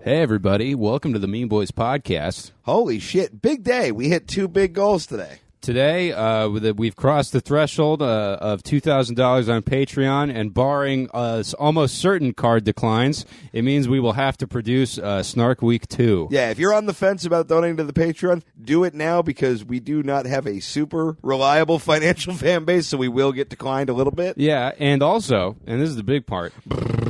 Hey, everybody. Welcome to the Mean Boys Podcast. Holy shit. Big day. We hit 2 big goals today. Today, we've crossed the threshold of $2,000 on Patreon, and barring almost certain card declines, it means we will have to produce Snark Week 2. Yeah, if you're on the fence about donating to the Patreon, do it now because we do not have a super reliable financial fan base, so we will get declined a little bit. Yeah, and also, and this is the big part,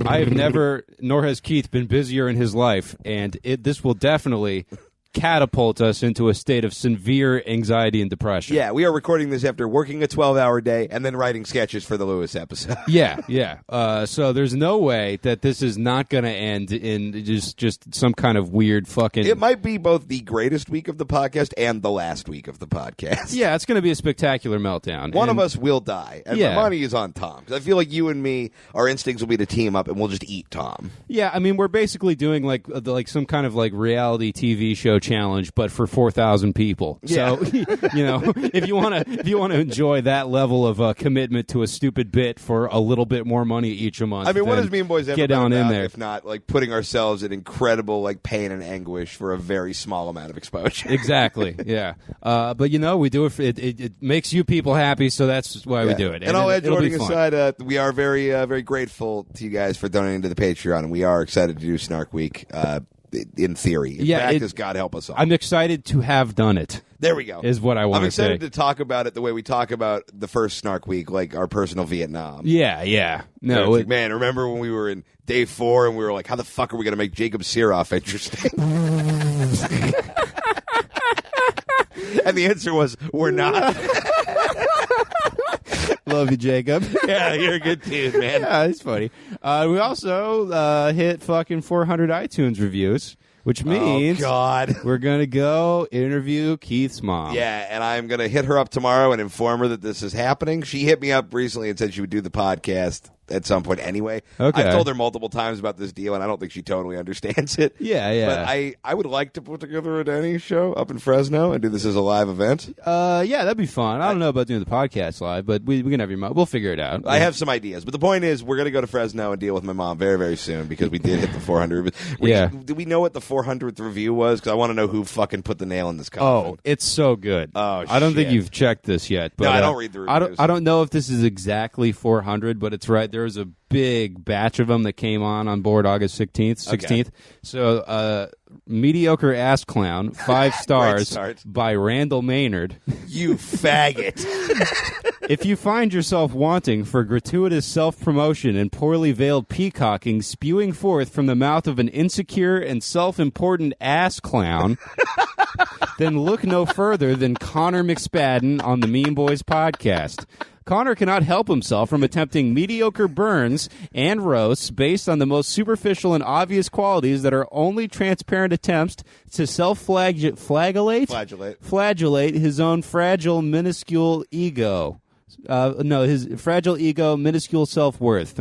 I have never, nor has Keith, been busier in his life, and this will definitely catapult us into a state of severe anxiety and depression. Yeah, we are recording this after working a 12-hour day and then writing sketches for the Lewis episode. Yeah. So there's no way that this is not going to end in just some kind of weird fucking... It might be both the greatest week of the podcast and the last week of the podcast. Yeah, it's going to be a spectacular meltdown. One of us will die, and the money is on Tom. 'Cause I feel like you and me, our instincts will be to team up, and we'll just eat Tom. Yeah, I mean, we're basically doing like some kind of like reality TV show challenge, but for 4,000 people. Yeah. So, if you want to enjoy that level of commitment to a stupid bit for a little bit more money each a month, I mean, what does Mean Boys ever get down in there? If not like putting ourselves in incredible like pain and anguish for a very small amount of exposure? Exactly. Yeah. But we do it. It makes you people happy, so that's why we do it. And all that joking aside, we are very very grateful to you guys for donating to the Patreon, and we are excited to do Snark Week. In theory, in practice, God help us all. I'm excited to have done it. There we go. Is what I want to say. I'm excited to talk about it the way we talk about the first Snark Week, like our personal Vietnam. Yeah. No, like, man, remember when we were in day 4 and we were like, how the fuck are we going to make Jacob Siroff interesting? And the answer was, we're not. Love you, Jacob. Yeah, you're a good dude, man. Yeah, it's funny. We also hit fucking 400 iTunes reviews, which means we're going to go interview Keith's mom. Yeah, and I'm going to hit her up tomorrow and inform her that this is happening. She hit me up recently and said she would do the podcast at some point anyway. Okay. I've told her multiple times about this deal, and I don't think she totally understands it. Yeah. But I would like to put together a Denny show up in Fresno and do this as a live event. Yeah, that'd be fun. I don't know about doing the podcast live, but we can have your mom. We'll figure it out. I have some ideas. But the point is, we're going to go to Fresno and deal with my mom very, very soon because we did hit the 400. Do we know what the 400th review was? Because I want to know who fucking put the nail in this coffin. Oh, it's so good. Oh, I don't think you've checked this yet. But, no, I don't read the reviews. I don't know if this is exactly 400, but it's right. There was a big batch of them that came on board August 16th. Okay. So, Mediocre Ass Clown, 5 stars by Randall Maynard. You faggot. If you find yourself wanting for gratuitous self-promotion and poorly veiled peacocking spewing forth from the mouth of an insecure and self-important ass clown, then look no further than Connor McSpadden on the Mean Boys Podcast. Connor cannot help himself from attempting mediocre burns and roasts based on the most superficial and obvious qualities that are only transparent attempts to flagellate his own fragile, minuscule ego. His fragile ego, minuscule self-worth.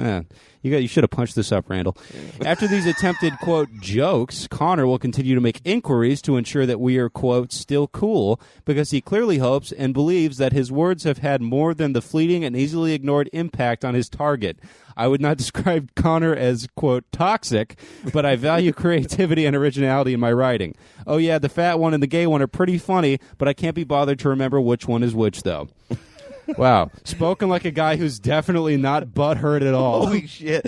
You should have punched this up, Randall. After these attempted, quote, jokes, Connor will continue to make inquiries to ensure that we are, quote, still cool, because he clearly hopes and believes that his words have had more than the fleeting and easily ignored impact on his target. I would not describe Connor as, quote, toxic, but I value creativity and originality in my writing. Oh, yeah, the fat one and the gay one are pretty funny, but I can't be bothered to remember which one is which, though. Wow. Spoken like a guy who's definitely not butthurt at all. Holy shit.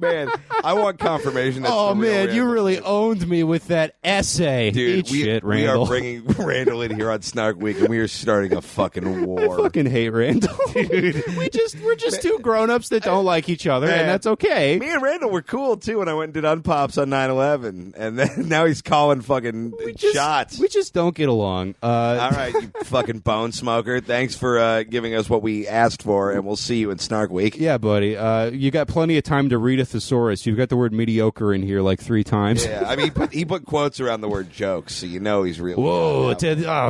Man, I want confirmation. That's you really owned me with that essay. Dude, Randall. We are bringing Randall in here on Snark Week, and we are starting a fucking war. I fucking hate Randall. Dude. We're just two grown-ups that don't like each other, and that's okay. Me and Randall were cool, too, when I went and did Unpops on 9/11, and then now he's calling fucking shots. We just don't get along. All right, you fucking bone smoker. Thanks for giving us what we asked for, and we'll see you in Snark Week. Yeah, buddy. You got plenty of time to read a thesaurus. You've got the word mediocre in here like 3 times. Yeah, I mean, he put quotes around the word jokes, so you know he's really... Whoa,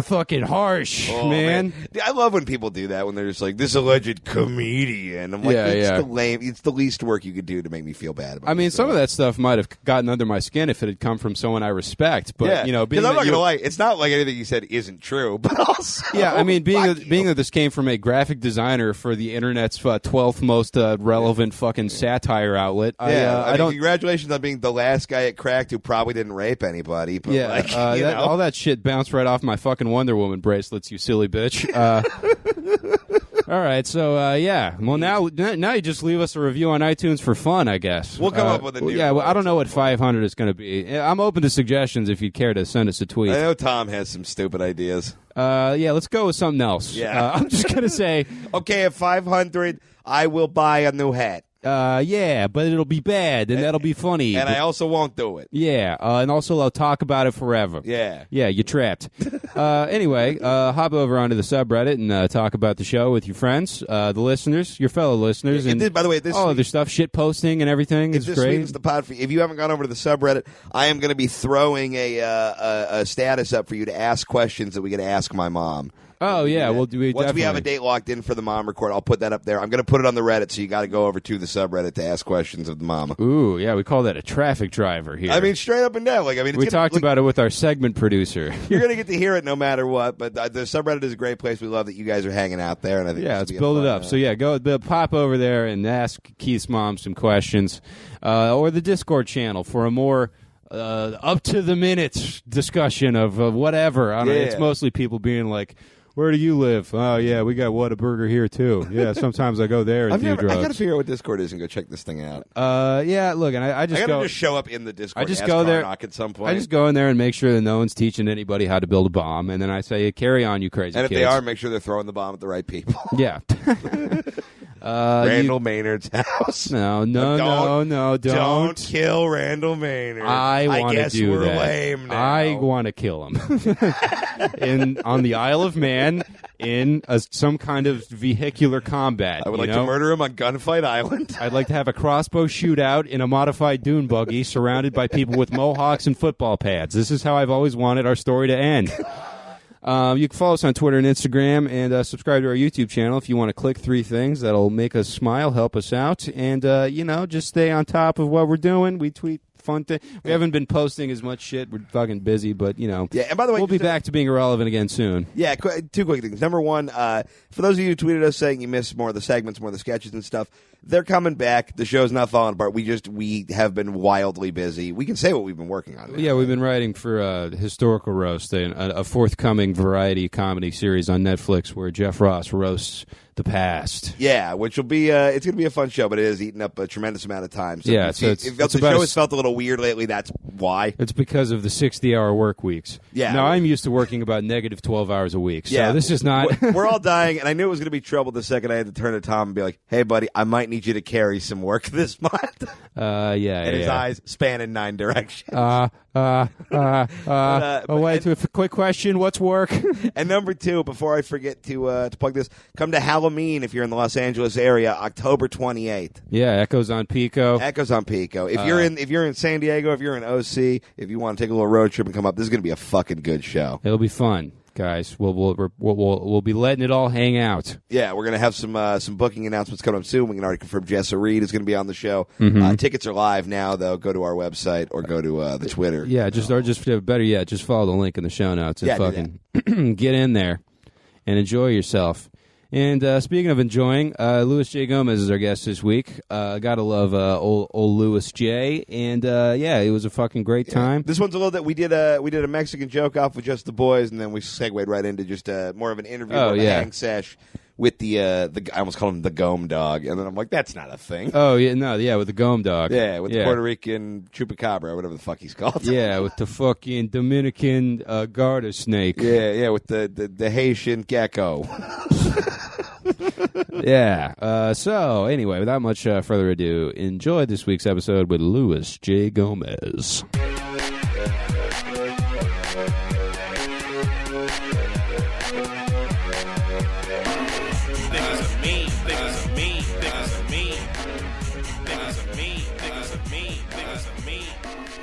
fucking harsh, man. I love when people do that, when they're just like, this alleged comedian. I'm like, it's the least work you could do to make me feel bad about it. I mean, some of that stuff might have gotten under my skin if it had come from someone I respect. But, because I'm not going to lie, it's not like anything you said isn't true, but also... Yeah, I mean, being that this came from a a graphic designer for the internet's 12th most relevant fucking satire outlet. I don't. Congratulations on being the last guy at Cracked who probably didn't rape anybody. But all that shit bounced right off my fucking Wonder Woman bracelets, you silly bitch. All right, so well now you just leave us a review on iTunes for fun, I guess. We'll come up with a new. Yeah, well, I don't know what 500 is going to be. I'm open to suggestions if you'd care to send us a tweet. I know Tom has some stupid ideas. Let's go with something else. Yeah, I'm just gonna say, okay, at 500, I will buy a new hat. Yeah, but it'll be bad, and that'll be funny. And I also won't do it. Yeah, and also I'll talk about it forever. Yeah. Yeah, you're trapped. Anyway, hop over onto the subreddit and talk about the show with your friends, the listeners, your fellow listeners. And by the way, all other stuff, shit posting and everything is this great. Sweetens the pod for you. If you haven't gone over to the subreddit, I am going to be throwing a status up for you to ask questions that we get to ask my mom. Oh, yeah. We'll do it. Once we have a date locked in for the mom record, I'll put that up there. I'm going to put it on the Reddit, so you got to go over to the subreddit to ask questions of the mama. Ooh, yeah. We call that a traffic driver here. I mean, straight up and down. We talked about it with our segment producer. You're going to get to hear it no matter what, but the subreddit is a great place. We love that you guys are hanging out there. And I think let's build it up. So, go pop over there and ask Keith's mom some questions, or the Discord channel for a more up to the minute discussion of whatever. I don't know. It's mostly people being like, where do you live? Oh, yeah, we got Whataburger here, too. Yeah, sometimes I go there and do drugs. I got to figure out what Discord is and go check this thing out. Yeah, look, and I just got to just show up in the Discord. I just go there at some point. I just go in there and make sure that no one's teaching anybody how to build a bomb, and then I say, carry on, you crazy kids. And if kids. they are, make sure they're throwing the bomb at the right people. Yeah. Randall Maynard's house. No, don't kill Randall Maynard. I want to do we're that. Lame now. I want to kill him on the Isle of Man in some kind of vehicular combat. I would like to murder him on Gunfight Island. I'd like to have a crossbow shootout in a modified dune buggy, surrounded by people with mohawks and football pads. This is how I've always wanted our story to end. You can follow us on Twitter and Instagram, and subscribe to our YouTube channel if you want to click 3 things that'll make us smile, help us out, and just stay on top of what we're doing. We tweet fun thing. We haven't been posting as much shit. We're fucking busy, but Yeah, and by the way, we'll be back to being irrelevant again soon. Yeah, 2 quick things. Number one, for those of you who tweeted us saying you missed more of the segments, more of the sketches and stuff, they're coming back. The show's not falling apart. We have been wildly busy. We can say what we've been working on now. Yeah, we've been writing for Historical Roast, a forthcoming variety comedy series on Netflix where Jeff Ross roasts the past. Yeah, which will be it's going to be a fun show, but it is eating up a tremendous amount of time. So yeah, the show has felt a little weird lately. That's why. It's because of the 60-hour work weeks. Yeah. Now, I'm used to working about negative 12 hours a week, so this is not... We're all dying, and I knew it was going to be trouble the second I had to turn to Tom and be like, hey, buddy, I might need you to carry some work this month. His eyes span in 9 directions. A quick question. What's work? And number 2, before I forget to plug this, come to Halloween if you're in the Los Angeles area, October 28th. Yeah, Echoes on Pico. Echoes on Pico. If you're in San Diego, if you're in OC, if you want to take a little road trip and come up, this is going to be a fucking good show. It'll be fun, guys. We'll be letting it all hang out. Yeah, we're going to have some booking announcements coming up soon. We can already confirm Jessa Reed is going to be on the show. Mm-hmm. Tickets are live now, though. Go to our website or go to the Twitter. Yeah, just follow the link in the show notes and fucking get in there and enjoy yourself. And speaking of enjoying, Louis J. Gomez is our guest this week. Gotta love old Louis J. And it was a fucking great time. This one's a little bit. We did a Mexican joke off with just the boys, and then we segued right into just more of an interview, a hang sesh with the I almost called him the Gome dog, and then I'm like, that's not a thing. Oh yeah, with the Gome dog. Yeah, with the Puerto Rican chupacabra, or whatever the fuck he's called. Yeah, with the fucking Dominican garter snake. Yeah, with the Haitian gecko. Yeah. So anyway, without much further ado, enjoy this week's episode with Louis J. Gomez.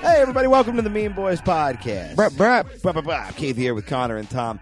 Hey, everybody, welcome to the Mean Boys Podcast. Keith here with Connor and Tom.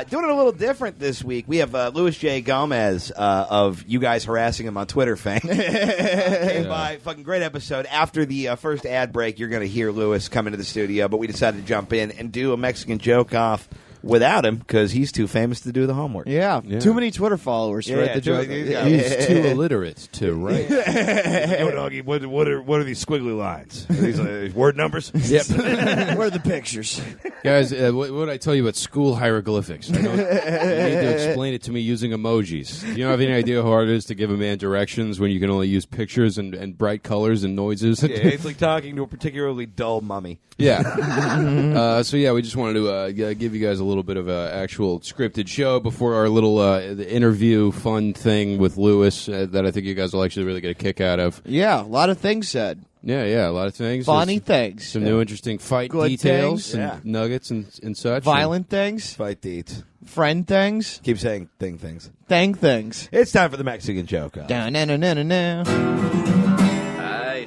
Doing it a little different this week. We have Louis J. Gomez of you guys harassing him on Twitter fame. Came by. Fucking great episode. After the first ad break, you're going to hear Louis come into the studio, but we decided to jump in and do a Mexican joke off without him because he's too famous to do the homework. Yeah. Too many Twitter followers to write the joke. He's too illiterate to write. What are these squiggly lines? Are these word numbers? Yep. Where are the pictures? Guys, what did I tell you about school hieroglyphics? You need to explain it to me using emojis. Do you have any idea how hard it is to give a man directions when you can only use pictures and bright colors and noises? Yeah, it's like talking to a particularly dull mummy. Yeah. So we just wanted to give you guys a little bit of an actual scripted show before our little the interview fun thing with Lewis that I think you guys will actually really get a kick out of. Yeah, a lot of things said. Yeah, a lot of things. Funny things. Some new interesting fight Good details things. and nuggets and such. Violent things. Fight deeds. Friend things. Keep saying things. Thing things. It's time for the Mexican joke. Da-na-na-na-na-na.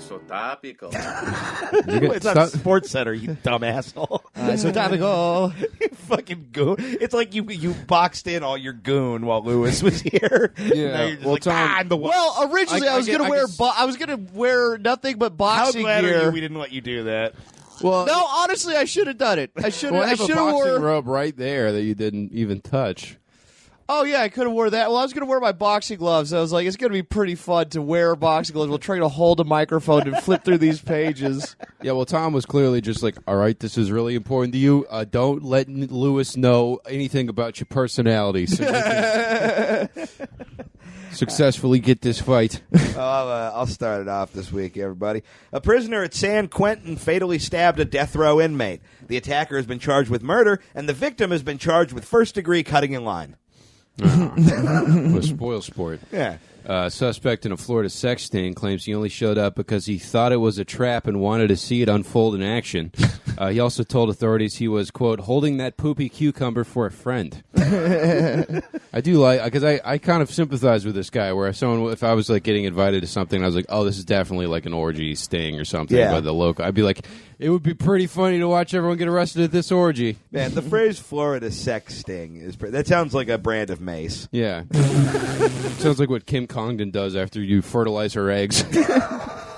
So topical. It's on Sports Center, you dumb asshole. So topical. You fucking goon. It's like you boxed in all your goon while Lewis was here. Yeah. Now you're just Well, like, Tom- I'm the one. Well, originally I was gonna wear nothing but How boxing glad are gear. you we didn't let you do that? Well, No, honestly, I should have done it. I should well, I have. have a boxing robe right there that you didn't even touch. Oh yeah, I could have wore that. Well, I was gonna wear my boxing gloves. I was like, it's gonna be pretty fun to wear boxing gloves. We'll try to hold a microphone and flip through these pages. Yeah, well, Tom was clearly just like, all right, this is really important to you. Don't let Lewis know anything about your personality so you can successfully get this fight. I'll start it off this week, everybody. A prisoner at San Quentin fatally stabbed a death row inmate. The attacker has been charged with murder, and the victim has been charged with first-degree cutting in line. What a spoil sport. Yeah. Suspect in a Florida sex sting claims he only showed up because he thought it was a trap and wanted to see it unfold in action. He also told authorities he was, quote, holding that poopy cucumber for a friend. I do like, because I kind of sympathize with this guy, where if I was like getting invited to something, I was like, oh, this is definitely like an orgy sting or something by the local. I'd be like, it would be pretty funny to watch everyone get arrested at this orgy. Man, the phrase Florida sex sting that sounds like a brand of mace. Yeah. Sounds like what Kim Congdon does after you fertilize her eggs. Yeah,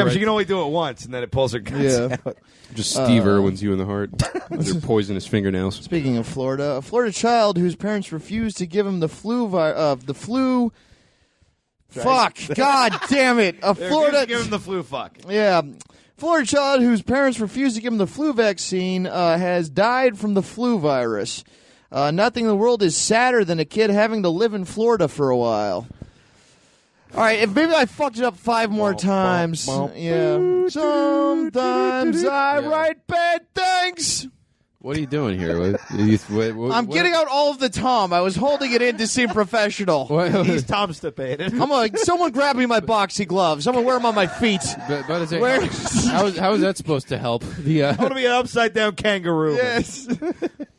but she can only do it once, and then it pulls her guts out. Just Steve Irwin's you in the heart with her poisonous fingernails. Speaking of Florida, a Florida child whose parents refused to give him the flu. Fuck! God damn it! Give him the flu. Fuck. Yeah. Florida child whose parents refused to give him the flu vaccine has died from the flu virus. Nothing in the world is sadder than a kid having to live in Florida for a while. All right, if maybe I fucked it up 5 more times. Yeah. Sometimes I write bad things. What are you doing here? I'm getting out all of the Tom. I was holding it in to seem professional. He's Tom-stipated. I'm like, someone grab me my boxy gloves. I'm going to wear them on my feet. But how is that supposed to help? I want to be an upside-down kangaroo. Yes.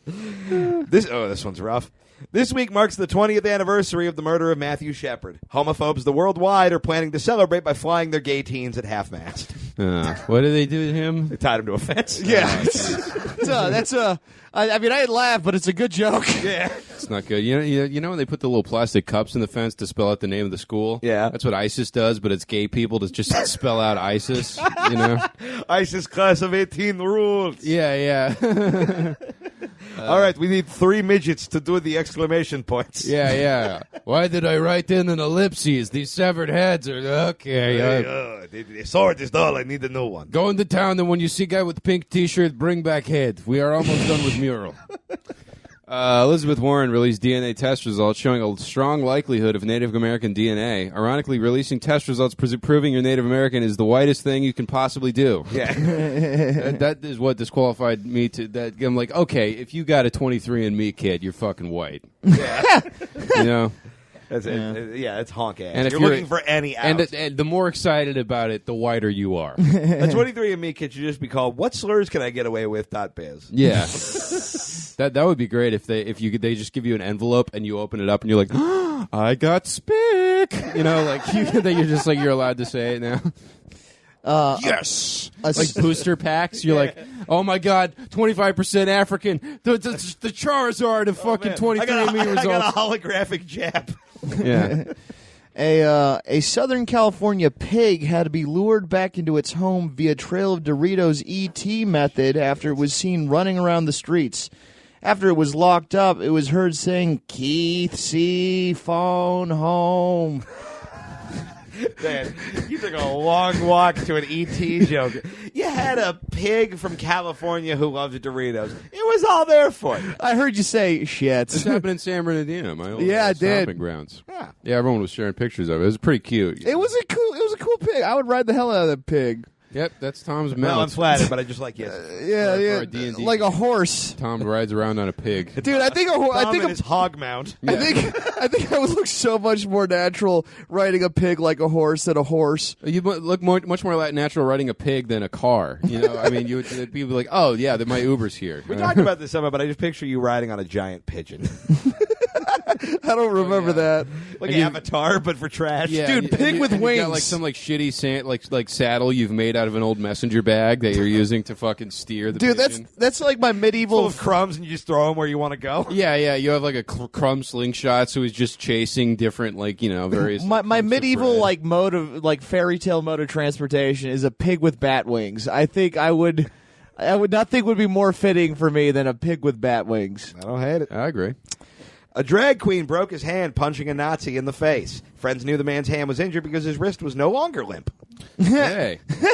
This one's rough. This week marks the 20th anniversary of the murder of Matthew Shepard. Homophobes worldwide are planning to celebrate by flying their gay teens at half-mast. What did they do to him? They tied him to a fence. Yeah. I mean, I laugh, but it's a good joke. Yeah. It's not good. You know when they put the little plastic cups in the fence to spell out the name of the school? Yeah. That's what ISIS does, but it's gay people to just spell out ISIS, you know? ISIS class of 18 rules. Yeah. All right, we need 3 midgets to do the exclamation points. Yeah. Why did I write in an ellipses? These severed heads are... Okay. The sword is dull. I need a new one. Go into town, and when you see guy with pink T-shirt, bring back head. We are almost done with mural. Elizabeth Warren released DNA test results showing a strong likelihood of Native American DNA. Ironically, releasing test results proving you're Native American is the whitest thing you can possibly do. Yeah. That is what disqualified me to that. I'm like, okay, if you got a 23andMe kid, you're fucking white. Yeah. You know? That's it. Yeah, it's honk ass. And if you're looking for any out. And the more excited about it, the whiter you are. A 23andMe kid should just be called "What slurs can I get away with?" .biz. Yeah. That would be great if they just give you an envelope and you open it up and you're like, oh, I got spick. You know, like you're just like you're allowed to say it now. Yes, like booster packs. You're like, oh my god, 25% African. The Charizard of fucking 23andMe results. I got a holographic jab. Yeah. A Southern California pig had to be lured back into its home via Trail of Doritos ET method after it was seen running around the streets. After it was locked up, it was heard saying, "Keith C. phone home." Man, you took a long walk to an ET joke. You had a pig from California who loves Doritos. It was all there for you. I heard you say shit. This happened in San Bernardino, my old Yeah, it did. stomping grounds. Yeah. Yeah, everyone was sharing pictures of it. It was pretty cute. It was a cool pig. I would ride the hell out of that pig. Yep, that's Tom's Well, I'm mount. flattered, but I just like yes. Yeah, for a D&D. like a horse. Tom rides around on a pig. Dude, I think his hog mount. I think I would look so much more natural riding a pig like a horse than a horse. You look much more natural riding a pig than a car. You know, I mean, people like, oh yeah, my Uber's here. We talked about this somewhere, but I just picture you riding on a giant pigeon. I don't remember that. Like an Avatar, but for trash. Yeah, Dude, pig with you wings. got like some shitty like saddle you've made out of an old messenger bag that you're using to fucking steer the Dude, pigeon. that's like my medieval. Full of crumbs, and you just throw them where you want to go. Yeah. You have like a crumb slingshot, so he's just chasing different, various. My clumps of medieval bread. mode of fairy tale mode of transportation is a pig with bat wings. I think I would nothing would be more fitting for me than a pig with bat wings. I don't hate it. I agree. A drag queen broke his hand punching a Nazi in the face. Friends knew the man's hand was injured because his wrist was no longer limp. Hey. All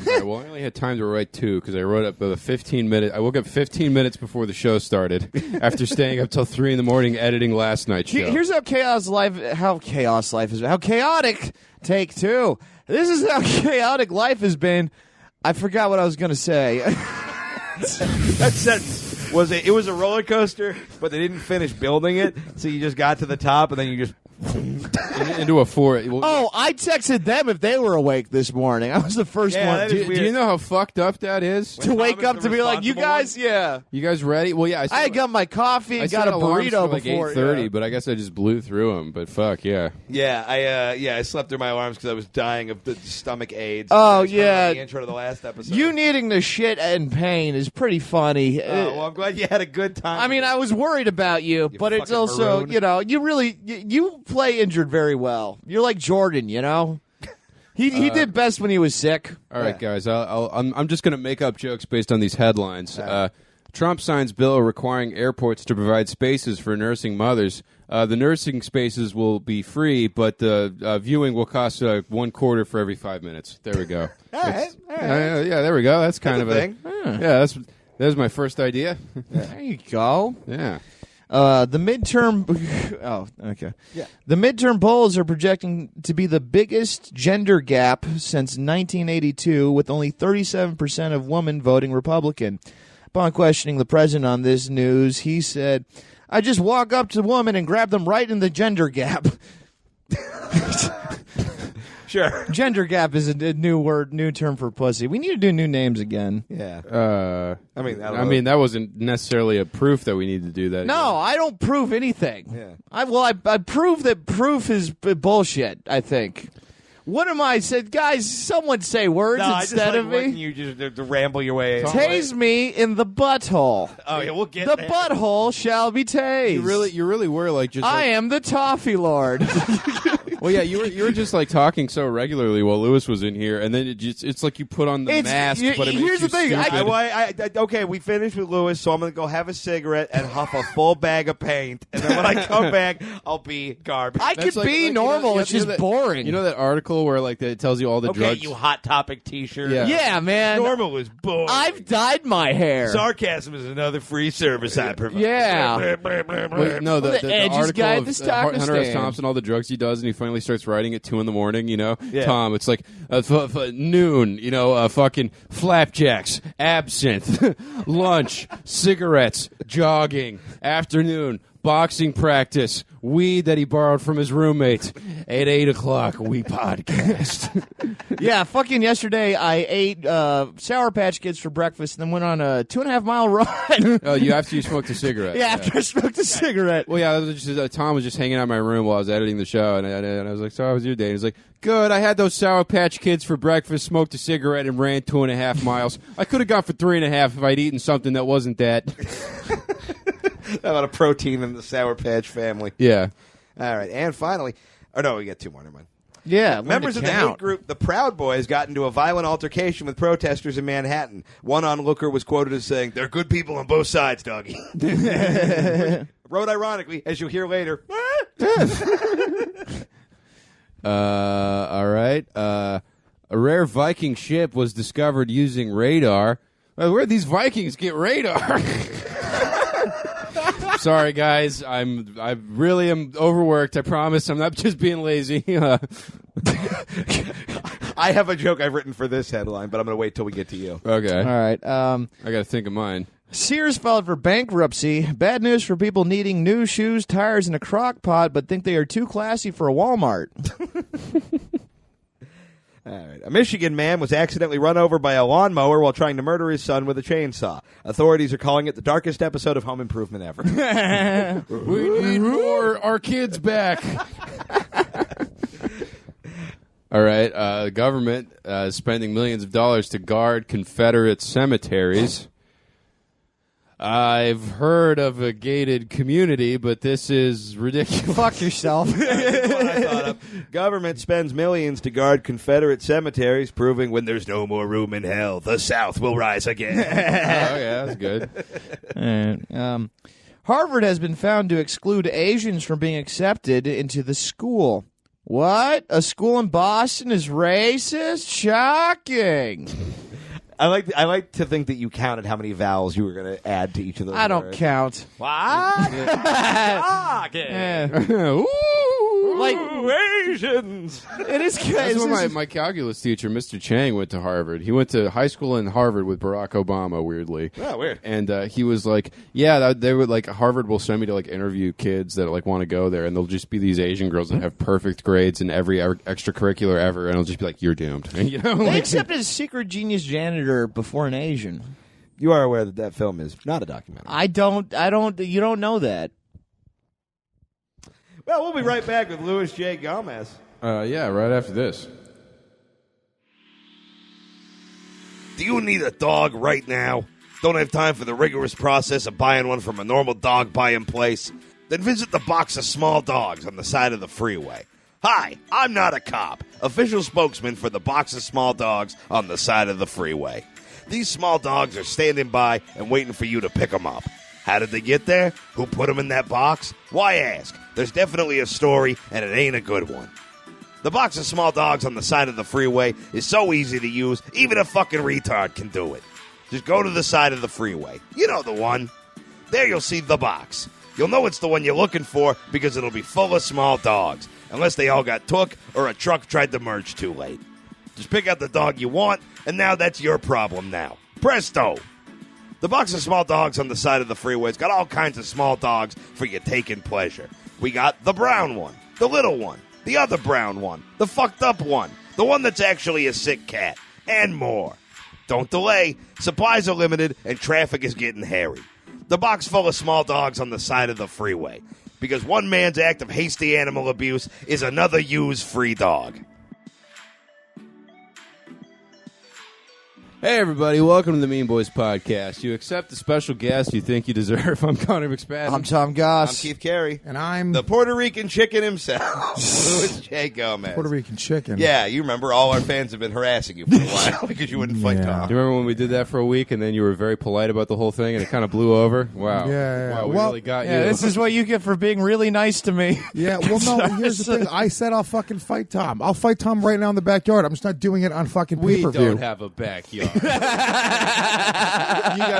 right, well, I only had time to write 2 because I wrote up the 15 minutes. I woke up 15 minutes before the show started after staying up till 3 in the morning editing last night's show. Here's how chaos life is. How chaotic. Take 2. This is how chaotic life has been. I forgot what I was going to say. That sentence was it was a roller coaster, but they didn't finish building it, so you just got to the top and then you just into a 4. Oh, I texted them if they were awake this morning. I was the first Yeah, one that Do, is do you weird. know how fucked up that is? to wake Thomas up the to be like, you responsible guys, yeah. You guys ready? Well, yeah. I had got my coffee, I got set a alarms burrito for like before. 8:30, yeah. but I guess I just blew through them. But fuck, yeah. I slept through my alarms because I was dying of the stomach aids. Oh, I was yeah. on the intro to the last episode. You needing to shit and pain is pretty funny. well, I'm glad you had a good time. I mean, I was worried about you, but it's fucking also, maroon. you play injured very well. You're like Jordan, you know? He did best when he was sick. All right, guys. I'm just going to make up jokes based on these headlines. Trump signs bill requiring airports to provide spaces for nursing mothers. The nursing spaces will be free, but the viewing will cost $1 for every 5 minutes. There we go. All right. Yeah, there we go. That's kind That's of a a thing. Yeah, that's my first idea. There you go. Yeah. The midterm. Oh, okay. Yeah. The midterm polls are projecting to be the biggest gender gap since 1982, with only 37% of women voting Republican. Upon questioning the president on this news, he said, "I just walk up to women and grab them right in the gender gap." Sure. Gender gap is a new term for pussy. We need to do new names again. Yeah. I mean, that wasn't necessarily a proof that we need to do that. No, I don't prove anything. Yeah. I prove that proof is bullshit, I think. What am I said? Guys, someone say words no, I instead just of like me. you just to ramble your way. Tase me in the butthole. Oh yeah, we'll get The there. butthole shall be tased. You really were like just. I am the toffee lord. Well, yeah, you were just like talking so regularly while Lewis was in here, and then it's like you put on the mask. But it here's makes the you thing, stupid. Okay, we finished with Lewis, so I'm going to go have a cigarette and huff a full bag of paint, and then when I come back, I'll be garbage. I That's could be normal. It's just that, boring. You know that article where like it tells you all the okay, drugs. you Hot Topic T-shirt. Yeah. yeah, man. Normal is boring. I've dyed my hair. Sarcasm is another free service I provide. Yeah. Wait, no, the edgiest article guy at of the taco Hunter S. stand. Thompson, all the drugs he does, and he finally starts writing at 2 a.m. You know, Yeah. Tom, it's like noon. You know, fucking flapjacks, absinthe, lunch, cigarettes, jogging, afternoon, boxing practice, weed that he borrowed from his roommate. At 8 o'clock, we podcast. Yeah, fucking yesterday I ate Sour Patch Kids for breakfast and then went on a 2.5 mile run. Oh, you after you smoked a cigarette. Yeah, after I smoked a cigarette. Well, yeah, Tom was just hanging out in my room while I was editing the show, and I was like, "So how was your day?" And he's like, "Good. I had those Sour Patch Kids for breakfast, smoked a cigarette, and ran 2.5 miles. I could have gone for 3.5 if I'd eaten something that wasn't that." A lot of protein in the Sour Patch family. Yeah. All right, and finally, Or no, we get 2 more. Never mind. Yeah, Members of the hate group, the Proud Boys, got into a violent altercation with protesters in Manhattan. One onlooker was quoted as saying, "They're good people on both sides, doggy." Wrote ironically, as you'll hear later. All right. A rare Viking ship was discovered using radar. Where'd these Vikings get radar? Sorry, guys. I really am overworked. I promise. I'm not just being lazy. I have a joke I've written for this headline, but I'm going to wait till we get to you. Okay. All right. I got to think of mine. Sears filed for bankruptcy. Bad news for people needing new shoes, tires, and a crock pot, but think they are too classy for a Walmart. All right. A Michigan man was accidentally run over by a lawnmower while trying to murder his son with a chainsaw. Authorities are calling it the darkest episode of Home Improvement ever. We need more our kids back. All right. The government is spending millions of dollars to guard Confederate cemeteries. I've heard of a gated community, but this is ridiculous. Fuck yourself. That's what I thought of. Government spends millions to guard Confederate cemeteries, proving when there's no more room in hell, the South will rise again. Oh, yeah, that's good. Harvard has been found to exclude Asians from being accepted into the school. What? A school in Boston is racist? Shocking. I like to think that you counted how many vowels you were going to add to each of those I don't words. count. What? Yeah. Like Asians. it is That's when my calculus teacher, Mr. Chang, went to Harvard. He went to high school in Harvard with Barack Obama, weirdly. Oh, weird. And he was like, yeah, they would like Harvard will send me to like interview kids that like want to go there, and they'll just be these Asian girls that have perfect grades in every extracurricular ever, and I'll just be like, you're doomed. And, you know, They like, accepted a secret genius janitor before an Asian. You are aware that that film is not a documentary. I don't. You don't know that. Well, we'll be right back with Louis J. Gomez. yeah, right after this. Do you need a dog right now? Don't have time for the rigorous process of buying one from a normal dog buying place? Then visit the box of small dogs on the side of the freeway. Hi, I'm not a cop, official spokesman for the box of small dogs on the side of the freeway. These small dogs are standing by and waiting for you to pick them up. How did they get there? Who put them in that box? Why ask? There's definitely a story, and it ain't a good one. The box of small dogs on the side of the freeway is so easy to use, even a fucking retard can do it. Just go to the side of the freeway. You know the one. There you'll see the box. You'll know it's the one you're looking for because it'll be full of small dogs, unless they all got took or a truck tried to merge too late. Just pick out the dog you want, and now that's your problem now. Presto! The box of small dogs on the side of the freeway's got all kinds of small dogs for your taking pleasure. We got the brown one, the little one, the other brown one, the fucked up one, the one that's actually a sick cat, and more. Don't delay. Supplies are limited, and traffic is getting hairy. The box full of small dogs on the side of the freeway. Because one man's act of hasty animal abuse is another used free dog. Hey, everybody. Welcome to the Mean Boys Podcast. You accept the special guest you think you deserve. I'm Connor McSpadden. I'm Tom Goss. I'm Keith Carey. And I'm The Puerto Rican chicken himself, Louis J. Gomez. Puerto Rican chicken. Yeah, you remember all our fans have been harassing you for a while because you wouldn't fight Yeah. Tom. Do you remember when we did that for a week and then you were very polite about the whole thing and it kind of blew over? Wow. Yeah. Wow, we Well, really got Yeah, you. this is what you get for being really nice to me. Yeah, well, no, here's the thing. I said I'll fucking fight Tom. I'll fight Tom right now in the backyard. I'm just not doing it on fucking we pay-per-view. don't have a backyard. You got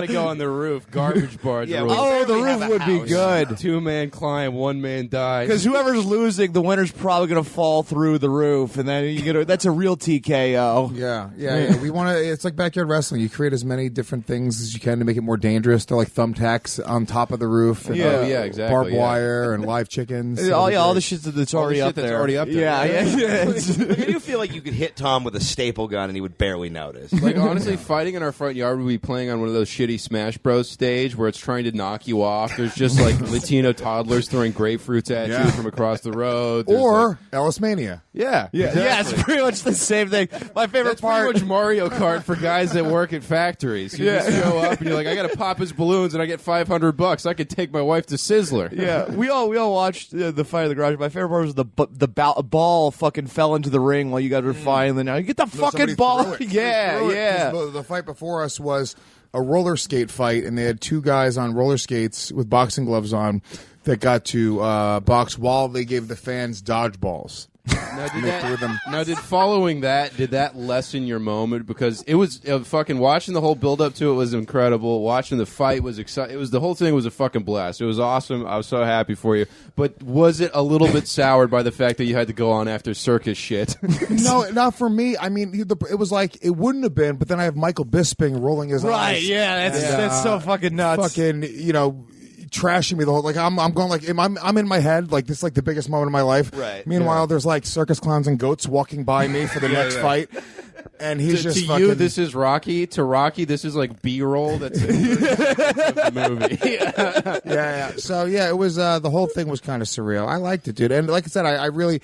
to go on the roof. Garbage barge. Yeah, roof. we- Oh, the barely have roof a would be house. good. 2-man climb, 1-man die. Because whoever's losing, the winner's probably going to fall through the roof, and then that's a real TKO. Yeah. We want to. It's like backyard wrestling. You create as many different things as you can to make it more dangerous. They're like thumbtacks on top of the roof. And, Yeah, yeah, exactly, Barbed yeah. wire and live chickens. All the shit that's All the already shit up that's there. already up there. Yeah. I do feel like you could hit Tom with a staple gun and he would barely notice. Like, honestly, fighting in our front yard would be playing on one of those shitty Smash Bros. Stage where it's trying to knock you off. There's just like Latino toddlers throwing grapefruits at you from across the road. There's Or Ellis Mania. Yeah, Yeah, it's pretty much the same thing. My favorite That's part. pretty much Mario Kart for guys that work at factories. You just show up and you're like, I got to pop his balloons and I get $500. I could take my wife to Sizzler. Yeah, we all watched the fight in the garage. My favorite part was the ball fucking fell into the ring while you guys were fighting. Now you get the fucking Somebody ball. threw it. Yeah, Threw it. yeah. 'Cause The fight before us was a roller skate fight, and they had two guys on roller skates with boxing gloves on that got to box while they gave the fans dodgeballs. Now, did following that, did that lessen your moment? Because it was fucking watching the whole build up to it was incredible. Watching the fight was exciting. It was the whole thing was a fucking blast. It was awesome. I was so happy for you. But was it a little bit soured by the fact that you had to go on after circus shit? No, not for me. I mean, it was like it wouldn't have been. But then I have Michael Bisping rolling his eyes. Yeah, that's so fucking nuts. Fucking, trashing me the whole I'm going like I'm in my head like this is like the biggest moment of my life. Right. Meanwhile, there's like circus clows and goats walking by me for the next fight, and he's just to fucking. you, this is Rocky. To Rocky, this is like B-roll. That's the movie. yeah. So it was the whole thing was kind of surreal. I liked it, dude, and like I said, I really.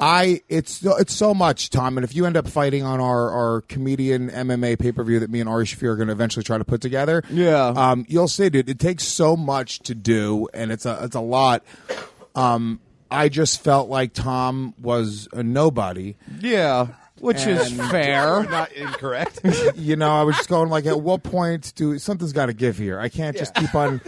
It's so much, Tom, and if you end up fighting on our comedian MMA pay-per-view that me and Ari Shaffir are going to eventually try to put together, you'll see, dude, it takes so much to do, and it's a lot. I just felt like Tom was a nobody. Yeah, which is fair. Not incorrect. I was just going like, at what point something's got to give here? I can't just keep on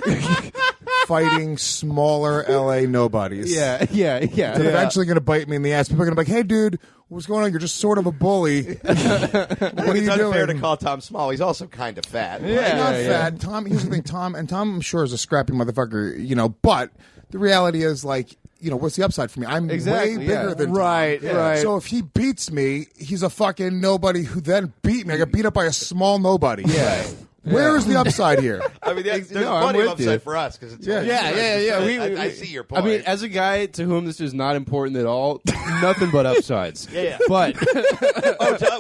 fighting smaller LA nobodies. Yeah. They're eventually going to bite me in the ass. People are going to be like, hey, dude, what's going on? You're just sort of a bully. What are you It's unfair doing? to call Tom small. He's also kind of fat. He's not fat. Tom, here's the thing, Tom, I'm sure is a scrappy motherfucker, but the reality is like, what's the upside for me? I'm way bigger than Tom. Right. So if he beats me, he's a fucking nobody who then beat me. I got beat up by a small nobody. Yeah. Where is the upside here? I mean, there's No, I'm plenty of with you. upside for us because it's Yeah. I see your point. I mean, as a guy to whom this is not important at all, nothing but upsides. Yeah. But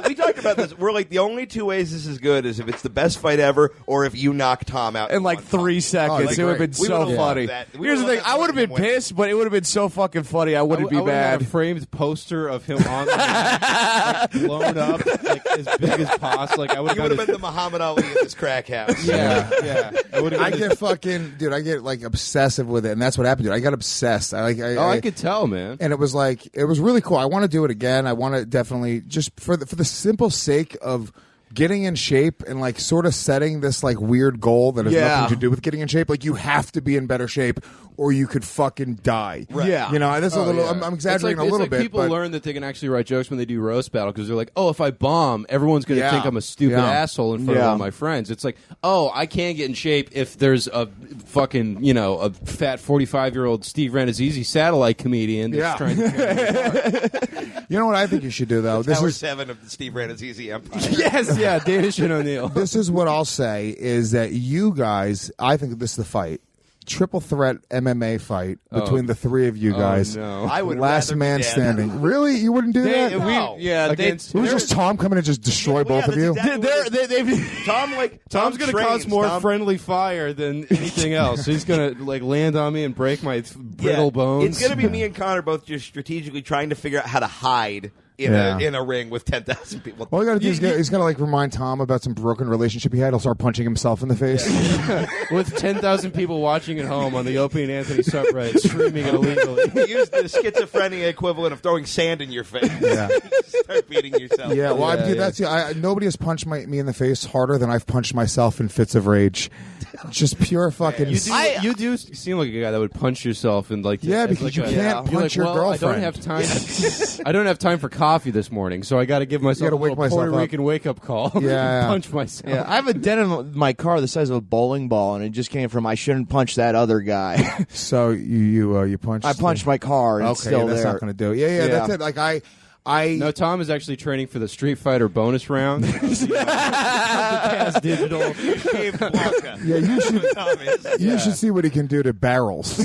we talked about this. We're like, the only two ways this is good is if it's the best fight ever or if you knock Tom out In like 3 seconds, like, it would have been we so would've funny. loved that. We Here's the would've thing: I would have been loved him pissed, but it would have been so fucking funny. I wouldn't be I mad. had a framed poster of him on the like, blown up like as big as possible. Like I would You would have have been the Muhammad Ali of this crack house. Yeah. I get fucking, dude, I get like obsessive with it, and that's what happened, dude. I got obsessed. I could tell, man. And it was like, it was really cool. I want to do it again. I want to definitely, just for the simple sake of getting in shape and like sort of setting this like weird goal that has nothing to do with getting in shape. Like you have to be in better shape or you could fucking die. Right. Yeah. This is a little. I'm exaggerating it's a little like bit. People but learn that they can actually write jokes when they do roast battle because they're like, oh, if I bomb, everyone's going to think I'm a stupid asshole in front of all my friends. It's like, oh, I can't get in shape if there's a fucking a fat 45-year-old Steve Renazizi satellite comedian that's trying to. You know what I think you should do though? Tower 7 of the Steve Renazizi empire. Yes, yeah, Danish and O'Neill. This is what I'll say is that you guys, I think this is the fight. Triple threat MMA fight between the three of you guys. No. I would last rather be man dead. standing. Really? You wouldn't do that? No. Against It was just Tom coming to just destroy both of you. Tom's going to cause more friendly fire than anything else. He's going to like land on me and break my brittle bones. It's going to be me and Connor both just strategically trying to figure out how to hide in a ring with 10,000 people. All you got to do is he's got to like remind Tom about some broken relationship he had. He'll start punching himself in the face. With 10,000 people watching at home on the Opie and Anthony subreddit, streaming it illegally. Use the schizophrenia equivalent of throwing sand in your face. Yeah. Start beating yourself. Yeah, well, dude, that's nobody has punched me in the face harder than I've punched myself in fits of rage. Just pure fucking. You do seem like a guy that would punch yourself and like. Yeah, because like you can't you're punch like, your girlfriend. I don't have time. I don't have time for coffee this morning, so I got to give myself a little Puerto Rican wake up call. Yeah, punch myself. Yeah, I have a dent in my car the size of a bowling ball, and it just came from I shouldn't punch that other guy. So you punched. I punched my car, and it's still that's there. not going to do it. Yeah, that's it. Like No, Tom is actually training for the Street Fighter bonus round. Cast digital. Yeah, you should see what he can do to barrels.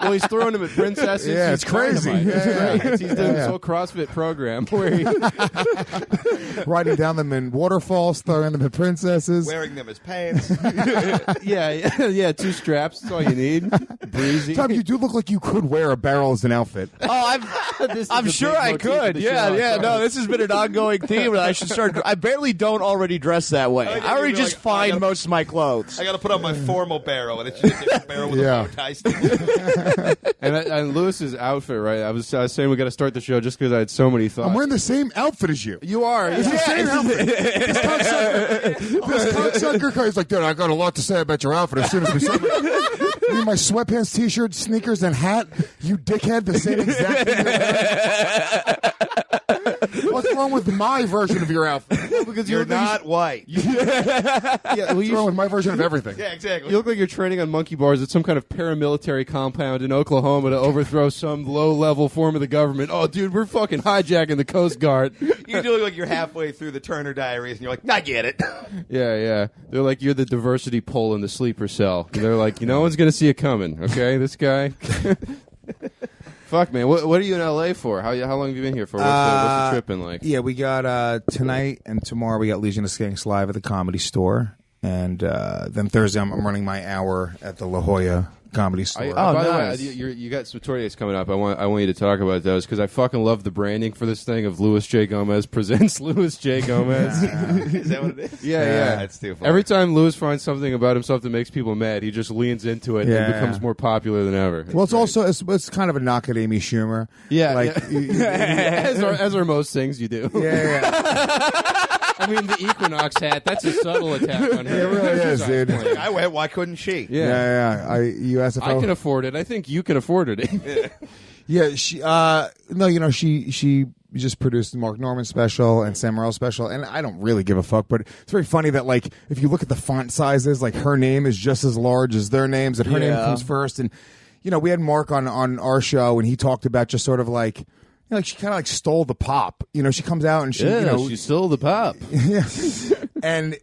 Well, he's throwing them at princesses. Yeah, He's it's crazy. dynamite. It's Yeah. great. He's doing this whole CrossFit program where he Riding down them in waterfalls, throwing them at princesses. Wearing them as pants. yeah, 2 straps. That's all you need. Breezy. Tom, you do look like you could wear a barrel as an outfit. I'm sure I could. Yeah. No, this has been an ongoing theme, and I should start. I barely don't already dress that way. think I already you'd be just like, find most of my clothes. I got to put on my formal barrel, and it's just a different barrel with Yeah. a bow tie stick. And Lewis's outfit, right? I was saying we got to start the show just because I had so many thoughts. I'm wearing the same outfit as you. You are. It's the same outfit. This cocksucker is like, dude, I got a lot to say about your outfit as soon as we start. Me, my sweatpants, t-shirt, sneakers, and hat. You dickhead, the same exact thing. What's wrong with my version of your outfit? Because You're not white. What's wrong with my version of everything? Yeah, exactly. You look like you're training on monkey bars at some kind of paramilitary compound in Oklahoma to overthrow some low-level form of the government. Oh, dude, we're fucking hijacking the Coast Guard. You do look like you're halfway through the Turner Diaries, and you're like, I get it. Yeah. They're like, you're the diversity pole in the sleeper cell. And they're like, no one's going to see it coming, okay, this guy? Fuck, man. What are you in L.A. for? How long have you been here for? What's the trip been like? Yeah, we got tonight and tomorrow we got Legion of Skanks live at the Comedy Store. And then Thursday I'm running my hour at the La Jolla Comedy Store. By the way, nice. you got some tour dates coming up. I want you to talk about those because I fucking love the branding for this thing of Louis J. Gomez presents Louis J. Gomez. Is that what it is? Yeah. That's too funny. Every time Louis finds something about himself that makes people mad, he just leans into it and becomes more popular than ever. Well, it's kind of a knock at Amy Schumer. As are most things you do. Yeah. I mean, the Equinox hat, that's a subtle attack on her. It really is, dude. I went, why couldn't she? Yeah. You asked if I can afford it. I think you can afford it. Yeah, she just produced the Mark Norman special and Sam Morril special, and I don't really give a fuck, but it's very funny that, like, if you look at the font sizes, like, her name is just as large as their names, that her name comes first, and, we had Mark on our show, and he talked about just sort of, like, she kind of like stole the pop. She comes out and she, she stole the pop. Yeah. and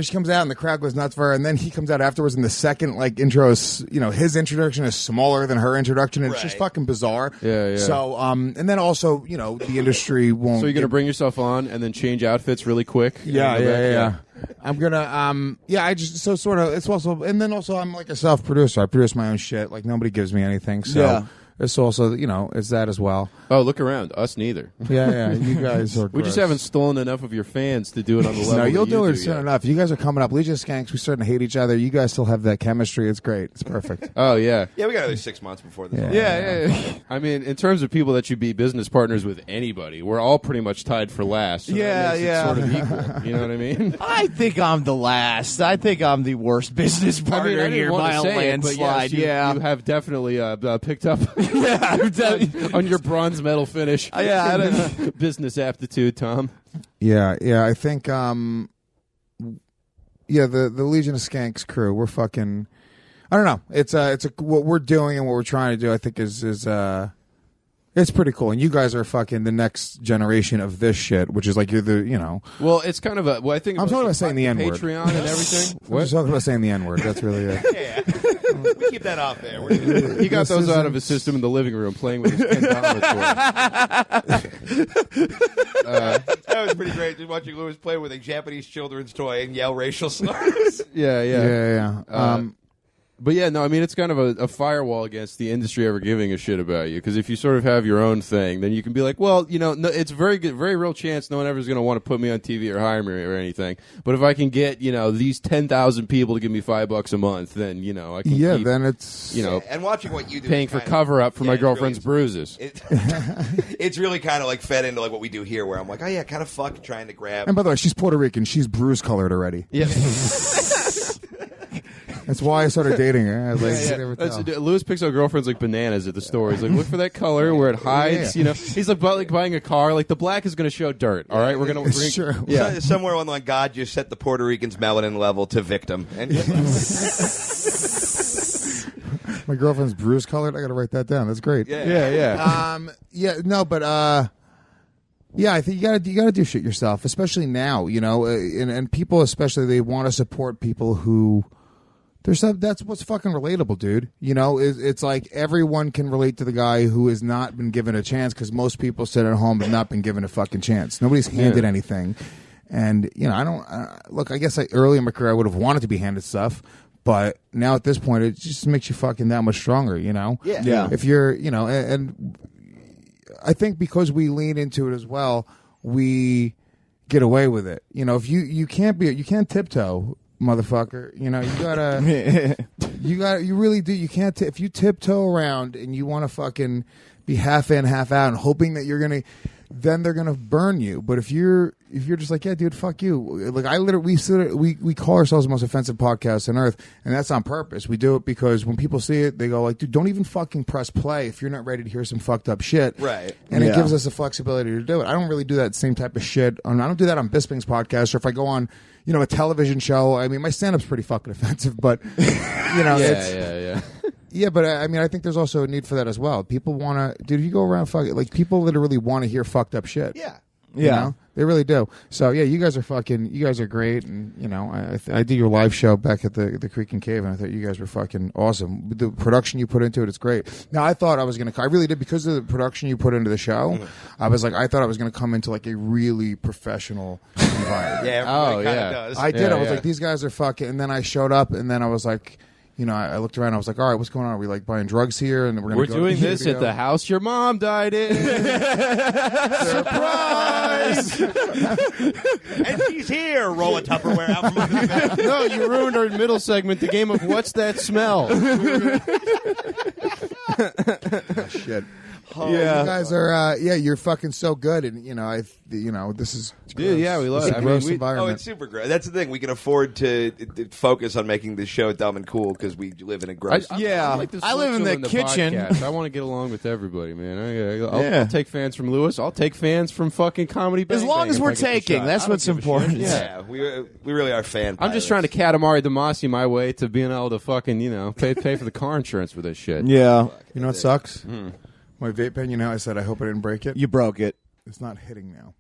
she comes out and the crowd goes nuts for her, and then he comes out afterwards and the second like intro is, his introduction is smaller than her introduction, and it's just fucking bizarre. Yeah. So and then also, the industry won't. So you're gonna bring yourself on and then change outfits really quick? Yeah. I'm gonna I just so sort of it's also, and then also I'm like a self-producer. I produce my own shit. Like nobody gives me anything. So it's also, it's that as well. Oh, look around. Us neither. Yeah. You guys are We just haven't stolen enough of your fans to do it on the level. No, you'll that do you it soon yet. enough. You guys are coming up. Legion of Skanks, we're starting to hate each other. You guys still have that chemistry. It's great. It's perfect. Oh, yeah. Yeah, we got another 6 months before this. Yeah. I mean, in terms of people that should be business partners with anybody, we're all pretty much tied for last. So that makes it sort of equal. You know what I mean? I think I'm the last. I think I'm the worst business partner I didn't here want by to a say it, but landslide. yes, you have definitely picked up on your bronze medal finish. Business aptitude, Tom. Yeah. I think, the Legion of Skanks crew, we're fucking, I don't know. It's what we're doing and what we're trying to do, I think is it's pretty cool. And you guys are fucking the next generation of this shit, which is like you're the, Well, it's kind of I think I'm talking about saying the N-word. Patreon and everything. I'm just talking about saying the N-word. That's really it. Yeah. We keep that off there. He got those out of his system in the living room playing with his $10 toy. That was pretty great. Just watching Louis play with a Japanese children's toy and yell racial slurs. Yeah. But yeah, no, I mean, it's kind of a firewall against the industry ever giving a shit about you. Because if you sort of have your own thing, then you can be like, well, no, it's very good, very real chance no one ever is going to want to put me on TV or hire me or anything. But if I can get, these 10,000 people to give me $5 a month, then, I can keep, then it's, and watching what you do, paying for cover up for my girlfriend's really, bruises. It's really kind of like fed into like what we do here, where I'm like, oh yeah, kind of fuck trying to grab. and by the way, she's Puerto Rican. She's bruise colored already. Yeah. That's why I started dating her. I was like, you never tell. Louis picks out girlfriends like bananas at the store. He's like, look for that color where it hides. He's like buying a car. Like the black is going to show dirt. All right, we're going to. Sure. Yeah. Somewhere on the line, God just set the Puerto Ricans' melanin level to victim. And My girlfriend's bruise colored. I got to write that down. That's great. Yeah. I think you gotta do shit yourself, especially now. And people especially, they want to support people who That's what's fucking relatable, dude. You know, it's like everyone can relate to the guy who has not been given a chance because most people sit at home and not been given a fucking chance. Nobody's handed anything. And, you know, I don't look, I guess early in my career I would have wanted to be handed stuff. But now at this point, it just makes you fucking that much stronger, you know? Yeah. If you're, you know, and I think because we lean into it as well, we get away with it. You know, if you can't tiptoe, motherfucker. You know, you really do. You can't, if you tiptoe around and you want to fucking be half in, half out and hoping that you're going to, then they're gonna burn you. But if you're just like, yeah, dude, fuck you. Like we call ourselves the most offensive podcast on earth, and that's on purpose. We do it because when people see it, they go like, dude, don't even fucking press play if you're not ready to hear some fucked up shit. Right. And it gives us the flexibility to do it. I don't really do that same type of shit. I don't do that on Bisping's podcast, or if I go on, you know, a television show. I mean, my stand-up's pretty fucking offensive, but you know, yeah. Yeah, but I mean, I think there's also a need for that as well. People want to, dude, if you go around like people literally want to hear fucked up shit. Yeah. You know? They really do. So yeah, you guys are great, and you know, I did your live show back at the Creek and Cave, and I thought you guys were fucking awesome. The production you put into it, it's great. Now I thought I really did, because of the production you put into the show. I thought I was gonna come into like a really professional environment. Everybody kind of does. I did. I was like, these guys are fucking, and then I showed up, and then I was like, you know, I looked around. I was like, "All right, what's going on? Are we like buying drugs here?" And we're doing this at the house your mom died in. Surprise! And she's here. Roll a Tupperware out from under the bed. No, you ruined our middle segment. The game of what's that smell? Oh, shit. Oh, yeah, you guys are. You're fucking so good, and you know, this is. Dude, yeah, we love it. It's a gross environment. Oh, it's super great. That's the thing. We can afford to focus on making this show dumb and cool because we live in a gross. I live in the kitchen. Podcast. I want to get along with everybody, man. I'll take fans from Lewis. I'll take fans from fucking Comedy Bang As long Bang as if we're I get the taking, shot. that's I don't what's give a important. shit. Yeah, we really are fan. I'm just trying to Katamari Damacy my way to being able to fucking, you know, pay for the car insurance with this shit. Yeah. You know what sucks? My vape pen. You know, I said I hope I didn't break it. You broke it. It's not hitting now.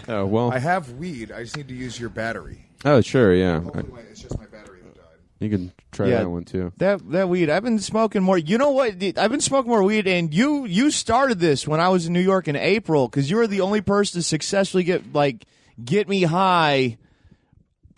Oh, well. I have weed. I just need to use your battery. Oh, sure, yeah. Hopefully it's just my battery that died. You can try that one, too. That weed. I've been smoking more. You know what? I've been smoking more weed, and you started this when I was in New York in April, because you were the only person to successfully get me high,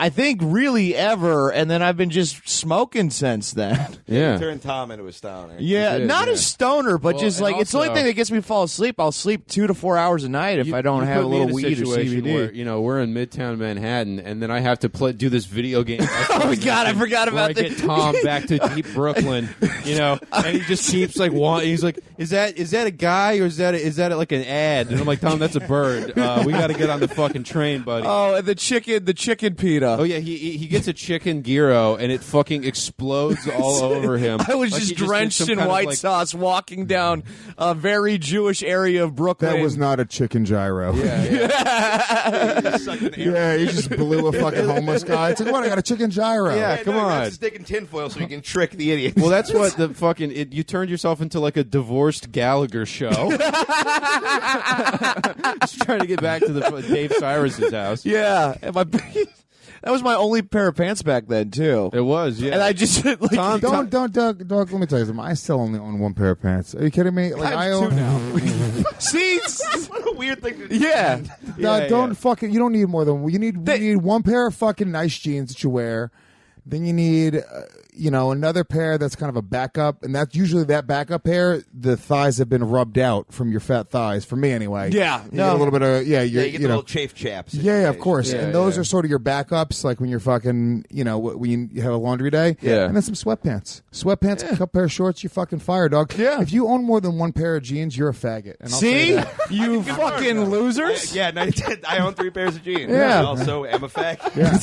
I think, really ever, and then I've been just smoking since then. Yeah. Turn Tom into a stoner. Yeah, not a stoner, but just like, it's the only thing that gets me to fall asleep. I'll sleep 2 to 4 hours a night if I don't have a little weed or CBD. Where, you know, we're in Midtown Manhattan, and then I have to do this video game. Oh my God, I forgot about that. I get Tom back to deep Brooklyn, you know, and he just keeps like he's like, is that a guy or is that like an ad? And I'm like, Tom, that's a bird. We got to get on the fucking train, buddy. Oh, and the chicken pita. Oh yeah, he gets a chicken gyro and it fucking explodes all over him. I was just drenched in white sauce walking down a very Jewish area of Brooklyn. That was not a chicken gyro. Yeah, you just blew a fucking homeless guy. It's like, what? I got a chicken gyro. Yeah, come on. That's stick in tinfoil so you can trick the idiot. Well, that's what the fucking you turned yourself into like a divorced Gallagher show. Just trying to get back to the Dave Cyrus's house. Yeah, and that was my only pair of pants back then too. It was, yeah. And I just like, Don't, Doug. Let me tell you something. I still only own one pair of pants. Are you kidding me? Like I own. See, what a weird thing to do. yeah. Don't fucking. You don't need more than you need one pair of fucking nice jeans that you wear. Then you need, another pair that's kind of a backup, and that's usually that backup pair. The thighs have been rubbed out from your fat thighs. For me, anyway. Yeah, you get a little bit of you get the little chafe chaps. Yeah, of course. Yeah, and those are sort of your backups, like when you're fucking, when you have a laundry day. Yeah. And then some sweatpants. A couple pair of shorts, you fucking fire, dog. Yeah. If you own more than one pair of jeans, you're a faggot. And I'll say See, that. you fucking losers. I own 3 pairs of jeans. Yeah. I also am a fag. Yeah.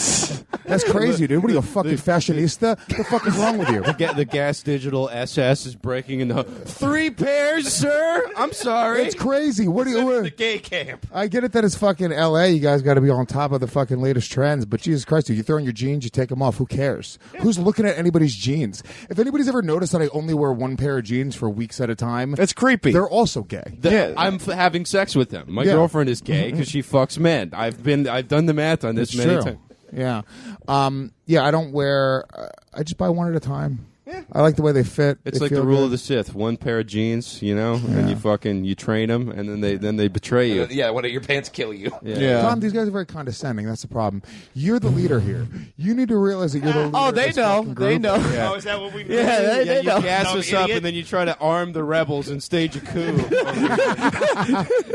That's crazy, dude. What are you, a fucking fashionista? What the fuck is wrong with you? The Gas Digital SS is breaking into 3 pairs, sir. I'm sorry. It's crazy. What do you? The gay camp. I get it that it's fucking L.A. You guys got to be on top of the fucking latest trends, but Jesus Christ, dude, you throw in your jeans, you take them off. Who cares? Who's looking at anybody's jeans? If anybody's ever noticed that I only wear one pair of jeans for weeks at a time, That's creepy. they're also gay. I'm having sex with them. My girlfriend is gay because she fucks men. I've done the math on this It's many true. times. Yeah. I don't wear. I just buy one at a time. Yeah. I like the way they fit. It's They like the feel rule good. of the Sith: one pair of jeans, and you train them, and then they betray you. Yeah, one of your pants kill you. Yeah. Tom, these guys are very condescending. That's the problem. You're the leader here. You need to realize that you're the leader. Oh, of they this know. fucking group. They know. Oh, is that what we? Yeah, they You know. gas Dumb us up, idiot. and then you try to arm the rebels and stage a coup.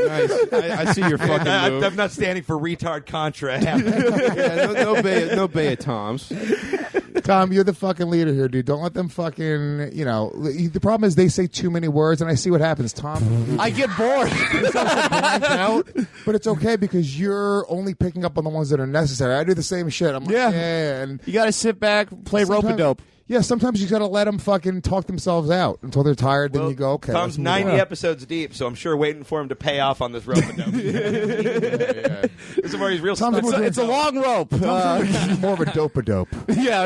Nice. I see your fucking move. I'm not standing for retard Contra. No Toms. Tom, you're the fucking leader here, dude. Don't let them fucking, the problem is they say too many words, and I see what happens, Tom. I get bored. out, but it's okay because you're only picking up on the ones that are necessary. I do the same shit. I'm like, Yeah. and You got to sit back, play rope-a-dope. Yeah, sometimes you got to let them fucking talk themselves out until they're tired. Then you go, okay. Tom's let's move 90 on. episodes deep, so I'm sure waiting for him to pay off on this rope. This is where he's real. Tom's stuck. more It's a long rope. more of a dope. Yeah.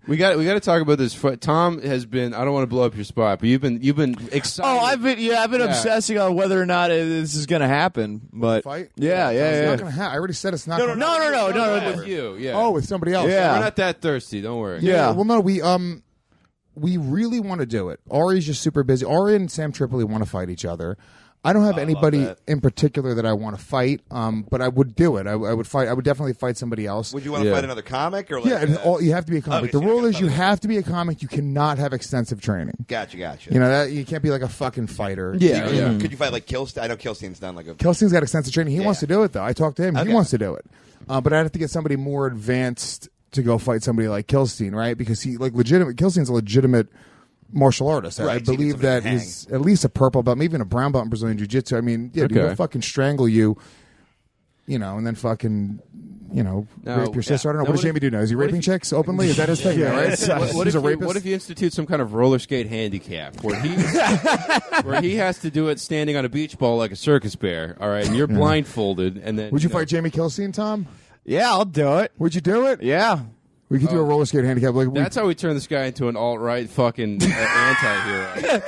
We got to talk about this. Tom has been. I don't want to blow up your spot, but you've been excited. Oh, I've been obsessing on whether or not this is going to happen. But Fight? yeah. It's not gonna happen. I already said it's not. No, gonna No. with you. Yeah. Oh, with somebody else. Yeah. We're not that thirsty. Don't worry. Yeah. Well, no, we really want to do it. Ari's just super busy. Ari and Sam Tripoli want to fight each other. I don't have anybody that. in particular that I want to fight, but I would do it. I would fight. I would definitely fight somebody else. Would you want to fight another comic or? Like, Yeah, and you have to be a comic. Okay, The so rule you're is you not- have to be a comic. You cannot have extensive training. Gotcha. You know that you can't be like a fucking fighter. Yeah. Could you fight like Kilstein? I know Kilstein's done like a. Kelsey's got extensive training. He Yeah. wants to do it though. I talked to him. Okay. He wants to do it, but I'd have to get somebody more advanced to go fight somebody like Kilstein, right? Because Kilstein's a legitimate martial artist. Right, I so you believe get that somebody to he's at least a purple belt, maybe even a brown belt in Brazilian Jiu-Jitsu. I mean, yeah, dude, Okay. he'll fucking strangle you, and then fucking, rape your sister. I don't know. What does Jamie do now? Is he raping chicks openly? Is that his thing? Right? What He's a if rapist. what if you institute some kind of roller skate handicap where he has to do it standing on a beach ball like a circus bear? All right, and you're blindfolded, and then Would you fight Jamie Kilstein, Tom? Yeah, I'll do it. Would you do it? Yeah. We could do a roller skate handicap. That's how we turn this guy into an alt-right fucking anti-hero.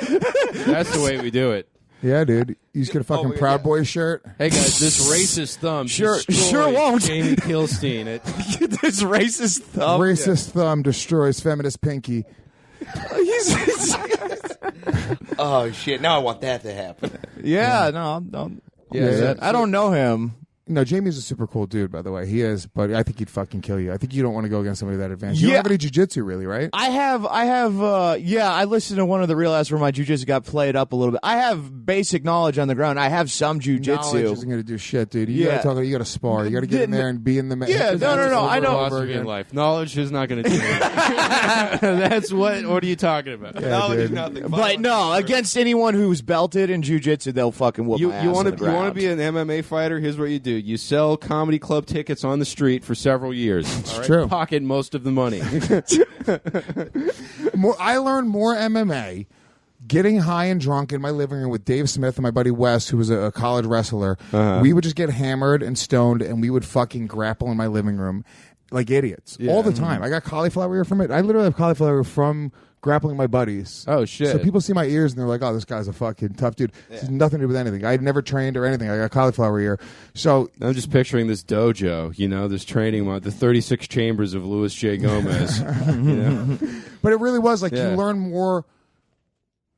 That's the way we do it. Yeah, dude. You just get a fucking Proud Boys shirt. Hey guys, this racist thumb Sure destroys won't. Jamie Kilstein. This racist thumb. Racist thumb destroys feminist pinky. Oh shit! Now I want that to happen. Yeah, no. Yeah. I don't know him. No, Jamie's a super cool dude, by the way. He is, but I think he'd fucking kill you. I think you don't want to go against somebody that advanced. You don't Yeah. have any jiu-jitsu, really, right? I have, I listened to one of the real ass where my jujitsu got played up a little bit. I have basic knowledge on the ground. I have some Knowledge jujitsu. isn't going to do shit, dude. You Yeah. You got to spar. You got to get in there and be in the. Yeah, no, I know. Philosophy in life. Knowledge is not going to do it. That's what are you talking about? Yeah, Knowledge is dude. nothing. But no, against anyone who's belted in jujitsu, they'll fucking whoop You my ass want on the ground. to be an MMA fighter? Here's what you do: you sell comedy club tickets on the street for several years. It's true. Pocket most of the money. I learned more MMA getting high and drunk in my living room with Dave Smith and my buddy Wes, who was a college wrestler. We would just get hammered and stoned, and we would fucking grapple in my living room like idiots all the time. I got cauliflower ear from it. I literally have cauliflower ear from grappling my buddies. Oh, shit. So people see my ears and they're like, "Oh, this guy's a fucking tough dude." This has nothing to do with anything. I had never trained or anything. I got cauliflower ear. So I'm just picturing this dojo, this training mod, the 36 chambers of Louis J. Gomez. But it really was like Yeah. you learn more.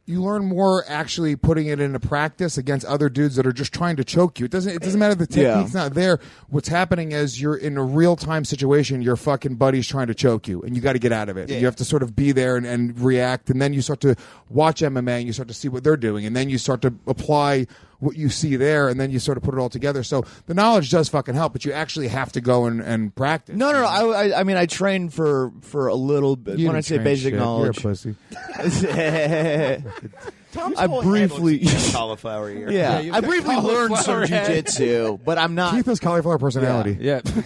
You learn more actually putting it into practice against other dudes that are just trying to choke you. It doesn't matter the technique's not there. What's happening is you're in a real time situation. Your fucking buddy's trying to choke you, and you got to get out of it. Yeah. You have to sort of be there and react, and then you start to watch MMA and you start to see what they're doing, and then you start to apply what you see there, and then you sort of put it all together. So the knowledge does fucking help, but you actually have to go and practice. No. I mean, I trained for a little bit. You When I didn't say train basic shit. knowledge, You're a pussy. Tom's I whole briefly- head looks like cauliflower ear. yeah, I briefly learned some cauliflower head. jujitsu, but I'm not. Keith has cauliflower personality. Yeah. Damn.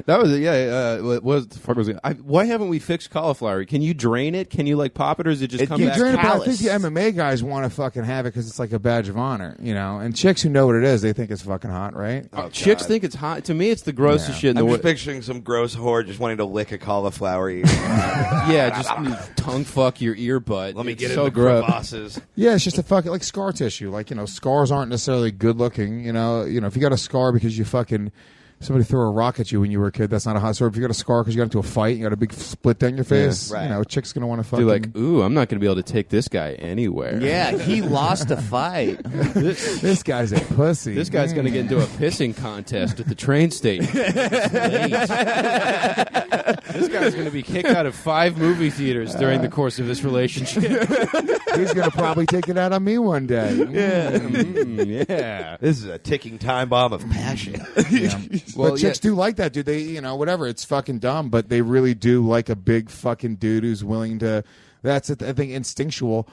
That was what the fuck was it? Why haven't we fixed cauliflower? Can you drain it? Can you pop it, or does it just come you back? Drain it, but I callous. think the MMA guys want to fucking have it because it's like a badge of honor, And chicks who know what it is, they think it's fucking hot, right? Chicks think it's hot. To me, it's the grossest Yeah. shit in the I'm world. just picturing some gross whore just wanting to lick a cauliflower ear. Yeah, just tongue fuck your ear butt. Let me It's get so in the gross. crevasses. Yeah, it's just a fucking like scar tissue. Like scars aren't necessarily good looking. If you got a scar because you fucking somebody threw a rock at you when you were a kid, that's not a hot story. If you got a scar because you got into a fight, you got a big split down your face, right. you know, a chick's going to want to fucking... Like, ooh, I'm not going to be able to take this guy anywhere. Yeah, he lost a fight. This guy's a pussy. This guy's going to get into a pissing contest at the train station. This guy's going to be kicked out of 5 movie theaters during the course of this relationship. He's going to probably take it out on me one day. Yeah. This is a ticking time bomb of passion. Yeah. Well, but chicks do like that, dude. They, you know, whatever. It's fucking dumb, but they really do like a big fucking dude who's willing to. That's I think instinctual.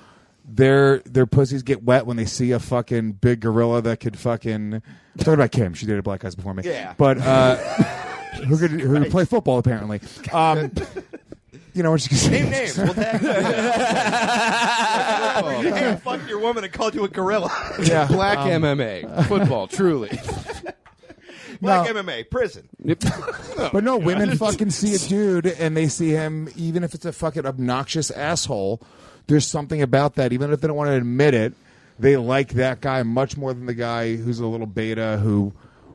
Their pussies get wet when they see a fucking big gorilla that could fucking. I'm talking about Kim. She dated black guys before me. Yeah. But who could play football apparently. You know what she can say? Name names. We'll tag you. Hey, I fucked your woman and called you a gorilla. Yeah. Black MMA. Football, truly. Black MMA, prison. But no, women fucking see a dude and they see him, even if it's a fucking obnoxious asshole, there's something about that. Even if they don't want to admit it, they like that guy much more than the guy who's a little beta who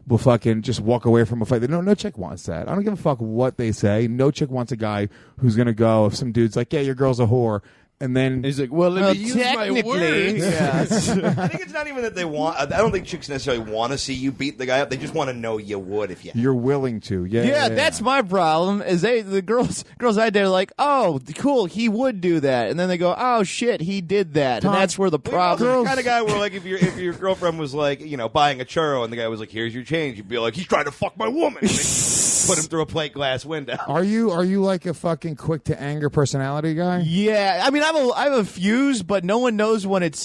will fucking just walk away from a fight. No chick wants that. I don't give a fuck what they say. No chick wants a guy who's going to go, if some dude's like, yeah, your girl's a whore. And then he's like, well, let me use my technically, words. yes. I think it's not even that they want. I don't think chicks necessarily want to see you beat the guy up. They just want to know you would if you. you're willing to. Yeah, that's my problem. Is the girls I date are like, oh, cool, he would do that, and then they go, oh shit, he did that, Tom, and that's where the problem. The kind of guy where, like, if your girlfriend was like, you know, buying a churro, and the guy was like, "Here's your change," you'd be like, "He's trying to fuck my woman." And put him through a plate glass window. Are you like a fucking quick to anger personality guy? Yeah, I mean, I have a fuse, but no one knows when it's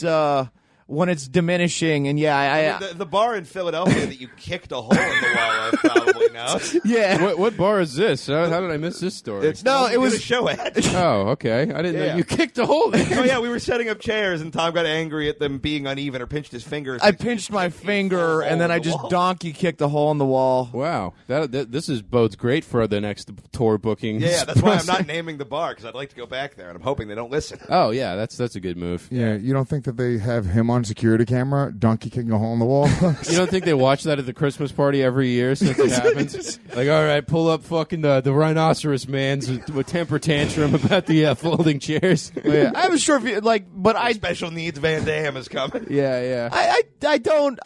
diminishing, and yeah, I mean, the bar in Philadelphia that you kicked a hole in the wall of probably knows. yeah. What bar is this? How did I miss this story? It was a show ad. Oh, okay. I didn't know Yeah. you kicked a hole in. Oh yeah, we were setting up chairs, and Tom got angry at them being uneven or pinched his finger. I pinched my finger, and then I just donkey kicked a hole in the wall. Wow, this bodes great for the next tour booking. Yeah, that's why I'm not naming the bar, because I'd like to go back there, and I'm hoping they don't listen. Oh yeah, that's a good move. Yeah, you don't think that they have him on security camera, donkey kicking a hole in the wall? You don't think they watch that at the Christmas party every year since it happens? Like, all right, pull up fucking the rhinoceros man's with temper tantrum about the folding chairs. Yeah. I was sure if you but Special needs Van Damme is coming. Yeah. I don't.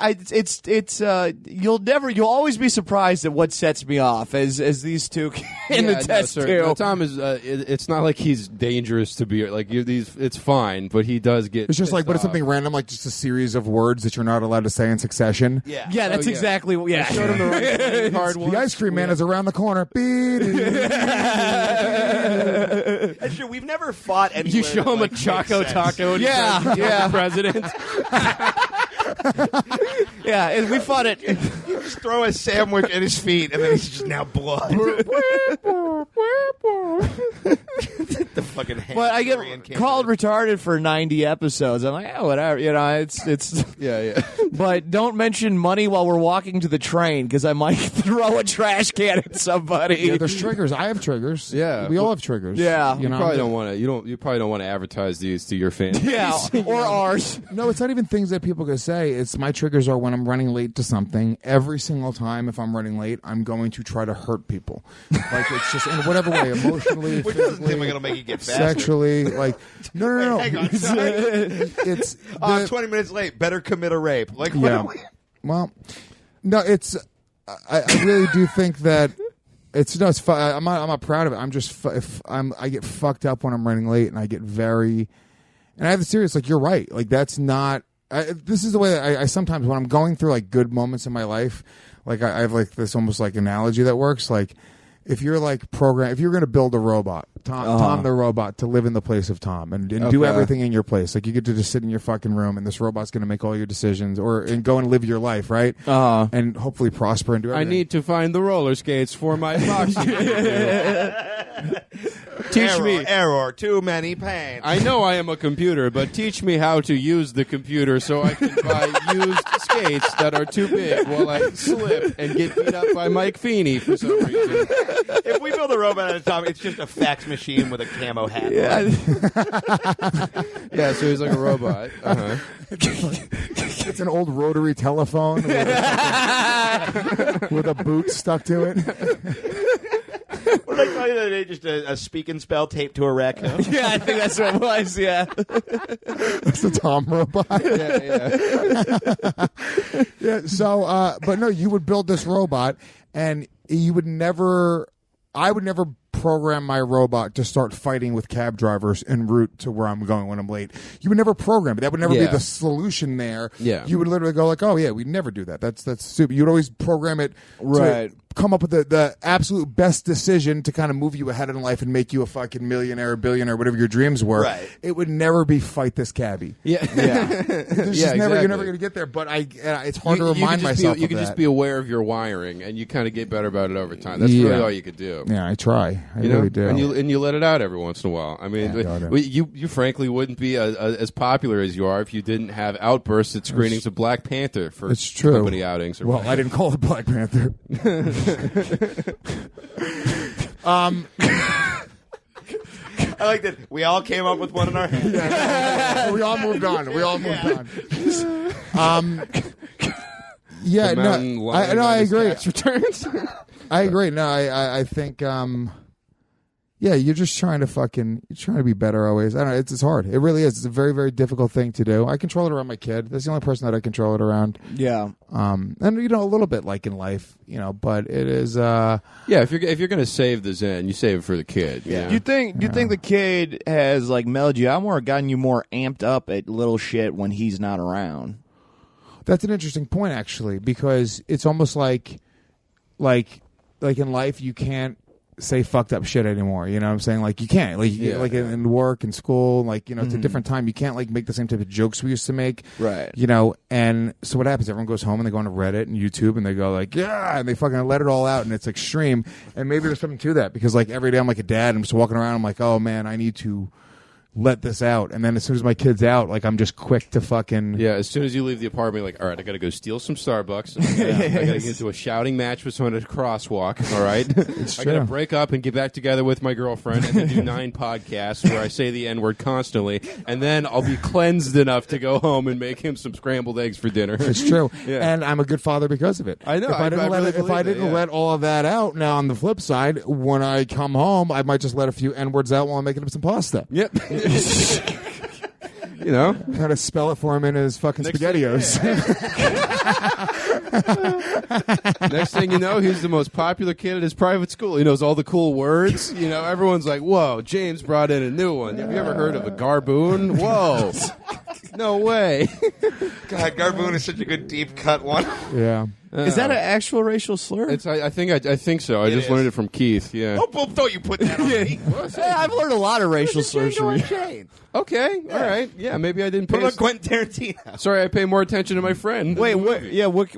You'll always be surprised at what sets me off as these two in the test too. No, Tom is. It's not like he's dangerous to be like it's fine, but he does get. It's just like, but it's off. something random, like just a series of words that you're not allowed to say in succession. Yeah. Yeah, that's yeah. exactly what. Yeah, I showed him the right card The ice cream man is around the corner. That's true. We've never fought anywhere. You show that, him like, a Choco makes sense. Taco. And Yeah, yeah. President. yeah. And we fought it. Just throw a sandwich at his feet, and then he's just now blood. The fucking But I Korean get called retarded for 90 episodes. I'm like, oh, whatever. You know, it's. Yeah. But don't mention money while we're walking to the train because I might throw a trash can at somebody. Yeah, there's triggers. I have triggers. Yeah. we all have triggers. Yeah. you You know. probably don't want to. You probably don't want to advertise these to your fans. Yeah, or ours. No, it's not even things that people can say. It's my triggers are when I'm running late to something. Every single time, if I'm running late, I'm going to try to hurt people. Like it's just in whatever way, emotionally, Which doesn't seem like physically, it'll make you get faster. sexually. Like no. Hang on, sorry. It's 20 minutes late. Better commit a rape. Like, what yeah. are we- Well, no, it's. I really do think that it's no. It's. I'm not proud of it. I'm just. I get fucked up when I'm running late, and I get very. And I have the serious. Like you're right. Like that's not. This is the way I sometimes when I'm going through like good moments in my life, like I have like this almost like analogy that works. Like if you're like if you're going to build a robot, Tom the robot, to live in the place of Tom and do everything in your place. Like you get to just sit in your fucking room and this robot's going to make all your decisions and go and live your life, right? And hopefully prosper and do everything. I need to find the roller skates for my boxing. Teach me. Error. Too many pain. I know I am a computer, but teach me how to use the computer so I can buy used skates that are too big while I slip and get beat up by Mike Feeney for some reason. If we build a robot at a time, it's just a fax machine with a camo hat. Yeah. Yeah, so he's like a robot. It's an old rotary telephone with a boot stuck to it. What did I call you the other day? Just a speak and spell taped to a raccoon? Yeah, I think that's what it was. Yeah, It's the Tom robot. Yeah. So, but no, you would build this robot, and you would never. I would never program my robot to start fighting with cab drivers en route to where I'm going when I'm late. You would never program it. That would never be the solution there. Yeah. You would literally go like, oh yeah, we'd never do that. That's stupid. You'd always program it to come up with the absolute best decision to kind of move you ahead in life and make you a fucking millionaire, billionaire, whatever your dreams were. Right. It would never be fight this cabbie. Yeah. There's just never, you're never going to get there. But it's hard to remind myself You of can that. just be aware of your wiring, and you kind of get better about it over time. That's really all you could do. Yeah, I try. I really do. And you let it out every once in a while. I mean, you frankly wouldn't be as popular as you are if you didn't have outbursts at screenings of Black Panther for It's true. company outings. Or Well, I didn't call it Black Panther. I like that we all came up with one in our head. We all moved on. Yeah, no, I agree. Returns. I agree. No, I think, yeah, you're just trying to be better always. I don't know. It's hard. It really is. It's a very, very difficult thing to do. I control it around my kid. That's the only person that I control it around. yeah. And a little bit like in life, but it is. If you're going to save the Zen, you save it for the kid. Yeah. Do you think the kid has like mellowed you out more, or gotten you more amped up at little shit when he's not around? That's an interesting point, actually, because it's almost like in life you can't say fucked up shit anymore. You know what I'm saying? Like you can't. Like in work and school, it's a different time. You can't make the same type of jokes we used to make. Right. And so what happens? Everyone goes home and they go on to Reddit and YouTube and they go and they fucking let it all out, and it's extreme. And maybe there's something to that, because every day I'm like a dad, I'm just walking around, I'm like, oh man, I need to let this out. And then as soon as my kid's out, I'm just quick to fucking as soon as you leave the apartment, all right, I gotta go steal some Starbucks. I gotta get into a shouting match with someone at a crosswalk. All right, I gotta break up and get back together with my girlfriend and then do 9 podcasts where I say the N-word constantly, and then I'll be cleansed enough to go home and make him some scrambled eggs for dinner. It's true. And I'm a good father because of it. I know. If I didn't let all of that out, now on the flip side, when I come home, I might just let a few N-words out while I'm making up some pasta. Yep. How to spell it for him in his fucking SpaghettiOs. Next thing you know, he's the most popular kid at his private school. He knows all the cool words. Everyone's like, whoa, James brought in a new one. Have you ever heard of a garboon? Whoa. No way. God, garboon is such a good deep cut one. Yeah. Is that an actual racial slur? I think so. I just learned it from Keith. Yeah. Don't you put that on me. Hey, I've learned a lot of racial slurs from you. Okay. All right. Yeah. Maybe I didn't pay. Put on Quentin Tarantino. Sorry, I pay more attention to my friend. Wait, what? Yeah, what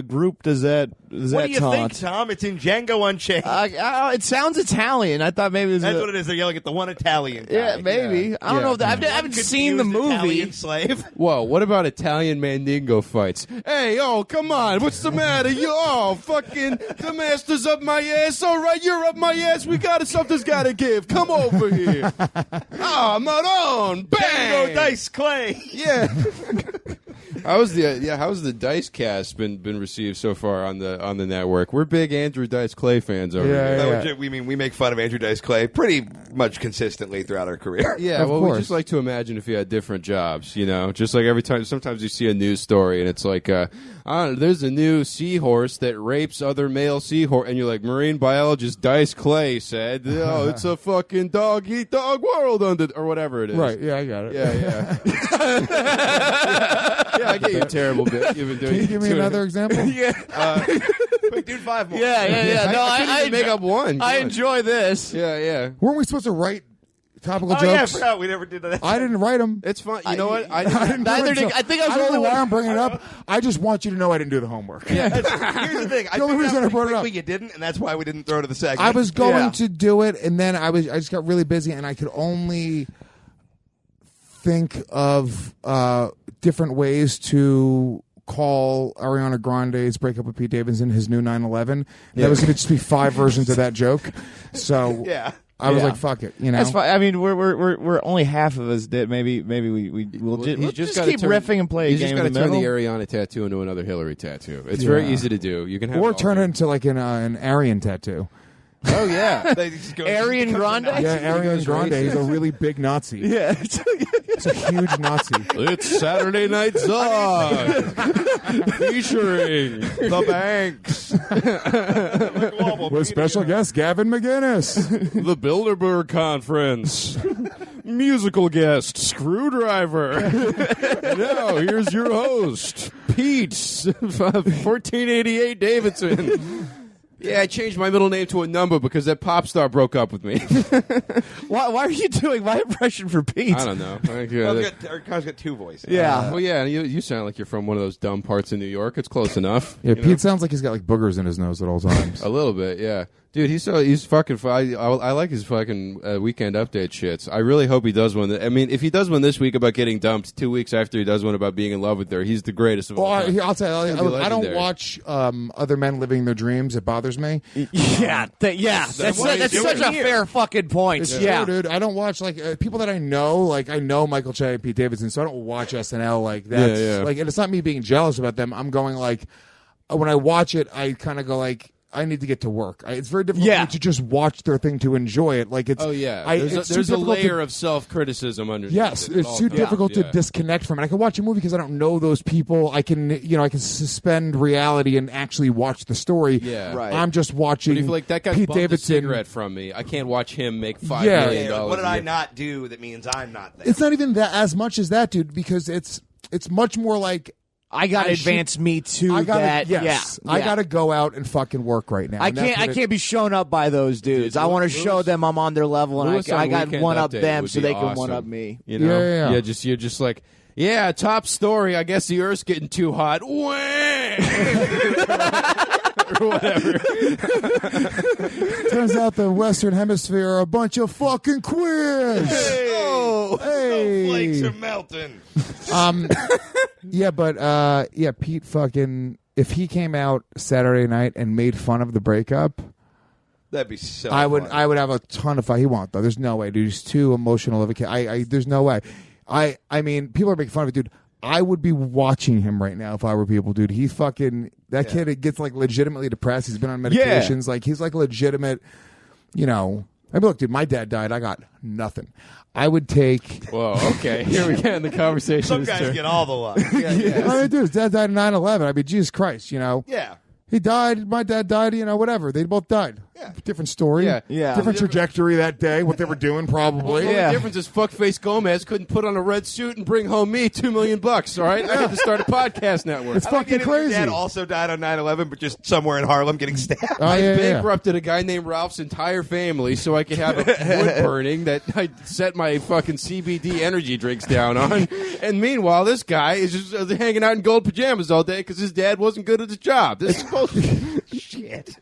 group does that? What do you think, Tom? It's in Django Unchained. It sounds Italian. I thought maybe it was that's what it is. They're yelling at the one Italian guy. Yeah, maybe. I don't know. I haven't seen the movie. Italian slave. Whoa, what about Italian Mandingo fights? Hey, come on. What's the matter? Fucking the master's up my ass. All right, you're up my ass. Something's got to give. Come over here. Maron. Bang. Tango Dice Clay. Yeah. How's the Dice Cast been received so far on the network? We're big Andrew Dice Clay fans over here. Yeah. We make fun of Andrew Dice Clay pretty much consistently throughout our career. Yeah, we just like to imagine if he had different jobs, just like every time. Sometimes you see a news story and it's like, there's a new seahorse that rapes other male seahorse, and you're like, marine biologist Dice Clay said, it's a fucking dog eat dog world or whatever it is. Right? Yeah, I got it. Yeah. Yeah, I get your terrible bit. You've been doing. Can you give me another example? Yeah. Quick, dude, 5 more. Yeah. No, I make up one. I enjoy this. Yeah. Weren't we supposed to write topical jokes? Yeah, I forgot we never did that. I didn't write them. It's fun. You know what? I didn't. I think I was don't only know why one. I'm bringing it up. I just want you to know I didn't do the homework. Here's the thing. The only reason I brought it up. You didn't, and that's why we didn't throw it to the segment. I was going to do it, and then I just got really busy, and I could only think of different ways to call Ariana Grande's breakup with Pete Davidson his new 9/11. That was going to just be 5 versions of that joke. So yeah. I was like, fuck it, you know. That's fine. I mean, we're only half of us did. Maybe we'll just keep riffing and play a game. You just got to in the turn the middle. Ariana tattoo into another Hillary tattoo. It's very easy to do. You can have or turn it into like an Aryan tattoo. Oh yeah, Arian Grande. Yeah, Arian Grande. He's a really big Nazi. Yeah, It's a huge Nazi. It's Saturday Night Zog featuring the Banks, With special guest Gavin McGinnis. the Bilderberg Conference, musical guest Screwdriver. Now here's your host, Pete, 1488 Davidson. Yeah, I changed my middle name to a number because that pop star broke up with me. why are you doing my impression for Pete? I don't know. Car's got two voices. Yeah. Well, yeah, you sound like you're from one of those dumb parts of New York. It's close enough. Yeah, Pete sounds like he's got like boogers in his nose at all times. A little bit, yeah. Dude, he's fucking. I like his fucking weekend update shits. I really hope he does one. I mean, if he does one this week about getting dumped, 2 weeks after he does one about being in love with her, he's the greatest of all time. I'll tell you, I don't legendary. watch other men living their dreams. It bothers me. That's such a fair fucking point. It's true, dude. I don't watch like people that I know. Like I know Michael Che, Pete Davidson, so I don't watch SNL. Like that's like, and it's not me being jealous about them. I'm going like when I watch it, I kind of go like, I need to get to work. It's very difficult for me to just watch their thing to enjoy it. Like it's there's a layer of self-criticism underneath. Yes, it's too difficult to disconnect from it. I can watch a movie because I don't know those people. I can suspend reality and actually watch the story. Yeah, right. I'm just watching. But if like that guy Pete bumped Davidson. a cigarette from me, I can't watch him make $5 Yeah. million. What did I not do that means I'm not there? It's not even that as much as that, dude. Because it's much more like. I got to advance me to I gotta, that. Yes, Yeah. I got to go out and fucking work right now. I can't be shown up by those dudes. I want to show them I'm on their level, and I got one up them so they can one up me. You know, Yeah. You're just like, yeah, top story. I guess the Earth's getting too hot. Wah! Or whatever. Turns out the Western Hemisphere are a bunch of fucking queers. Hey. Snowflakes are melting. Yeah, but Pete fucking, if he came out Saturday night and made fun of the breakup, That'd be so. I would funny. have a ton of fun. He won't though. There's no way, dude. He's too emotional of a kid. There's no way. I mean, people are making fun of it, dude. I would be watching him right now if I were people, dude. He fucking kid. It gets like legitimately depressed. He's been on medications. Like he's like legitimate. You know. I mean, look, dude. My dad died. I got nothing. I would take. Whoa. Okay. Here we get in the conversation. Some guys get all the love. I mean, dude, his dad died in 9/11. I mean, Jesus Christ, you know. Yeah. He died. My dad died. You know, whatever. They both died. Yeah. Different story. Yeah. Different trajectory that day. What they were doing, probably. The only difference is fuckface Gomez couldn't put on a red suit and bring home me $2 million. All right, I had to start a podcast network. It's fucking crazy. Your dad also died on 9/11, but just somewhere in Harlem getting stabbed. I bankrupted a guy named Ralph's entire family so I could have a wood burning that I set my fucking CBD energy drinks down on. And meanwhile, this guy is just hanging out in gold pajamas all day because his dad wasn't good at his job. This is bullshit. Shit.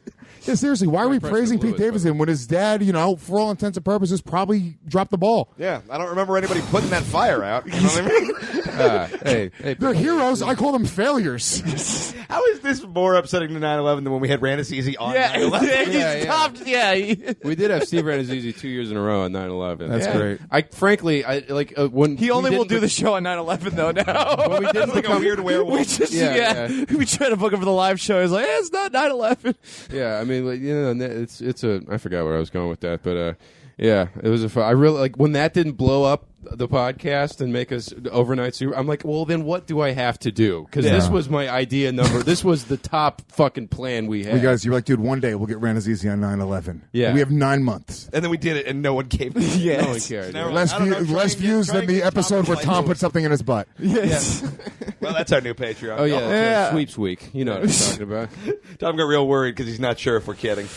Yeah, seriously, why are we Preston praising Lewis, Pete Davidson when his dad, you know, for all intents and purposes, probably dropped the ball? Yeah, I don't remember anybody putting that fire out. You know what I mean? Hey, They're heroes. I call them failures. How is this more upsetting to 9/11 than when we had Ranasisi on 9/11? We did have Steve Rannazzisi 2 years in a row on 9/11. That's great. I frankly, I like when He only will do the show on 9/11 though. Now when we didn't Like a weird werewolf. we just Yeah. we tried to book him for the live show. He's like, it's not 9/11. Yeah, I mean, like, you know, it's a. I forgot where I was going with that, but yeah, it was a fun. I really like when that didn't blow up the podcast and make us overnight super. I'm like, well, then what do I have to do? Because this was my idea number. This was the top fucking plan we had. You guys, you're like, dude, one day we'll get Rannazzisi on 9/11. Yeah. We have 9 months. And then we did it, and no one came. No one cared. Now we're Less, like, I don't know, less try and views get- than try and the get episode where Tom Tom to put something in his butt. Yes. Well, that's our new Patreon. Oh yeah, sweeps week. You know what I'm talking about. Tom got real worried because he's not sure if we're kidding.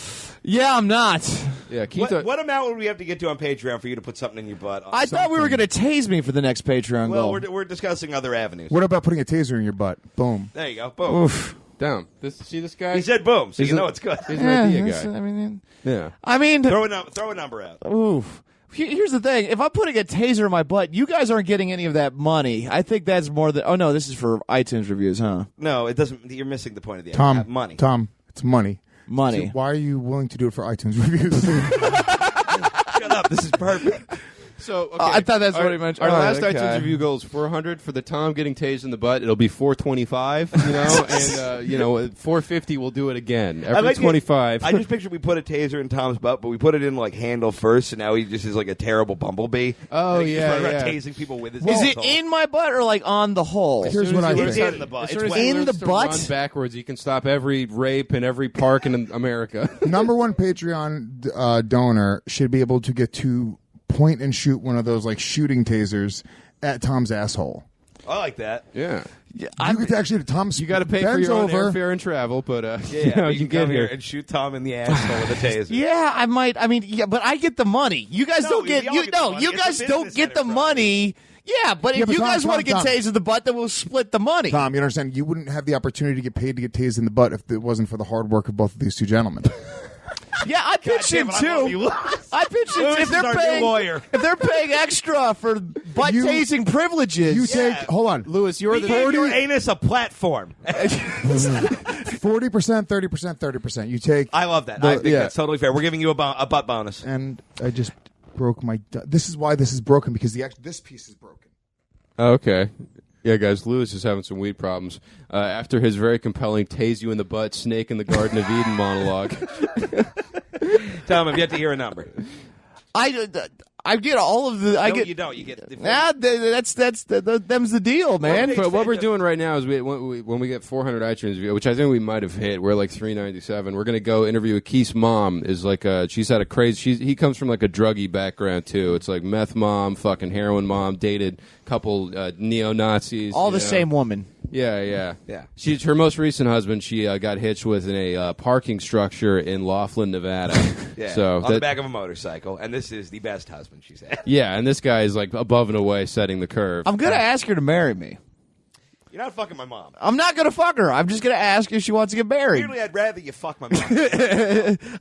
Yeah, I'm not. Yeah, Keith. What amount would we have to get to on Patreon for you to put something in your butt? I thought we were going to tase me for the next Patreon Well, goal. we're discussing other avenues. What about putting a taser in your butt? Boom. There you go. Boom. Oof. Down. See this guy? He said boom, so He's you a- know it's good. He's an idea that's- guy. Yeah. I mean, Throw a number out. oof. Here's the thing: if I'm putting a taser in my butt, you guys aren't getting any of that money. I think that's more than. Oh no, this is for iTunes reviews, huh? No, it doesn't. You're missing the point of the Tom, money. Tom, it's money. Money. So why are you willing to do it for iTunes reviews? up. This is perfect. So okay. I thought that's what he mentioned. Our Oh, last okay. iTunes review goal is 400 for the Tom getting tased in the butt. It'll be 425, and 450. We'll do it again every 25. I just pictured we put a taser in Tom's butt, but we put it in like handle first, and now he just is like a terrible bumblebee. Oh, Like, he's yeah, running around yeah. tasing people with his. Is it balls. in my butt or like on the hole? Here's what I It's think. in the butt. As soon It's as he in learns the to butt? run backwards, he can stop every rape in every park in America. Number one Patreon donor should be able to get to point and shoot one of those like shooting tasers at Tom's asshole. I like that. Yeah. You could actually Tom's. You got to pay for bends your own over. airfare and travel, but Yeah, you can get come here. and shoot Tom in the asshole with a taser. Yeah, I might. I mean, yeah, but I get the money. You guys No, don't we get. all You get the no, money. you It's a guys don't business get the enterprise. money. Yeah, but Yeah, if but you Tom, guys want to get Tom. tased in the butt, then we'll split the money. Tom, you understand? You wouldn't have the opportunity to get paid to get tased in the butt if it wasn't for the hard work of both of these two gentlemen. Yeah, I pitched damn him it, I love you, too. Louis. I pitched him Louis if is they're our new paying lawyer. if they're paying extra for butt You- tasing privileges. You take hold on, Lewis, you're We the gave your anus a platform. 40%, 30%, 30%. You take. I love that. The- I think yeah. that's totally fair. We're giving you a butt bonus. And I just broke my. This is why this is broken because this piece is broken. Okay. Yeah, guys, Lewis is having some weed problems. After his very compelling tase you in the butt, snake in the Garden of Eden monologue. Tom, I've yet to hear a number. I get all of the. I No, get. you don't. You get. That's them's the deal, man. Okay. But what we're doing right now is when we get 400 iTunes views, which I think we might have hit, we're like 397. We're going to go interview Keith's mom. Is like she's had a crazy. He comes from like a druggy background too. It's like meth mom, fucking heroin mom, dated couple neo Nazis. All the same woman. Yeah. Yeah. She's her most recent husband. She got hitched with in a parking structure in Laughlin, Nevada. Yeah, So on the back of a motorcycle, and this is the best husband she's had. yeah, and this guy is like above and away setting the curve. I'm gonna ask her to marry me. You're not fucking my mom. I'm not gonna fuck her. I'm just gonna ask if she wants to get married. Clearly, I'd rather you fuck my mom.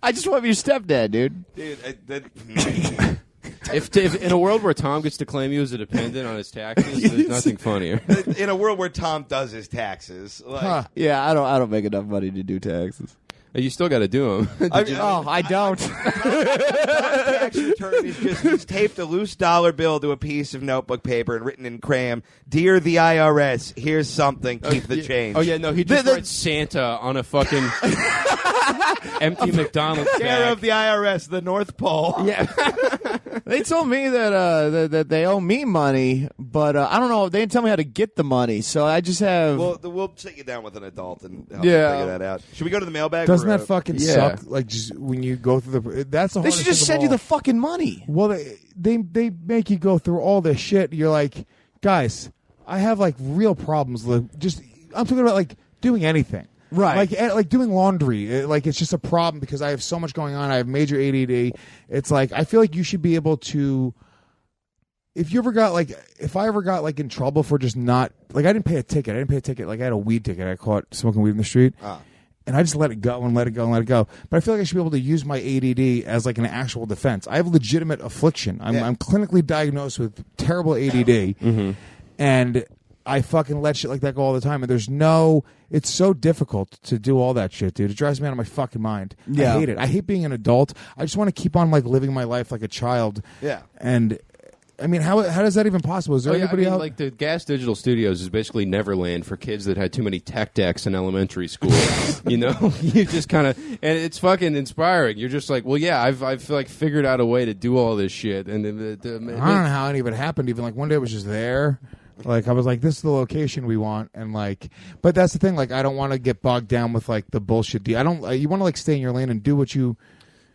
I just want to be your stepdad, dude. Dude, If in a world where Tom gets to claim you as a dependent on his taxes, there's nothing funnier. in a world where Tom does his taxes, like, Huh. Yeah, I don't make enough money to do taxes. You still got to do them. I don't. tax return is just he's taped a loose dollar bill to a piece of notebook paper and written in crayon, "Dear the IRS, here's something. Keep the change." Oh yeah, no, he just writes Santa on a fucking empty McDonald's Care bag. of the IRS, the North Pole. Yeah. They told me that they owe me money, but I don't know. They didn't tell me how to get the money, so I just have. Well, we'll sit you down with an adult and help Yeah. you figure that out. Should we go to the mailbag? Doesn't or, that fucking yeah. suck? Like just when you go through the. That's the. they hardest should just thing send of you the all. fucking money. Well, they make you go through all this shit. You're like, guys, I have like real problems. Just I'm talking about like doing anything. Right. Like doing laundry. Like it's just a problem because I have so much going on. I have major ADD. It's like I feel like you should be able to. If I ever got like in trouble for just not like I didn't pay a ticket. Like I had a weed ticket. I caught smoking weed in the street. And I just let it go and let it go and let it go. But I feel like I should be able to use my ADD as like an actual defense. I have legitimate affliction. I'm clinically diagnosed with terrible ADD. And I fucking let shit like that go all the time. And it's so difficult to do all that shit, dude. It drives me out of my fucking mind. Yeah. I hate it. I hate being an adult. I just want to keep on like living my life like a child. Yeah. And I mean, how is that even possible? Is there anybody else? Like the Gas Digital Studios is basically Neverland for kids that had too many tech decks in elementary school. You know, you just kind of, and it's fucking inspiring. You're just like, well, yeah, I've like figured out a way to do all this shit, and I don't know how any of it happened. Even like one day it was just there. Like I was like, this is the location we want, and like, but that's the thing. Like I don't want to get bogged down with like the bullshit. You want to like stay in your lane and do what you.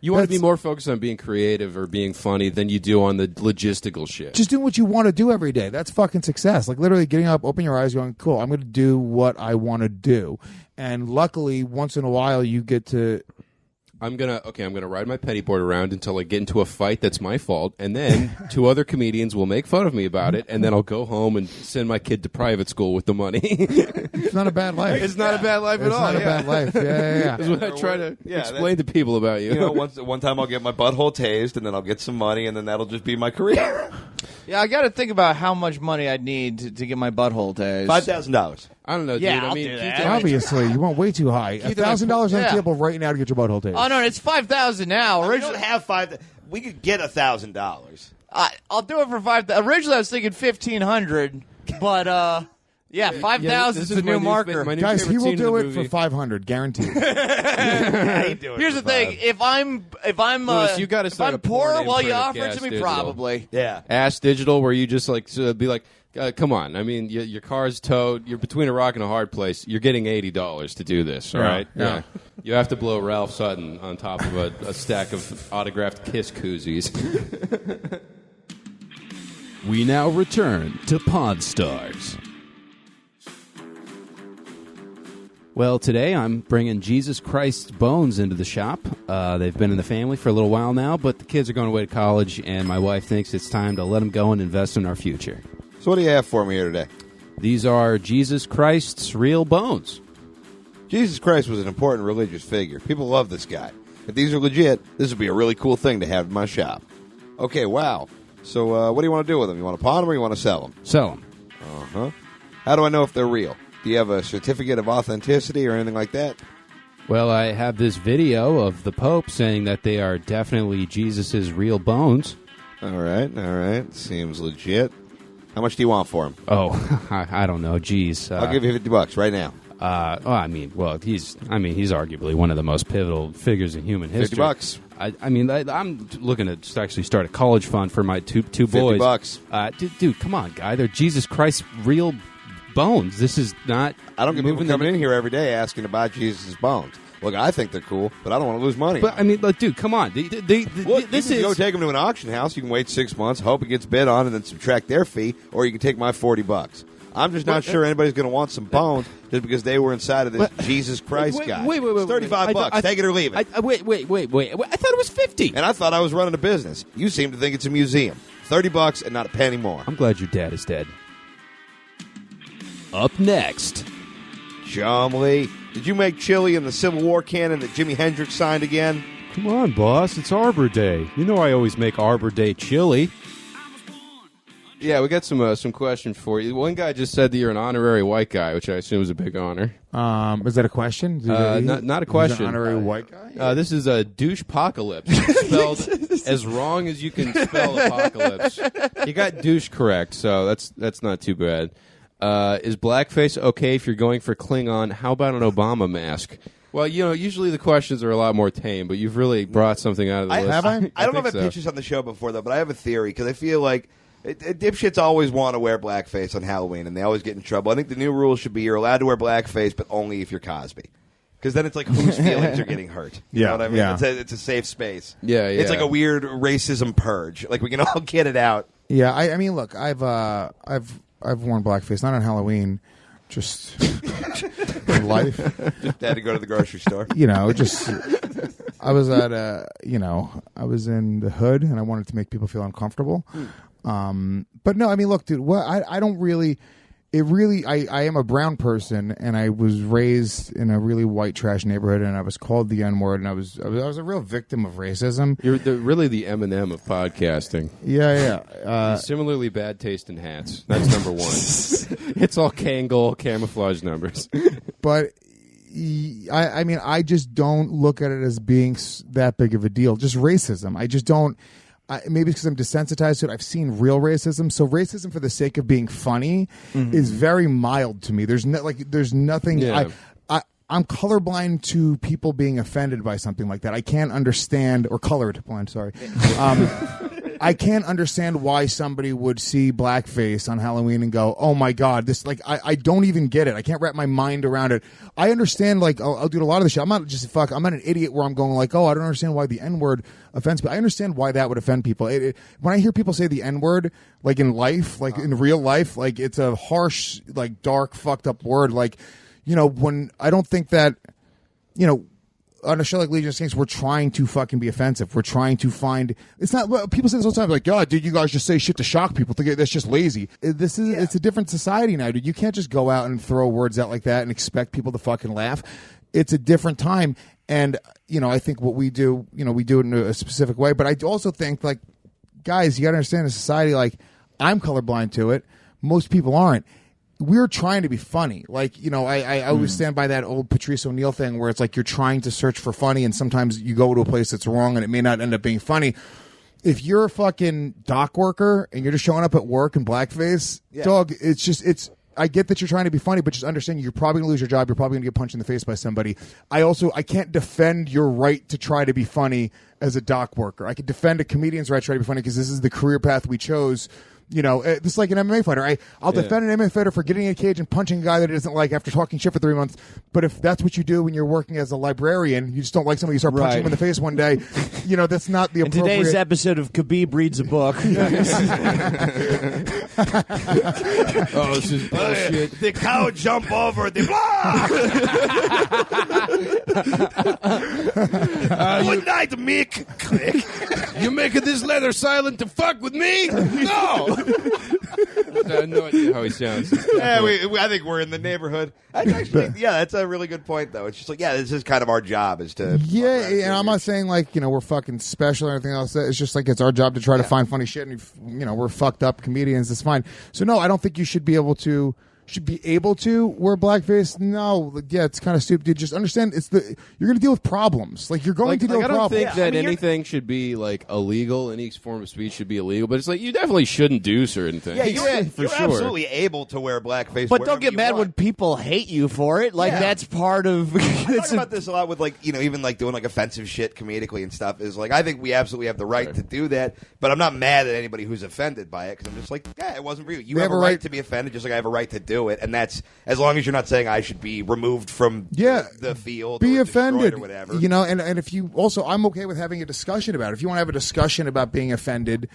You want to be more focused on being creative or being funny than you do on the logistical shit. Just doing what you want to do every day. That's fucking success. Like literally getting up, open your eyes, going, cool, I'm going to do what I want to do. And luckily, once in a while, you get to. I'm gonna ride my penny board around until I get into a fight that's my fault, and then two other comedians will make fun of me about it, and then I'll go home and send my kid to private school with the money. It's not a bad life. It's not a bad life at It's all. not a bad life. Yeah. That's what I try to Yeah, explain to people about you. You know, one time I'll get my butthole tased, and then I'll get some money, and then that'll just be my career. Yeah, I got to think about how much money I'd need to get my butthole tased. $5,000. I don't know, dude. Yeah, I I'll mean, do Keith, that. Obviously, you went way too high. $1,000 on the Yeah. table right now to get your butthole tased. Oh no, it's $5,000 now. We don't Originally, have we could get $1,000. I'll do it for $5,000. Originally, I was thinking $1,500, but yeah, $5,000 is the new marker. Guys, he will do it for $500, guaranteed. Here's the thing: if I'm Louis, you gotta if start I'm a poor, porn well, you imprint of offer it Gas to me Digital. probably. Yeah. Ass Digital, where you just be like, come on. I mean, your car's towed. You're between a rock and a hard place. You're getting $80 to do this, all right? Yeah. You have to blow Ralph Sutton on top of a stack of autographed Kiss koozies. We now return to Pawn Stars. Well, today I'm bringing Jesus Christ's bones into the shop. They've been in the family for a little while now, but the kids are going away to college, and my wife thinks it's time to let them go and invest in our future. So what do you have for me here today? These are Jesus Christ's real bones. Jesus Christ was an important religious figure. People love this guy. If these are legit, this would be a really cool thing to have in my shop. Okay, wow. So what do you want to do with them? You want to pawn them or you want to sell them? Sell them. Uh-huh. How do I know if they're real? Do you have a certificate of authenticity or anything like that? Well, I have this video of the Pope saying that they are definitely Jesus' real bones. All right. Seems legit. How much do you want for him? Oh, I don't know. Geez. I'll give you $50 right now. He's arguably one of the most pivotal figures in human history. $50. I'm looking to actually start a college fund for my two boys. $50. Dude, come on, guy. They're Jesus Christ's real bones. This is not. I don't get people coming in here every day asking about Jesus' bones. Look, I think they're cool, but I don't want to lose money. But I mean, look, dude, come on. Look, This you can is go take them to an auction house. You can wait 6 months, hope it gets bid on, and then subtract their fee, or you can take my $40. I'm just not sure anybody's going to want some bones just because they were inside of this Jesus Christ guy. Wait. It's $35. Take it or leave it. Wait. I thought it was 50. And I thought I was running a business. You seem to think it's a museum. $30 and not a penny more. I'm glad your dad is dead. Up next, Chumley, did you make chili in the Civil War cannon that Jimi Hendrix signed again? Come on, boss. It's Arbor Day. You know I always make Arbor Day chili. Yeah, we got some questions for you. One guy just said that you're an honorary white guy, which I assume is a big honor. Is that a question? Not a question. An honorary white guy? This is a douche-pocalypse, spelled as wrong as you can spell apocalypse. You got douche correct, so that's not too bad. Is blackface okay if you're going for Klingon? How about an Obama mask? Well, usually the questions are a lot more tame, but you've really brought something out of the list. Have I? I don't know if I've so. pitched this on the show before, though, but I have a theory, because I feel like dipshits always want to wear blackface on Halloween, and they always get in trouble. I think the new rule should be you're allowed to wear blackface, but only if you're Cosby. Because then it's like whose feelings are getting hurt. You know what I mean? Yeah. It's a safe space. Yeah. It's like a weird racism purge. Like, we can all get it out. Yeah, I mean, look, I've worn blackface, not on Halloween, just in life. Just had to go to the grocery store. Just I was at I was in the hood, and I wanted to make people feel uncomfortable. But no, I mean, look, dude, I don't really. I am a brown person, and I was raised in a really white trash neighborhood, and I was called the N-word, and I was a real victim of racism. You're really the Eminem of podcasting. Yeah. Similarly bad taste in hats. That's number one. It's all Kangol camouflage numbers. But I mean, I just don't look at it as being that big of a deal. Just racism. I just don't. Maybe it's because I'm desensitized to it. I've seen real racism. So racism for the sake of being funny is very mild to me. There's nothing. Yeah. I'm colorblind to people being offended by something like that. I can't understand, or colored blind. Sorry. I can't understand why somebody would see blackface on Halloween and go, "Oh my God, this!" Like, I don't even get it. I can't wrap my mind around it. I understand, like, I'll do a lot of the shit. I'm not just I'm not an idiot where I'm going like, "Oh, I don't understand why the N-word offends people." I understand why that would offend people. When I hear people say the N-word, like in life, like in real life, like it's a harsh, like dark, fucked up word. Like, when I don't think that, on a show like Legion of Skanks, we're trying to fucking be offensive. We're trying to find. It's not. People say this all the time, like, "God, dude, you guys just say shit to shock people. That's just lazy." It's a different society now, dude. You can't just go out and throw words out like that and expect people to fucking laugh. It's a different time, and I think what we do, we do it in a specific way. But I also think, like, guys, you got to understand, in society, like, I'm colorblind to it. Most people aren't. We're trying to be funny. Like, you know, I always stand by that old Patrice O'Neill thing where it's like you're trying to search for funny and sometimes you go to a place that's wrong and it may not end up being funny. If you're a fucking dock worker and you're just showing up at work in blackface, dog, I get that you're trying to be funny, but just understand you're probably going to lose your job. You're probably going to get punched in the face by somebody. I can't defend your right to try to be funny as a dock worker. I can defend a comedian's right to try to be funny because this is the career path we chose. You know, this is like an MMA fighter. I'll defend an MMA fighter for getting in a cage and punching a guy that he doesn't like after talking shit for 3 months. But if that's what you do when you're working as a librarian, you just don't like somebody, you start punching him in the face one day. You know, that's not the appropriate. In today's episode of Khabib Reads a Book. Oh, this is bullshit. The cow jump over the block. Good night, Mick. Click. You making this leather silent to fuck with me? No. I have no idea how he sounds. Yeah, I think we're in the neighborhood. That's a really good point, though. It's just like, this is kind of our job is to. Yeah, and I'm not saying like, you know, we're fucking special or anything else. It's just like it's our job to try to find funny shit, and you know, we're fucked up comedians. It's fine. So no, I don't think you should be able to wear blackface. No, yeah, it's kind of stupid. Dude, just understand you're going to deal with problems. Like you're going to deal with problems. I don't think that anything should be like illegal. Any form of speech should be illegal. But it's like you definitely shouldn't do certain things. Yeah, you're absolutely able to wear blackface. But don't get mad when people hate you for it. Like that's part of. I talk about this a lot with like, you know, even like doing like offensive shit comedically and stuff. Is like I think we absolutely have the right to do that. But I'm not mad at anybody who's offended by it because I'm just like, it wasn't for you. You have a right to be offended, just like I have a right to do it, and that's as long as you're not saying I should be removed from the field, be or offended, or whatever. You know, and if you also, I'm okay with having a discussion about it. If you want to have a discussion about being offended,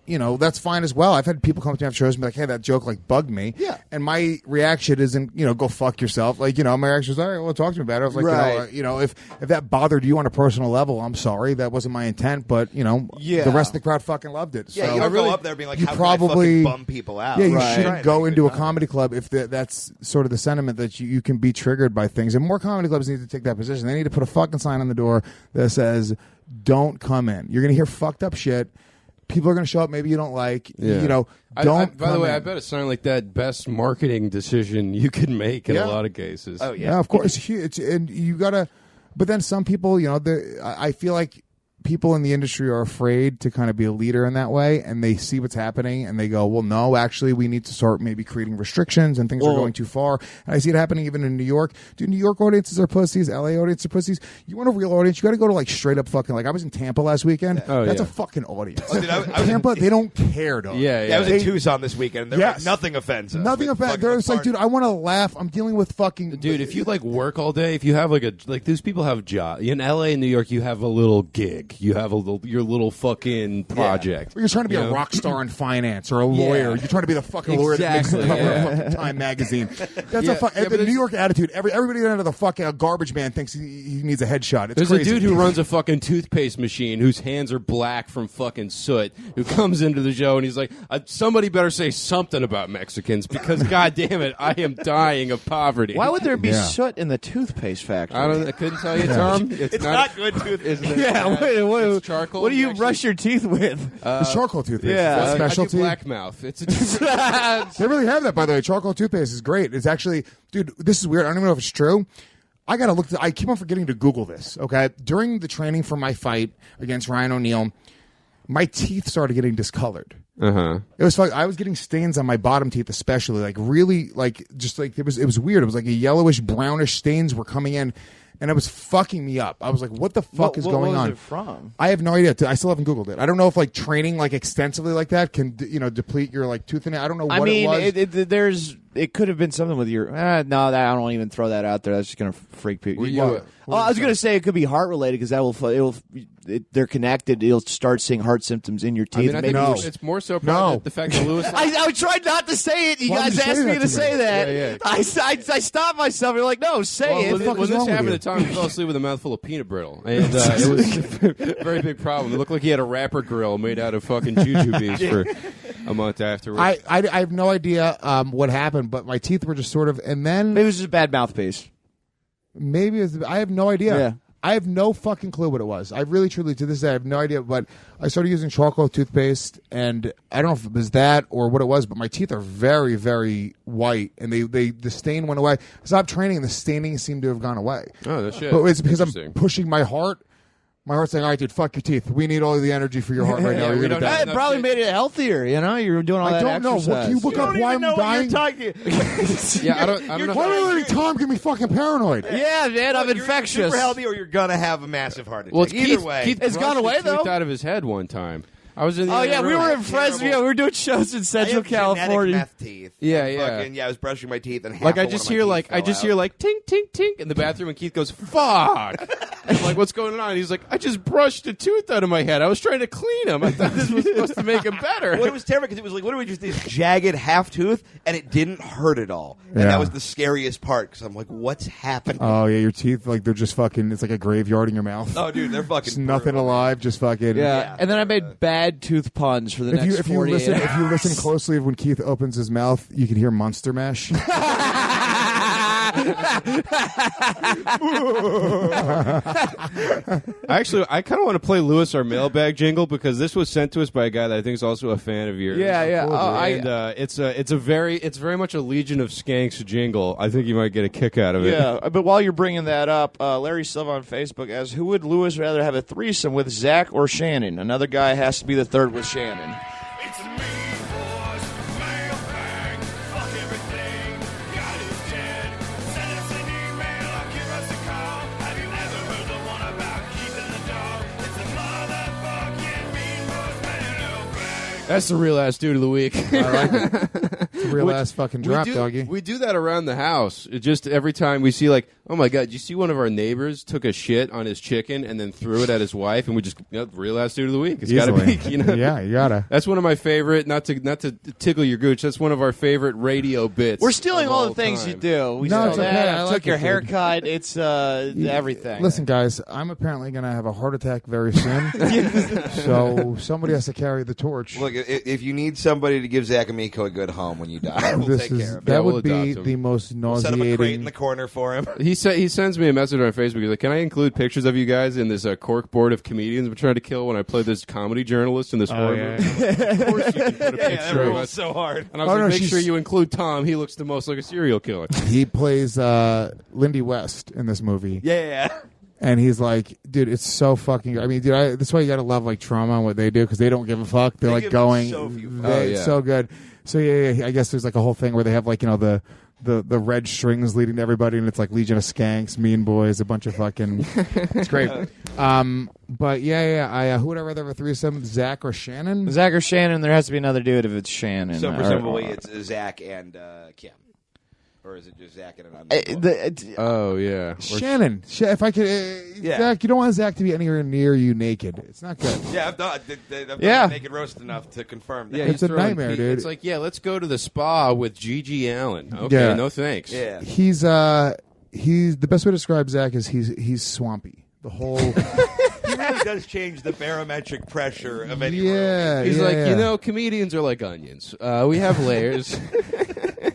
you know, that's fine as well. I've had people come up to me after shows and be like, hey, that joke like bugged me. Yeah. And my reaction isn't, you know, go fuck yourself. Like, you know, my reaction is, all right, well, talk to me about it. I was like, you know, if that bothered you on a personal level, I'm sorry. That wasn't my intent. But, you know, the rest of the crowd fucking loved it. Yeah, so you don't go up there being like, how can I fucking bum people out? Yeah, you shouldn't go into a comedy club if that's sort of the sentiment that you can be triggered by things. And more comedy clubs need to take that position. They need to put a fucking sign on the door that says, don't come in. You're going to hear fucked up shit. People are going to show up maybe you don't like. You know, don't. By the way, I bet a sign like that best marketing decision you could make in a lot of cases. Oh yeah, of course. And you gotta. But then some people, you know, I feel like people in the industry are afraid to kind of be a leader in that way, and they see what's happening and they go, well, no, actually we need to start maybe creating restrictions and things are going too far. And I see it happening even in New York. Dude, New York audiences are pussies, LA audiences are pussies. You want a real audience, you got to go to like straight up fucking, like I was in Tampa last weekend. That's a fucking audience. Dude, Tampa, they don't care, dog. I was in Tucson this weekend. They're like, nothing offends us. Nothing offends. They're just like, dude, I want to laugh. I'm dealing with fucking. Dude, if you like work all day, if you have like these people have jobs in LA and New York, you have a little gig. You have your little fucking project. You're trying to be a rock star in finance or a lawyer. You're trying to be the fucking lawyer that makes the cover of fucking Time magazine. That's the New York attitude. Everybody under the fucking garbage man thinks he needs a headshot. It's There's crazy. a dude who runs a fucking toothpaste machine whose hands are black from fucking soot who comes into the show and he's like, somebody better say something about Mexicans because god damn it, I am dying of poverty. Why would there be soot in the toothpaste factory? I couldn't tell you, Tom. It's not good toothpaste. It's charcoal. What do you brush your teeth with? It's charcoal toothpaste. Yeah. It's a specialty. Black mouth. It's They really have that, by the way. Charcoal toothpaste is great. It's actually, dude, this is weird. I don't even know if it's true. I gotta look. I keep on forgetting to Google this. Okay, during the training for my fight against Ryan O'Neal, my teeth started getting discolored. It was like I was getting stains on my bottom teeth, especially like really like just like it was weird. It was like a yellowish brownish stains were coming in. And it was fucking me up. I was like, what the fuck is going on? What was it from? I have no idea. I still haven't Googled it. I don't know if like training like extensively like that can, you know, deplete your like tooth in it. I don't know what it was. It could have been something with your. No, I don't even throw that out there. That's just gonna freak people. I was gonna say it could be heart related because they're connected. You'll start seeing heart symptoms in your teeth. I think it's more so the fact that Lewis. I tried not to say it. You guys asked me to say that. I stopped myself. You're like, no, say it. When this happened at the time, he fell asleep with a mouthful of peanut brittle, and it was a very big problem. It looked like he had a rapper grill made out of fucking jujubes for a month afterwards. I have no idea what happened, but my teeth were just sort of, and then maybe it was just a bad mouthpiece. Maybe I have no idea. Yeah. I have no fucking clue what it was. I really, truly, to this day, I have no idea. But I started using charcoal toothpaste, and I don't know if it was that or what it was, but my teeth are very, very white, and the stain went away. I stopped training, and the staining seemed to have gone away. Oh, that's shit. But it's because I'm pushing my heart. My heart's saying, all right, dude, fuck your teeth. We need all the energy for your heart right now. You're going to die. It probably made it healthier, you know? You were doing all that I don't know. exercise. Can you look up why I'm dying? Yeah, I don't know. Why are you letting Tom get me fucking paranoid? Yeah, man, I'm infectious. You're super healthy, or you're gonna have a massive heart attack. Well, Either way, Keith It's gone away, brushed a tooth though. out of his head one time. I was in the Oh, other yeah, we room. were in Fresno. Yeah, we were doing shows in I Central have genetic California. meth teeth. Yeah, And yeah. fucking, I was brushing my teeth, and half Like I of just one of hear my teeth I just fell hear out. like tink tink tink in the bathroom, and Keith goes fuck. I'm like, what's going on? He's like, I just brushed a tooth out of my head. I was trying to clean him. I thought this was supposed to make him better. Well, it was terrible because it was like literally just this jagged half tooth, and it didn't hurt at all. And Yeah. that was the scariest part because I'm like, what's happening? Oh, yeah, your teeth, like, they're just fucking, it's like a graveyard in your mouth. Oh, dude, they're fucking Just nothing brutal. alive, just fucking. Yeah, and then I made bad tooth puns for the next If you 48 listen, hours. if you listen closely, when Keith opens his mouth, you can hear Monster Mash. Actually, I kind of want to play Lewis our mailbag jingle because this was sent to us by a guy that I think is also a fan of yours. Yeah, yeah. And it's very much a Legion of Skanks jingle. I think you might get a kick out of it. Yeah, but while you're bringing that up, Larry Silva on Facebook asks, who would Lewis rather have a threesome with, Zach or Shannon? Another guy has to be the third with Shannon. It's a mean boys mailbag. Fuck everything. God is dead. Send us an email or give us a call. Have you ever heard the one about Keith and the dog? It's a motherfucking mean boys mailbag. That's the real ass dude of the week. I like it. It's a real ass fucking drop, doggy. We do that around the house. It just every time we see like, oh my god, you see one of our neighbors took a shit on his chicken and then threw it at his wife, and we just real ass dude of the week. It's got to be, Easily. you know. Yeah, you gotta. That's one of my favorite. Not to tickle your gooch. That's one of our favorite radio bits. We're stealing of all the things time. you do. We No, stole it's okay. that. I Took like your it, dude. haircut. It's everything. Listen, guys, I'm apparently going to have a heart attack very soon. So somebody has to carry the torch. Look, if you need somebody to give Zach Amico a good home when you die, we'll this take is care of it. Yeah, that we'll would be adopt him. the most We'll set him a crate in nauseating. the corner for him. He sends me a message on Facebook. He's like, "Can I include pictures of you guys in this cork board of comedians we're trying to kill when I play this comedy journalist in this horror movie?" I'm like, of course you can put a Yeah, picture that of rules us. so hard. And I was Oh, like, no, make she's- sure you include Tom. He looks the most like a serial killer. He plays Lindy West in this movie. Yeah. And he's like, dude, it's so fucking. I mean, dude, that's why you gotta love like Trauma and what they do because they don't give a fuck. They're They like give going, so few fucks. It's so good. So yeah, I guess there's like a whole thing where they have like the red strings leading to everybody, and it's like Legion of Skanks, Mean Boys, a bunch of fucking. It's great. But yeah. Who would I rather have a threesome, Zach or Shannon? Zach or Shannon, there has to be another dude if it's Shannon. So Or- presumably it's Zach and Kim. Or is it just Zach and an unknown? Oh yeah, Shannon. If I could, Yeah. Zach, you don't want Zach to be anywhere near you naked. It's not good. Yeah, I've done Yeah. Naked Roast enough to confirm that. Yeah, It's he's a throwing nightmare, Pete. dude. It's like, yeah, let's go to the spa with Gigi Allen. Okay, Yeah. no thanks. Yeah. He's the best way to describe Zach is he's swampy. The whole He really does change the barometric pressure of any room. yeah. He's yeah, like, yeah. comedians are like onions. We have layers.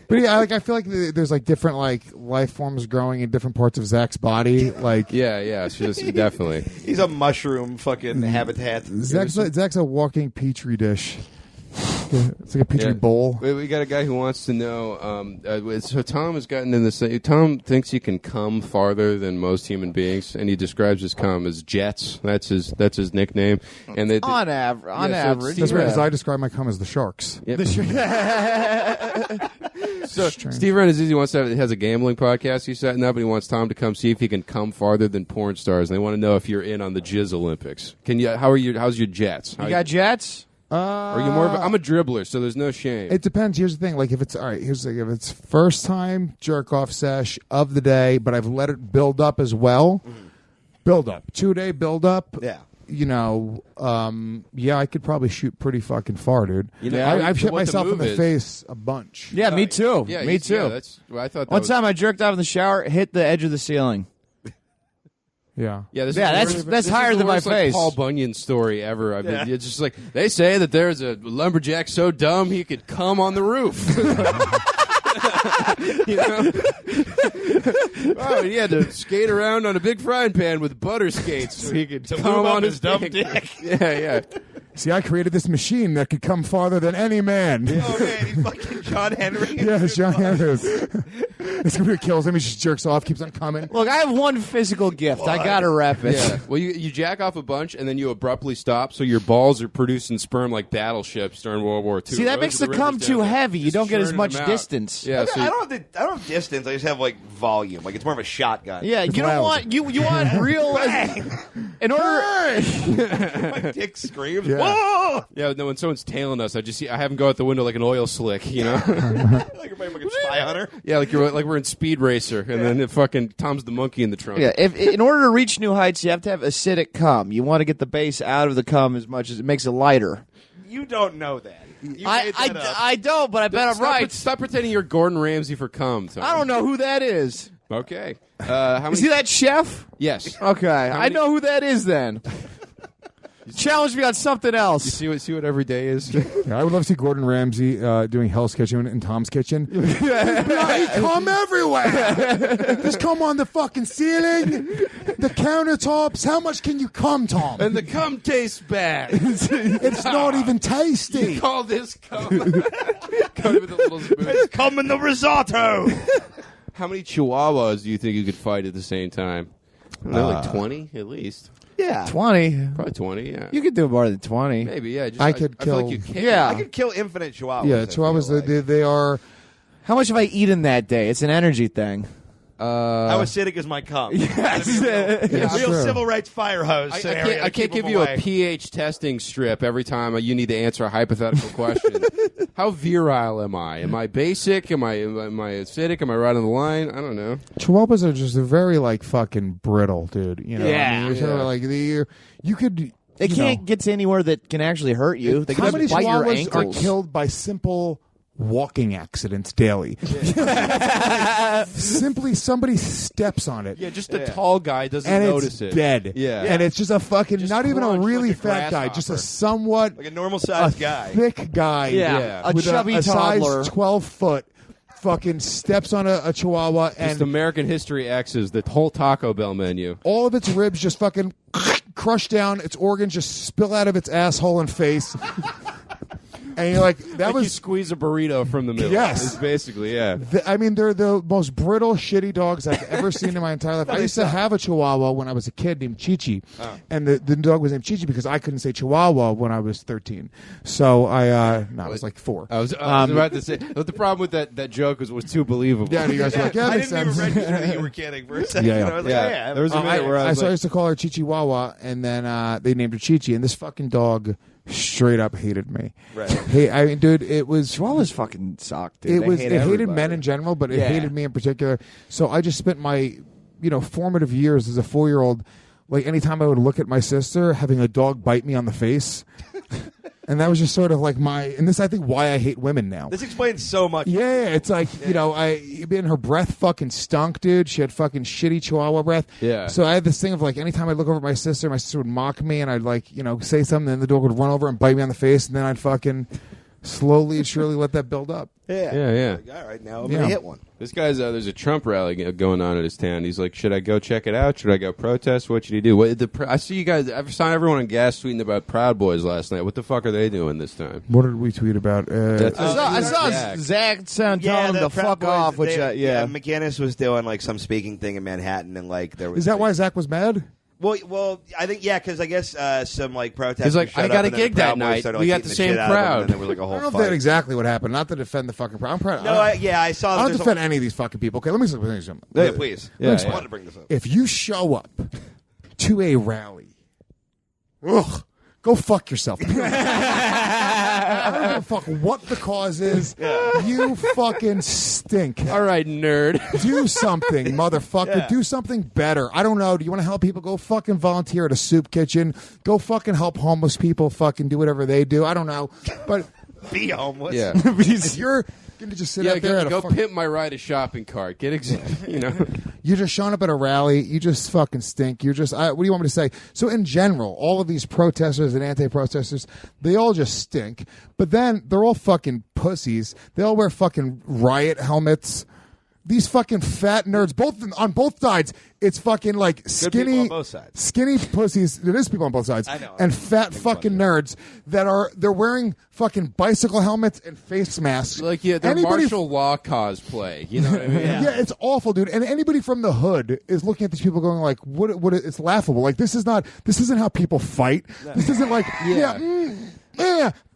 But yeah, I feel like there's like different like life forms growing in different parts of Zach's body. Like yeah, it's just definitely. He's a mushroom fucking habitat. Zach's a walking petri dish. It's like a petri Yeah. bowl. We got a guy who wants to know. So Tom has gotten in this. Tom thinks he can come farther than most human beings, and he describes his cum as jets. That's his nickname. And they, On average. That's right. yeah. As I describe my cum as the sharks. Yep. So Steve Renazizi has a gambling podcast he's setting up, and he wants Tom to come see if he can come farther than porn stars. And they want to know if you're in on the Jizz Olympics. Can you? How's your jets? You got jets? Are you more of I'm a dribbler, so there's no shame. It depends. Here's the thing. Like if it's all right. Here's the thing. If it's first time jerk off sesh of the day, but I've let it build up as well. Build up. 2-day build up. Yeah. Yeah, I could probably shoot pretty fucking far, dude. I've hit what the myself in move the is. face a bunch. Yeah, me too. Yeah, me too. Yeah, I thought that One was, time I jerked off in the shower, hit the edge of the ceiling. Yeah. Yeah, this Yeah, is that's the higher than my worst, like, face. Paul Bunyan story ever. I mean, it's just like they say that there's a lumberjack so dumb he could come on the roof. You know? Oh, he had to skate around on a big frying pan with butter skates so he could come on his dumb dick. Yeah. See, I created this machine that could come farther than any man. Oh man, he's fucking John Henry. Yeah, it's John Andrews. It's what kills him. He just jerks off, keeps on coming. Look, I have one physical gift. I gotta rep it. Yeah. Well, you jack off a bunch and then you abruptly stop, so your balls are producing sperm like battleships during World War II. See, that makes the cum too heavy. You don't get as much distance. Yeah, so I don't have distance. I just have like volume. Like it's more of a shotgun. Yeah, you don't want you want real. In order, My dick screams. Yeah. Whoa! Yeah, no, when someone's tailing us, I have them go out the window like an oil slick, you know? Like everybody fucking spy hunter. Yeah, like we're in Speed Racer, and then it fucking Tom's the monkey in the trunk. yeah. If in order to reach new heights, you have to have acidic cum. You want to get the base out of the cum as much as it makes it lighter. You don't know that. You made that up. I don't, but I bet I'm right. Stop pretending you're Gordon Ramsay for cum, Tom. I don't know who that is. Okay. How many? Is he that chef? Yes. Okay, I many- know who that is then. Challenge me on something else. You see what every day is? Yeah, I would love to see Gordon Ramsay doing Hell's Kitchen in Tom's kitchen. Come everywhere. Just come on the fucking ceiling, the countertops. How much can you come, Tom? And the cum tastes bad. It's not even tasty. Call this cum. Come with a little spoon. Come in the risotto. How many chihuahuas do you think you could fight at the same time? I don't know, like 20 at least. Yeah. 20. Probably 20, yeah. You could do more than 20. Maybe, yeah. Just, I could I feel like kill- you can. Yeah. I could kill infinite chihuahuas. Yeah, I feel chihuahuas. like. They are. How much have I eaten that day? It's an energy thing. How acidic is my cum? Yes. Real true. civil rights fire hose. I can't give you a pH testing strip every time you need to answer a hypothetical question. How virile am I? Am I basic? Am I acidic? Am I right on the line? I don't know. Chihuahuas are just they're very like brittle, dude. You know, Yeah. I mean, you're talking about, like you could. They you can't know, get to anywhere that can actually hurt you. They can How just many bite your chihuahuas ankles. are killed by simple walking accidents daily? Simply somebody steps on it. Yeah, just a tall guy doesn't And notice it's it. dead. Yeah. And it's just a fucking, Just not even a crunch really like a fat guy, just a grasshopper. somewhat like a normal sized guy. thick guy. Yeah. A with chubby a toddler. size 12 foot fucking steps on a chihuahua Just and American History X's, the whole Taco Bell menu. all of its ribs just fucking crush down, its organs just spill out of its asshole and face. And you're like, that Like was you squeeze a burrito from the middle. Yes. It's basically, yeah. I mean, they're the most brittle, shitty dogs I've ever seen in my entire life. I used to have a Chihuahua when I was a kid named Chi-Chi. And the dog was named Chi-Chi because I couldn't say Chihuahua when I was 13. So I was like 4. I was about to say, but the problem with that joke was too believable. Yeah, you guys were like, yeah, I makes didn't even sense. register that you were kidding for a second. Yeah, yeah. I was like, Yeah. yeah. There was a minute where I was So I like, used to call her Chihuahua, and then they named her Chi-Chi, and this fucking dog straight up hated me. Right. Hey, I mean, dude, it was... Chihuahuas fucking suck, dude. It They was. hate It hated everybody. men in general, but it Yeah. hated me in particular. So I just spent my, formative years as a 4-year-old, like anytime I would look at my sister, having a dog bite me on the face, and that was just sort of like my. And this, I think, why I hate women now. This explains so much. Yeah, it's like her breath fucking stunk, dude. She had fucking shitty Chihuahua breath. Yeah. So I had this thing of like, anytime I look over at my sister would mock me, and I'd like, say something, and the dog would run over and bite me on the face, and then I'd fucking slowly and surely let that build up. Yeah. Yeah. Like, all right, now I'm going to hit one. This guy's there's a Trump rally going on at his town. He's like, should I go check it out? Should I go protest? What should he do? I see you guys. I saw everyone on gas tweeting about Proud Boys last night. What the fuck are they doing this time? What did we tweet about? I saw Zach telling him to the fuck Proud Boys, off, which, McGinnis was doing like some speaking thing in Manhattan, and like there was. Is that why Zach was mad? Well, I think because I guess some like protesters. He's like, showed I got up, a and then gig the Proud that Boys night. started, We like, got beating the same shit out of them, crowd. and then there was like a whole I don't know if fight. that's exactly what happened. Not to defend the fucking. I'm proud. No, I saw. I that don't there's defend any of these fucking people. Okay, let me say something. Yeah, please. Yeah, I wanted to bring this up. If you show up to a rally, go fuck yourself. I don't give a fuck what the cause is. You fucking stink. All right, nerd. Do something, motherfucker. Yeah. Do something better. I don't know. Do you want to help people? Go fucking volunteer at a soup kitchen. Go fucking help homeless people fucking do whatever they do. I don't know. But Be homeless. Yeah. If you're going to just sit out there go pimp my ride a shopping cart. You're just showing up at a rally. You just fucking stink. You're just, what do you want me to say? So in general, all of these protesters and anti-protesters, they all just stink. But then they're all fucking pussies. They all wear fucking riot helmets. These fucking fat nerds, on both sides, it's fucking like skinny, people on both sides. Skinny pussies. There is people on both sides, I know. and fat fucking nerds they're wearing fucking bicycle helmets and face masks. Like they're martial law cosplay. You know what I mean? Yeah, it's awful, dude. And anybody from the hood is looking at these people going like, "What? It's laughable. Like this isn't how people fight. This isn't like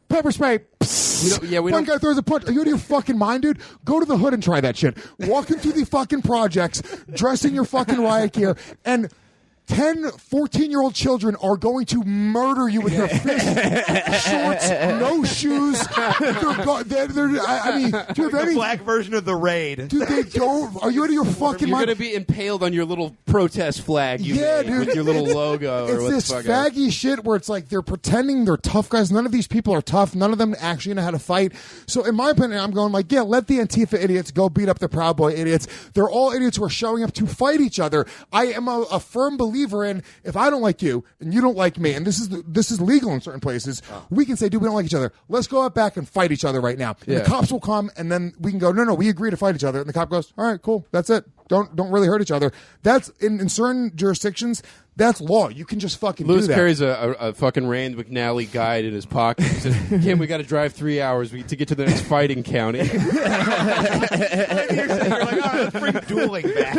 pepper spray." One guy throws a punch. Are you out of your fucking mind, dude? Go to the hood and try that shit. Walk into the fucking projects, dress in your fucking riot gear, and 10, 14-year-old children are going to murder you with their fists, shorts, no shoes. I mean, do you have any black version of the raid? Dude, they don't. Are you out of your fucking You're mind? going to be impaled on your little protest flag you made dude. with your little logo. It's or what this the fuck faggy shit where it's like they're pretending they're tough guys. None of these people are tough. None of them actually know how to fight. So in my opinion, I'm going like, yeah, let the Antifa idiots go beat up the Proud Boy idiots. They're all idiots who are showing up to fight each other. I am a firm believer in, if I don't like you and you don't like me, and this is legal in certain places, we can say, dude, we don't like each other. Let's go out back and fight each other right now. And the cops will come, and then we can go, no, we agree to fight each other. And the cop goes, all right, cool, that's it. Don't really hurt each other. That's in certain jurisdictions. That's law. You can just fucking Lewis do that. carries a fucking Rand McNally guide in his pocket. He said, Kim, we got to drive 3 hours to get to the next fighting county. You're like, oh, let's bring dueling back.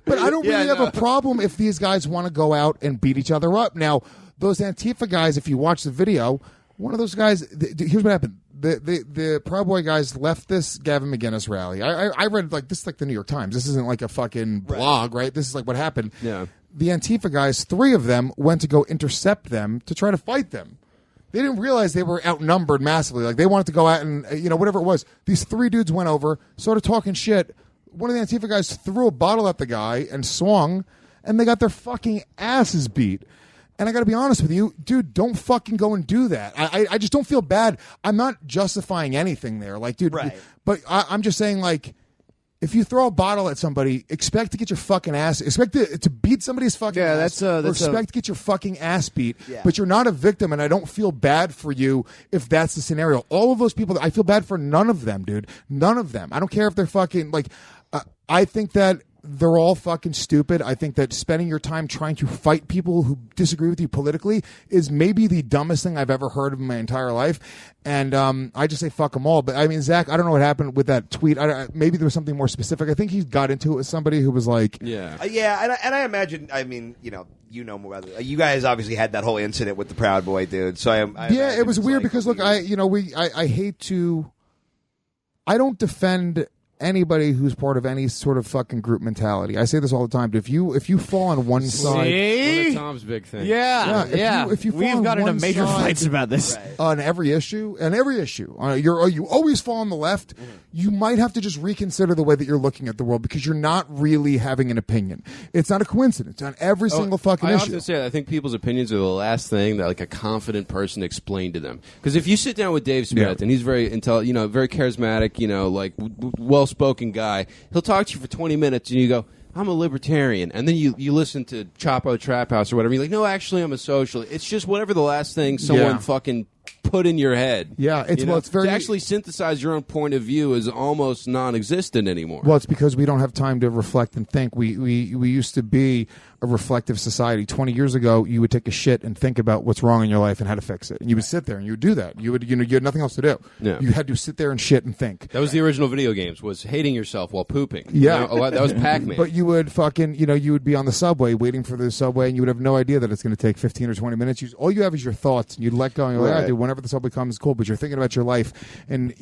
But I don't really have a problem if these guys want to go out and beat each other up. Now, those Antifa guys, if you watch the video, one of those guys, here's what happened. The Proud Boy guys left this Gavin McInnes rally. I read this is like the New York Times. This isn't like a fucking blog, right? This is like what happened. Yeah. The Antifa guys, 3 of them went to go intercept them to try to fight them. They didn't realize they were outnumbered massively. Like they wanted to go out and whatever it was. These 3 dudes went over, started talking shit. One of the Antifa guys threw a bottle at the guy and swung, and they got their fucking asses beat. And I got to be honest with you, dude, don't fucking go and do that. I just don't feel bad. I'm not justifying anything there. Like, dude, right. But I'm just saying, like, if you throw a bottle at somebody, expect to get your fucking ass. Expect to beat somebody's fucking ass. Expect to get your fucking ass beat. Yeah. But you're not a victim, and I don't feel bad for you if that's the scenario. All of those people, I feel bad for none of them, dude. None of them. I don't care if they're fucking, like, I think that they're all fucking stupid. I think that spending your time trying to fight people who disagree with you politically is maybe the dumbest thing I've ever heard of in my entire life. And I just say fuck them all. But I mean, Zach, I don't know what happened with that tweet. Maybe there was something more specific. I think he got into it with somebody who was like, and I imagine. I mean, you know more about it. You guys obviously had that whole incident with the Proud Boy dude. So it was weird because look, I hate to. I don't defend anybody who's part of any sort of fucking group mentality. I say this all the time. If you fall on one side, One of Tom's big thing. If you fall We've on got into one major side, fights about this. on every issue, you always fall on the left. You might have to just reconsider the way that you're looking at the world because you're not really having an opinion. It's not a coincidence on every single fucking I issue. often say that I think people's opinions are the last thing that like a confident person explained to them. Because if you sit down with Dave Smith and he's very very charismatic, like well-spoken guy, he'll talk to you for 20 minutes and you go, I'm a libertarian. And then you listen to Chapo Trap House or whatever. You're like, no, actually, I'm a socialist. It's just whatever the last thing someone fucking put in your head. Yeah, it's very... To actually synthesize your own point of view is almost non-existent anymore. Well, it's because we don't have time to reflect and think. We used to be a reflective society. 20 years ago, you would take a shit and think about what's wrong in your life and how to fix it. And you would sit there and you would do that. You had nothing else to do. Yeah. You had to sit there and shit and think. That was the original video games, was hating yourself while pooping. Yeah. That was Pac-Man. But you would fucking, you would be on the subway waiting for the subway and you would have no idea that it's going to take 15 or 20 minutes. All you have is your thoughts and you'd let go and you're like, dude, whenever the subway comes, cool. But you're thinking about your life. And,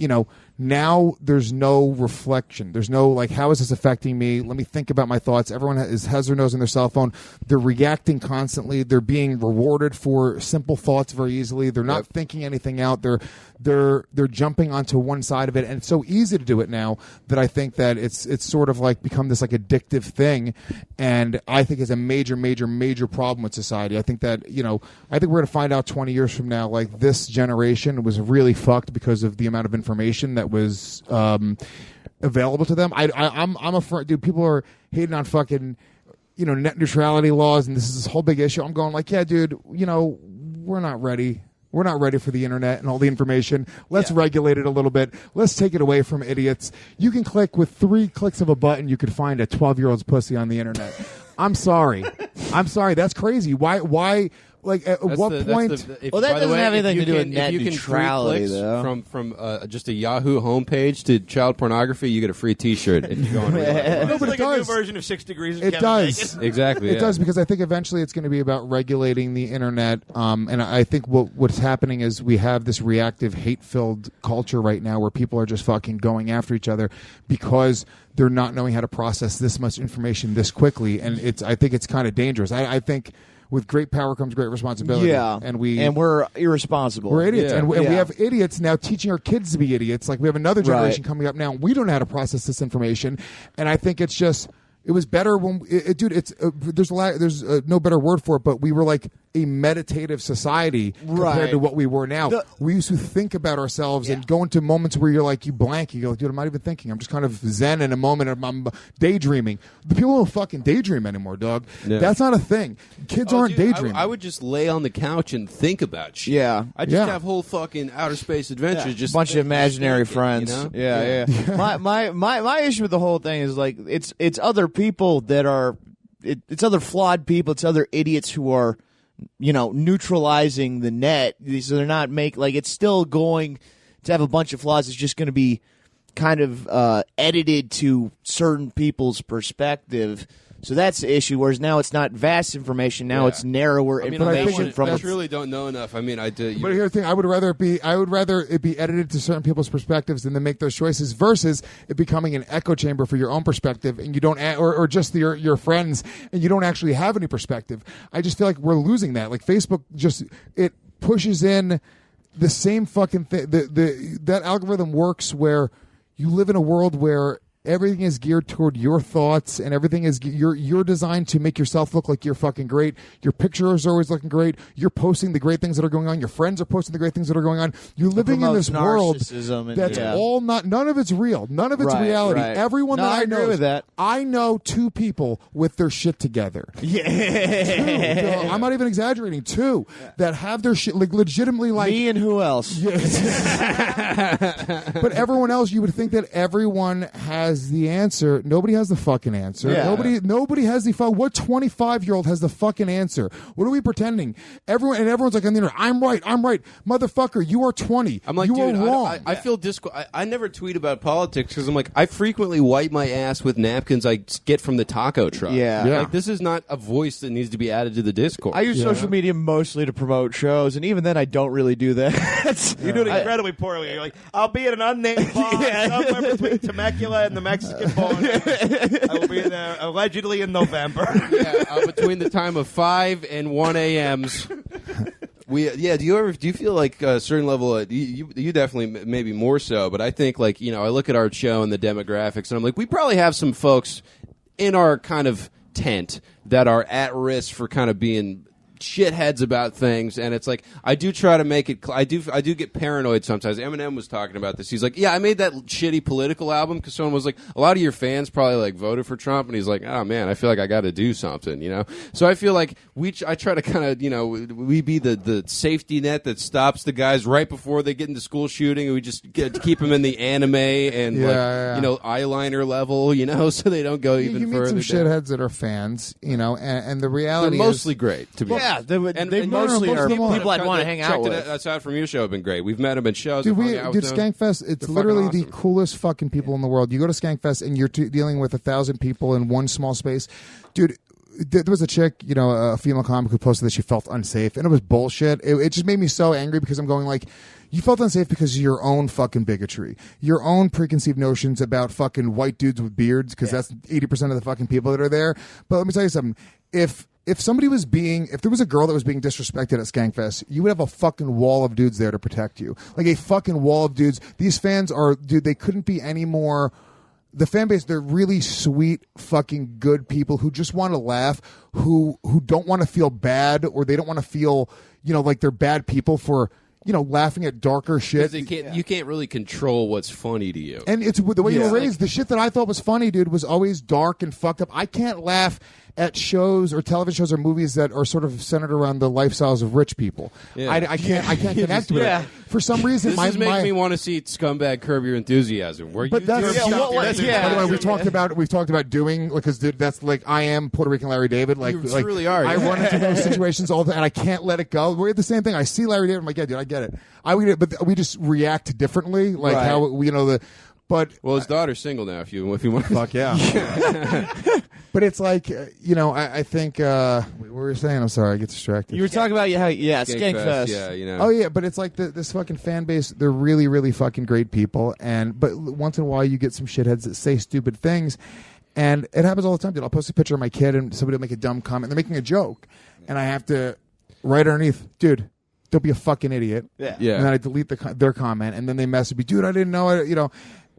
now there's no reflection. There's no, like, how is this affecting me? Let me think about my thoughts. Everyone has their nose in their cell phone. They're reacting constantly. They're being rewarded for simple thoughts very easily. They're not thinking anything out. They're jumping onto one side of it. And it's so easy to do it now that I think that it's sort of like become this like addictive thing. And I think it's a major, major, major problem with society. I think that, I think we're going to find out 20 years from now, like this this generation was really fucked because of the amount of information that was available to them. I'm a dude. People are hating on fucking net neutrality laws, and this is this whole big issue. I'm going like, yeah, dude. We're not ready. We're not ready for the internet and all the information. Let's regulate it a little bit. Let's take it away from idiots. You can click with 3 clicks of a button. You could find a 12-year-old's pussy on the internet. I'm sorry. That's crazy. Why? Like, at what point? That doesn't have anything to do with net neutrality, though. From just a Yahoo homepage to child pornography, you get a free T-shirt if you go on. No, but it like does. a new version of 6 Degrees of It Kevin does. Bacon. Exactly. It does, because I think eventually it's going to be about regulating the internet. And I think what's happening is we have this reactive, hate-filled culture right now where people are just fucking going after each other because they're not knowing how to process this much information this quickly. And I think it's kind of dangerous. I think with great power comes great responsibility. Yeah, and we're irresponsible. We're idiots, Yeah. and we have idiots now teaching our kids to be idiots. Like, we have another generation coming up now. We don't know how to process this information, and I think it's just. It was better when, dude. There's no better word for it, but we were like a meditative society compared to what we were now. We used to think about ourselves and go into moments where you're like, you blank. You go, dude, I'm not even thinking. I'm just kind of zen in a moment. I'm daydreaming. The people don't fucking daydream anymore, dog. Yeah. That's not a thing. Kids aren't daydreaming. I would just lay on the couch and think about shit. Yeah. I just have whole fucking outer space adventures. Just a bunch of imaginary thinking, friends. Yeah. My issue with the whole thing is like it's other people that are it's other flawed people, it's other idiots who are neutralizing the net, so they're not it's still going to have a bunch of flaws. It's just going to be kind of edited to certain people's perspective. So that's the issue. Whereas now it's not vast information. Now it's narrower information I truly don't know enough. I mean, I do. But here's the thing: I would rather it be edited to certain people's perspectives than to make those choices, versus it becoming an echo chamber for your own perspective, and you don't, or just your friends, and you don't actually have any perspective. I just feel like we're losing that. Like, Facebook it pushes in the same fucking thing. That algorithm works where you live in a world where everything is geared toward your thoughts, and everything is you're designed to make yourself look like you're fucking great. Your pictures are always looking great. You're posting the great things that are going on. Your friends are posting the great things that are going on. You're living in this world that's all none of it's real. None of it's reality. Right. Everyone that I know, agree with that. I know 2 people with their shit together. Yeah. 2. I'm not even exaggerating. 2 that have their shit legitimately me and who else? But everyone else, you would think that everyone has the answer. Nobody has the fucking answer. Yeah. Nobody has the what 25-year-old has the fucking answer? What are we pretending? Everyone's like on the internet, I'm right, motherfucker. You are 20. I'm like, you dude, are wrong. I feel I never tweet about politics because I'm like, I frequently wipe my ass with napkins I get from the taco truck. Yeah. Like, this is not a voice that needs to be added to the discourse. I use social media mostly to promote shows, and even then I don't really do that. You're doing incredibly poorly. You're like, I'll be at an unnamed bar somewhere between Temecula and the Mexican border. I will be there allegedly in November. Between the time of 5 and 1 a.m.s. Do you feel like a certain level you definitely maybe more so, but I think I look at our show and the demographics, and I'm like, we probably have some folks in our kind of tent that are at risk for kind of being shitheads about things, and it's like I do try to make it. I do get paranoid sometimes. Eminem was talking about this. He's like, "Yeah, I made that shitty political album because someone was like, a lot of your fans probably voted for Trump," and he's like, "Oh man, I feel like I got to do something," So I feel like I try to kind of we be the safety net that stops the guys right before they get into school shooting, and we just get to keep them in the anime and eyeliner level, so they don't go even further. You meet some shitheads that are fans, and the reality they're mostly great to be. Yeah, they mostly are people I'd want to hang out with. Aside from your show, have been great. We've met them at shows. Dude, Skankfest, it's literally the coolest fucking people in the world. You go to Skankfest and you're dealing with 1,000 people in one small space. Dude, there was a chick, a female comic who posted that she felt unsafe, and it was bullshit. It just made me so angry because I'm going like, you felt unsafe because of your own fucking bigotry, your own preconceived notions about fucking white dudes with beards, because that's 80% of the fucking people that are there. But let me tell you something. If there was a girl that was being disrespected at Skankfest, you would have a fucking wall of dudes there to protect you. Like a fucking wall of dudes. These fans they couldn't be any more. The fan base, they're really sweet, fucking good people who just want to laugh, who don't want to feel bad, or they don't want to feel, like they're bad people for, laughing at darker shit. You can't really control what's funny to you. And it's the way you were raised. The shit that I thought was funny, dude, was always dark and fucked up. I can't laugh at shows or television shows or movies that are sort of centered around the lifestyles of rich people. Yeah. I can't connect with it. For some reason, this is making me want to see Scumbag Curb Your Enthusiasm. Where but you that's, do by the way, we've talked about doing, because dude, that's like I am Puerto Rican Larry David. Like, You truly are. I run into those situations all the time, and I can't let it go. We're the same thing. I see Larry David, I'm like, yeah, dude, I get it. But we just react differently, like how But well, his daughter's single now. If you want, fuck yeah. But it's like I think what were you saying? I'm sorry, I get distracted. You were talking about Skankfest. Yeah, Oh yeah, but it's like this fucking fan base. They're really, really fucking great people, but once in a while you get some shitheads that say stupid things, and it happens all the time. Dude, I'll post a picture of my kid, and somebody will make a dumb comment. They're making a joke, and I have to write underneath, dude, don't be a fucking idiot. Yeah. And then I delete their comment, and then they message me, dude, I didn't know it.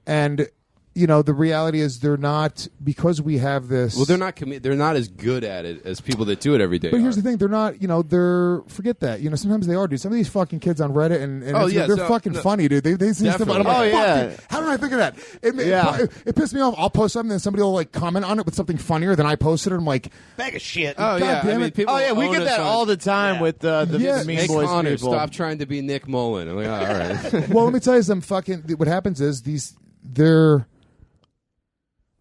And the reality is they're not, because we have this. Well, they're not as good at it as people that do it every day. But here's the thing: they're not. Forget that. Sometimes they are, dude. Some of these fucking kids on Reddit and they're fucking funny, dude. They see stuff. I'm like, fuck, dude, how did I think of that? It pissed me off. I'll post something, and somebody will like comment on it with something funnier than I posted it. I'm like, bag of shit. Oh God yeah, damn it. people. We get that all the time with the Mean Hey, Boys Connor, people. stop trying to be Nick Mullen. I'm like, all right. well, let me tell you something. What happens is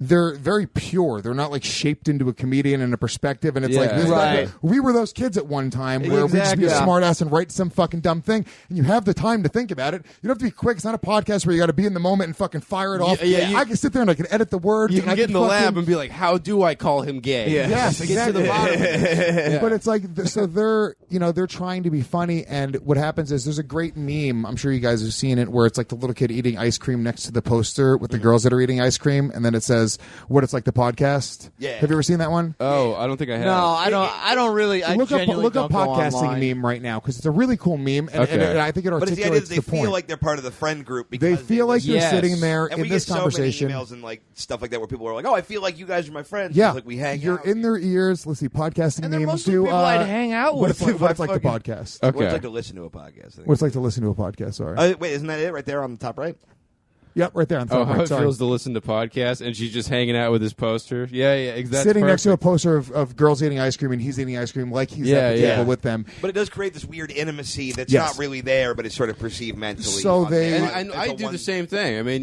they're very pure. They're not like shaped into a comedian and a perspective. And it's we were those kids at one time where we just be a smart ass and write some fucking dumb thing. And you have the time to think about it. You don't have to be quick. It's not a podcast where you got to be in the moment and fucking fire it off. I can sit there and I can edit the words. You can get in the lab and be like, how do I call him gay? Yes, exactly. Get to the bottom of it. But it's like, so they're trying to be funny. And what happens is there's a great meme. I'm sure you guys have seen it, where it's like the little kid eating ice cream next to the poster with the girls that are eating ice cream. And then it says, what it's like the podcast. Yeah. Have you ever seen that one? Oh, I don't think I have. No, I don't really. I look up don't go podcasting online. meme right now, because it's a really cool meme, and I think it But it's the idea articulates that they the feel point. like they're part of the friend group. They Because feel like listen. they're sitting there And in we this get conversation. so many emails and like stuff like that where people are like, "Oh, I feel like you guys are my friends." Yeah, Like we hang you're out. in their ears. Let's see, podcasting And they're memes mostly do. people I'd hang out what with. it's like the podcast. Okay. What it's like to listen to a podcast. I think. What it's like to listen to a podcast. Sorry. Wait, isn't that it right there on the top right? Yep, right there on the Oh, top how right. it Sorry. feels to listen to podcasts, and she's just hanging out with his poster. Yeah, exactly. Sitting next to a poster of girls eating ice cream, and he's eating ice cream like he's at the table with them. But it does create this weird intimacy that's Yes. not really there, but it's sort of perceived mentally. So they- And I do the same thing. I mean,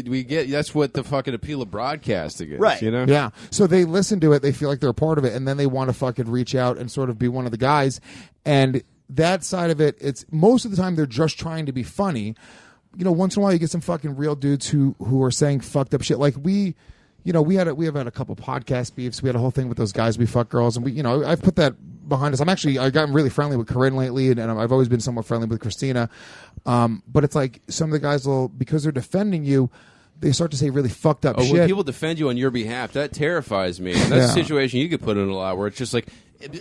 we get that's what the fucking appeal of broadcasting is, Right. Yeah. So they listen to it, they feel like they're a part of it, and then they want to fucking reach out and sort of be one of the guys. And that side of it, it's most of the time they're just trying to be funny. Once in a while you get some fucking real dudes who are saying fucked up shit. Like we have had a couple podcast beefs. We had a whole thing with those guys we fuck girls, and I've put that behind us. I've gotten really friendly with Corinne lately, and I've always been somewhat friendly with Christina. But it's like some of the guys will, because they're defending you, they start to say really fucked up shit. When people defend you on your behalf, that terrifies me. And that's a situation you could put in a lot where it's just like,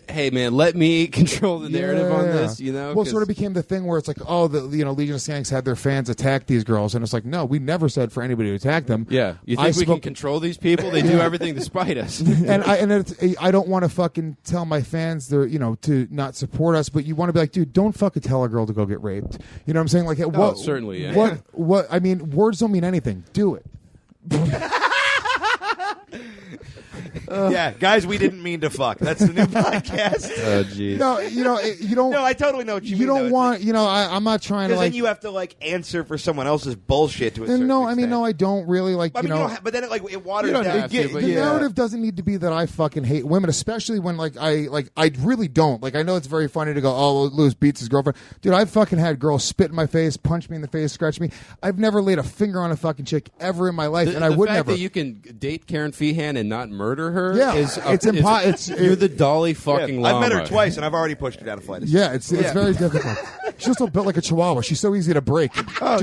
hey man, let me control the narrative on this. Well, it sort of became the thing where it's like, oh, Legion of Skanks had their fans attack these girls, and it's like, no, we never said for anybody to attack them. Yeah, you think we can control these people? They do everything to spite us. And I don't want to fucking tell my fans they're to not support us, but you want to be like, dude, don't fucking tell a girl to go get raped. You know what I'm saying? Like, what? Certainly, yeah. What? I mean, words don't mean anything. Do it. Yeah, guys, we didn't mean to fuck. That's the new podcast. Oh, jeez. No, you don't. No, I totally know what you mean. You don't though. want. I'm not trying to Because like. then you have to answer for someone else's bullshit to a certain No, extent. I don't really like. I mean, you don't have, but then it waters don't down. have to, but The yeah. narrative doesn't need to be that I fucking hate women, especially when I really don't. Like, I know it's very funny to go, oh, Lewis beats his girlfriend. Dude, I've fucking had girls spit in my face, punch me in the face, scratch me. I've never laid a finger on a fucking chick ever in my life, and I would never. The fact that you can date Karen Feehan and not murder her is it's you're the Dolly fucking llama. I've met her twice, and I've already pushed her down a flight of it's very difficult. She's also built like a chihuahua. She's so easy to break.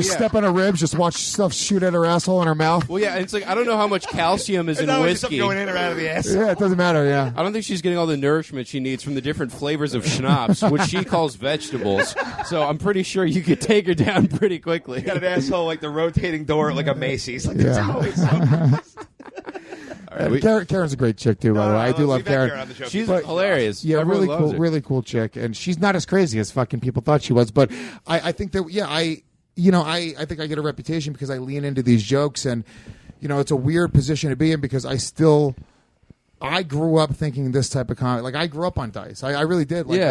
Step on her ribs, just watch stuff shoot at her asshole and her mouth. Well, yeah, and it's like I don't know how much calcium is in whiskey. Going in or out of the ass. Yeah, it doesn't matter. Yeah, I don't think she's getting all the nourishment she needs from the different flavors of schnapps, which she calls vegetables. So I'm pretty sure you could take her down pretty quickly. Got an asshole like the rotating door at like a Macy's. Like, Yeah. it's always so Karen's a great chick too, by the way. I do love we've had Karen. on the show She's before. hilarious. Yeah, Everyone really loves her. really cool chick, and she's not as crazy as fucking people thought she was. But I think that I think I get a reputation because I lean into these jokes, and it's a weird position to be in because I grew up thinking this type of comedy. Like I grew up on dice. I really did. Like,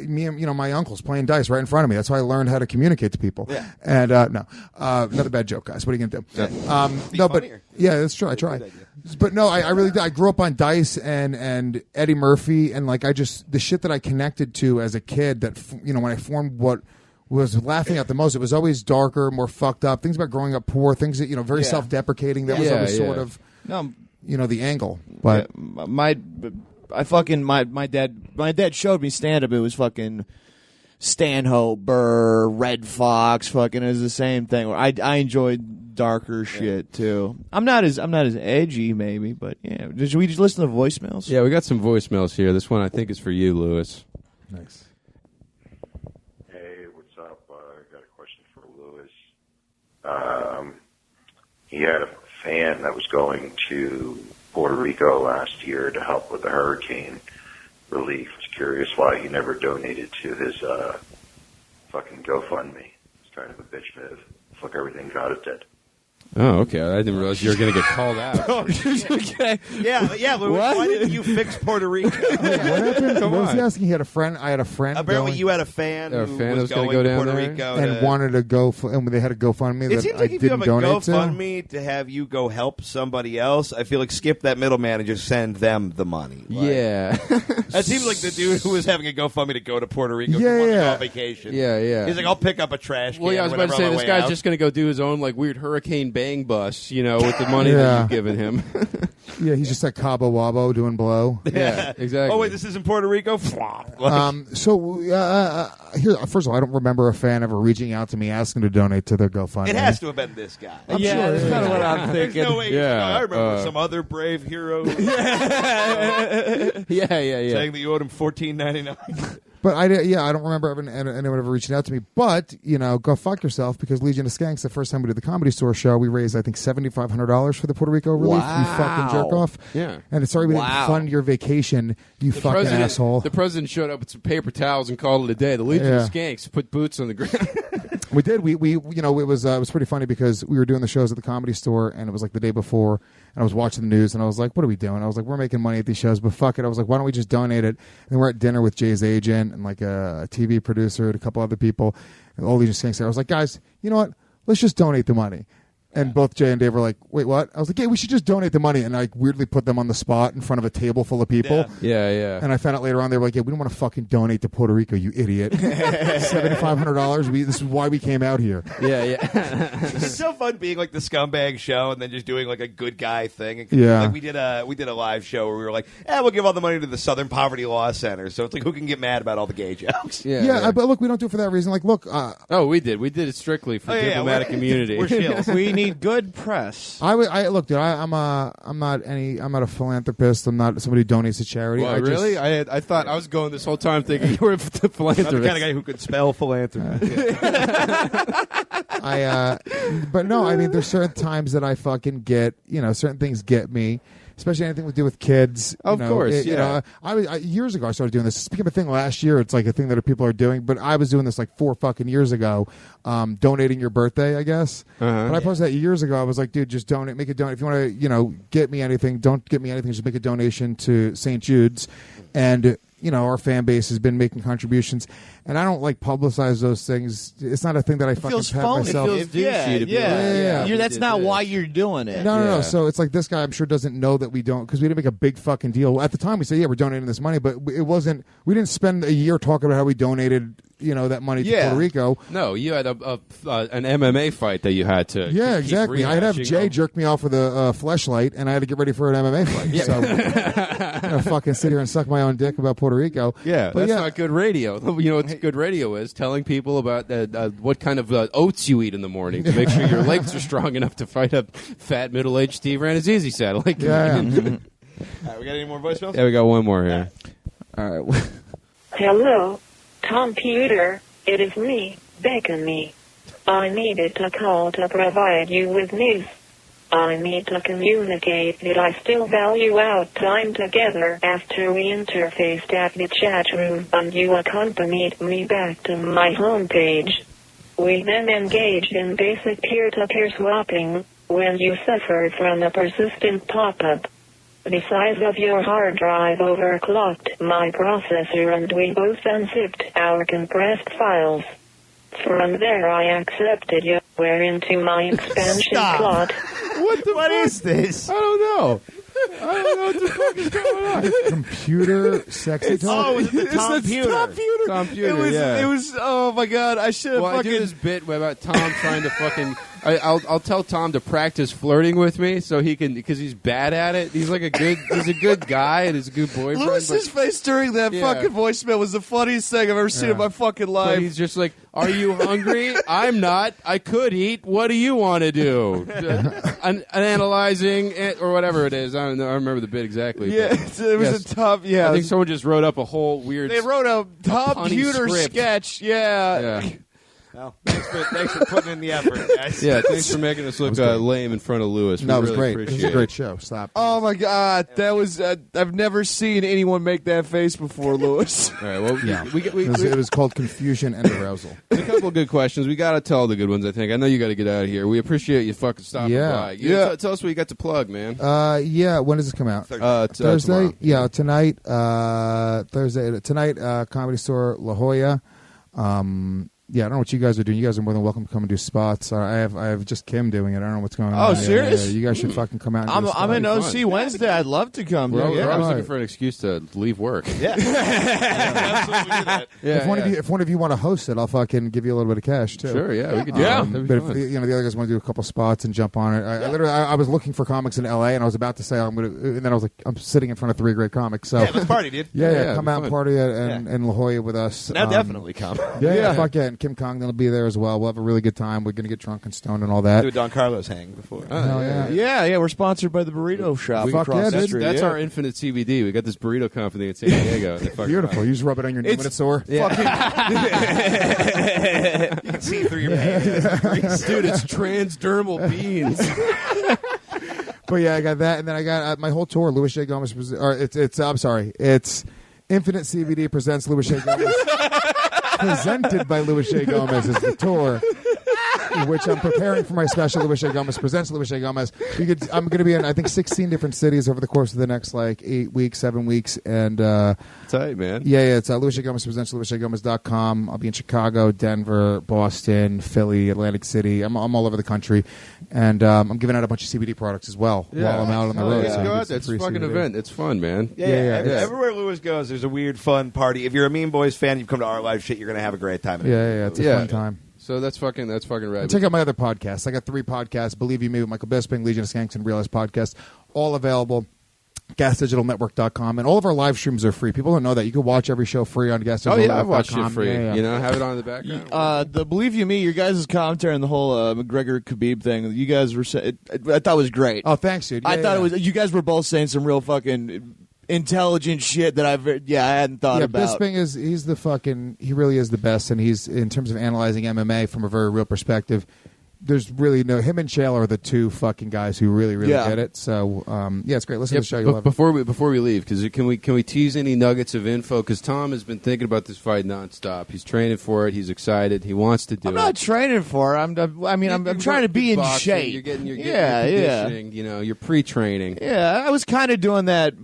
me and my uncles playing dice right in front of me. That's how I learned how to communicate to people. Yeah. And another bad joke, guys. What are you gonna do? No, but yeah, that's true. I try. But no, I really did. I grew up on dice and Eddie Murphy and like the shit that I connected to as a kid. That when I formed what was laughing at the most, it was always darker, more fucked up. Things about growing up poor. Things that very self-deprecating. That was always sort of. No. The angle, but my dad showed me stand up. It was fucking Stanhope, Burr, Red Fox. Fucking, it was the same thing. I enjoyed darker shit too. I'm not as edgy maybe, but yeah. Did we just listen to voicemails? Yeah, we got some voicemails here. This one I think is for you, Lewis. Nice. Hey, what's up? I got a question for Lewis. He had a fan that was going to Puerto Rico last year to help with the hurricane relief. I was curious why he never donated to his fucking GoFundMe. It's kind of a bitch move. It's like everything God is dead. Oh, okay. I didn't realize you were going to get called out. Okay. Yeah, Louis, why didn't you fix Puerto Rico? What happened? What was he asking? He had a friend. I had a friend. Apparently, going, you had a fan A who fan was gonna going go to down Puerto there? Rico and wanted to go, and they had a GoFundMe It that seems I like if you didn't have a donate to. GoFundMe to have you go help somebody else, I feel like skip that middleman and just send them the money. Like, Yeah. that seems like the dude who was having a GoFundMe to go to Puerto Rico. Yeah, wanted to go yeah. on vacation. Yeah. He's like, I'll pick up a trash can. Well, yeah, I was or about to whatever say, on the this way guy's out. just going to go do his own, like, weird hurricane bang bus, with the money that you've given him. Yeah, he's just at Cabo Wabo doing blow. Yeah, exactly. Oh, wait, this is in Puerto Rico? Here, first of all, I don't remember a fan ever reaching out to me asking to donate to their GoFundMe. It has to have been this guy. I'm sure, that's kind of what I'm There's thinking. no way. Yeah, I remember some other brave hero Yeah. saying that you owed him $14.99. But I don't remember anyone ever reaching out to me. But go fuck yourself, because Legion of Skanks, the first time we did the Comedy Store show, we raised I think $7,500 for the Puerto Rico relief. Wow. You fucking jerk off. Yeah. And sorry we didn't Wow. fund your vacation. You fucking asshole. The president showed up with some paper towels and called it a day. The Legion of Skanks put boots on the ground. We did. We it was pretty funny because we were doing the shows at the Comedy Store, and it was like the day before, and I was watching the news, and I was like, what are we doing? I was like, we're making money at these shows, but fuck it. I was like, why don't we just donate it? And we're at dinner with Jay's agent and like a TV producer and a couple other people, and all these things there. I was like, guys, you know what? Let's just donate the money. And both Jay and Dave were like, wait, what? I was like, yeah, we should just donate the money. And I weirdly put them on the spot in front of a table full of people. Yeah. And I found out later on, they were like, yeah, we don't want to fucking donate to Puerto Rico, you idiot. $7,500. This is why we came out here. Yeah. It's so fun being like the scumbag show and then just doing like a good guy thing. Yeah. Like we did a live show where we were like, we'll give all the money to the Southern Poverty Law Center. So it's like, who can get mad about all the gay jokes? Yeah, but look, we don't do it for that reason. Like, look. We did. We did it strictly for diplomatic immunity. We're shills. We need good press. Look, dude. I'm not a philanthropist. I'm not somebody who donates to charity. Well, really? I thought I was going this whole time thinking you were a philanthropist. I'm the kind of guy who could spell philanthropy. But no, I mean, there's certain times that I fucking get. Certain things get me. Especially anything to do with kids. Of course, years ago I started doing this. It's became a thing last year. It's like a thing that people are doing. But I was doing this like 4 fucking years ago, donating your birthday, I guess. But I posted that years ago. I was like, dude, just donate, make a donate. If you want to, get me anything, don't get me anything. Just make a donation to St. Jude's. And our fan base has been making contributions, and I don't like publicize those things. It's not a thing that I fucking feels pat phony. myself. It feels douchey to be like, that's not why you're doing it. No. So it's like this guy, I'm sure, doesn't know that we don't, because we didn't make a big fucking deal. At the time, we said, yeah, we're donating this money, but it wasn't. We didn't spend a year talking about how we donated, that money to Puerto Rico. No, you had an MMA fight that you had to. Yeah, keep exactly. I'd have rehashing. Jay jerk me off with a fleshlight, and I had to get ready for an MMA fight. So I'm gonna fucking sit here and suck my own dick about Puerto Rico. Yeah, but that's not good radio. You know what good radio is? Telling people about what kind of oats you eat in the morning to make sure your legs are strong enough to fight a fat middle-aged Steve Ranazzisi satellite. Yeah. All right, we got any more voicemails? Yeah, we got one more here. All right. Hello, computer. It is me, Beckon me. I needed to call to provide you with news. I need to communicate that I still value our time together after we interfaced at the chat room and you accompanied me back to my homepage. We then engaged in basic peer-to-peer swapping when you suffered from a persistent pop-up. The size of your hard drive overclocked my processor and we both unzipped our compressed files. From there I accepted you were into my expansion Stop. plot. What is this? I don't know. I don't know what the fuck is going on. Computer sexy talk. Oh, it's the Tom Pewter. Tom Pewter, yeah. It was. Oh my god! I should have Well, I do this bit about Tom trying to fucking. I'll tell Tom to practice flirting with me so he can, because he's bad at it. He's like he's a good guy and he's a good boyfriend. Lewis's face during that Yeah. fucking voicemail was the funnigh's thing I've ever seen in my fucking But life. he's just like, "Are you hungry? I'm not. I could eat. What do you want to do?" And analyzing it or whatever it is. I don't know. I remember the bit exactly. Yeah, but it was yes. a tough. Yeah, I think someone just wrote up a whole weird. they wrote a Tom punny Pewter script. sketch. Yeah. Yeah. Well, thanks for putting in the effort, guys. Yeah, thanks for making us look lame in front of Lewis. We No, it was really great. It was appreciate a great show. Stop. Oh my god, that was. I've never seen anyone make that face before, Lewis. All right, well, Yeah. we It was called Confusion and Arousal. a couple of good questions. We got to tell the good ones, I think. I know you got to get out of here. We appreciate you fucking stopping Yeah. by. Yeah. Tell us what you got to plug, man. Yeah. When does this come out? Thursday. Tomorrow. Yeah, tonight. Thursday. Tonight. Comedy Store La Jolla. Yeah, I don't know what you guys are doing. You guys are more than welcome to come and do spots. I have just Kim doing it. I don't know what's going on. Oh, Yeah, serious? Yeah, you guys should fucking come out. And do a spot. I'm in fun. OC Wednesday. I'd love to come. We're Yeah. always Right. looking for an excuse to leave work. Yeah. Absolutely do that. Yeah, If one of you want to host it, I'll fucking give you a little bit of cash too. Sure, yeah, we could do Yeah. that. That'd be But if fun. the other guys want to do a couple spots and jump on it, I literally I was looking for comics in LA and I was about to say I'm gonna, and then I was like I'm sitting in front of 3 great comics. So Yeah, let's party, dude. yeah, it'd come be out fun. and party in La Jolla with us. Now definitely come. Yeah, fuck yeah, and Kim Congdon will be there as well. We'll have a really good time. We're gonna get drunk and stoned and all that. Do a Don Carlos hang before. Hell yeah. Yeah. We're sponsored by the Burrito Shop Fuck across yeah, the dude. street. That's yeah. our infinite CBD. We got this burrito company in San Diego. They're fucking Beautiful. fine. You just rub it on your knee when it's sore. You can see through your pants. Dude, it's transdermal beans. But yeah, I got that, and then I got my whole tour. Louis J. Gomez. I'm sorry. It's Infinite CBD presents Louis J. Gomez. Presented by Louis J. Gomez is the tour, which I'm preparing for my special. Louis J. Gomez presents Louis J. Gomez. I'm going to be in, I think, 16 different cities over the course of the next 8 weeks, 7 weeks, and Tight, man. yeah, it's Louis J. Gomez presents LouisJGomez.com. I'll be in Chicago, Denver, Boston, Philly, Atlantic City. I'm all over the country, and I'm giving out a bunch of CBD products as well while I'm out on the road. Yeah, So go you out get there. It's some a free fucking CBD. event. It's fun, man. Yeah. Everywhere Lewis goes, there's a weird, fun party. If you're a Mean Boys fan, you've come to our live shit, you're going to have a great time. Yeah, it's a fun time. So that's fucking rad. And check out my other podcasts. I got 3 podcasts. Believe You Me with Michael Bisping, Legion of Skanks, and Realize Podcast. All available. GasDigitalNetwork.com. And all of our live streams are free. People don't know that. You can watch every show free on GasDigitalNetwork.com. Oh, yeah, I've watched it free. Yeah. You know, have it on in the background. The Believe You Me, your guys' commentary on the whole McGregor Khabib thing, you guys were I thought was great. Oh, thanks, dude. I thought it was. You guys were both saying some real fucking intelligent shit that I hadn't thought about. Bisping he really is the best, and he's, in terms of analyzing MMA from a very real perspective, there's really him and Chael are the 2 fucking guys who really get it. So it's great. Listen to the show. You'll love it. Before we leave, because can we tease any nuggets of info? Because Tom has been thinking about this fight nonstop. He's training for it. He's excited. He wants to do I'm it. not training for it. I'm trying to be in Boxing, shape. You're getting your conditioning. You know, you're pre-training. Yeah, I was kind of doing that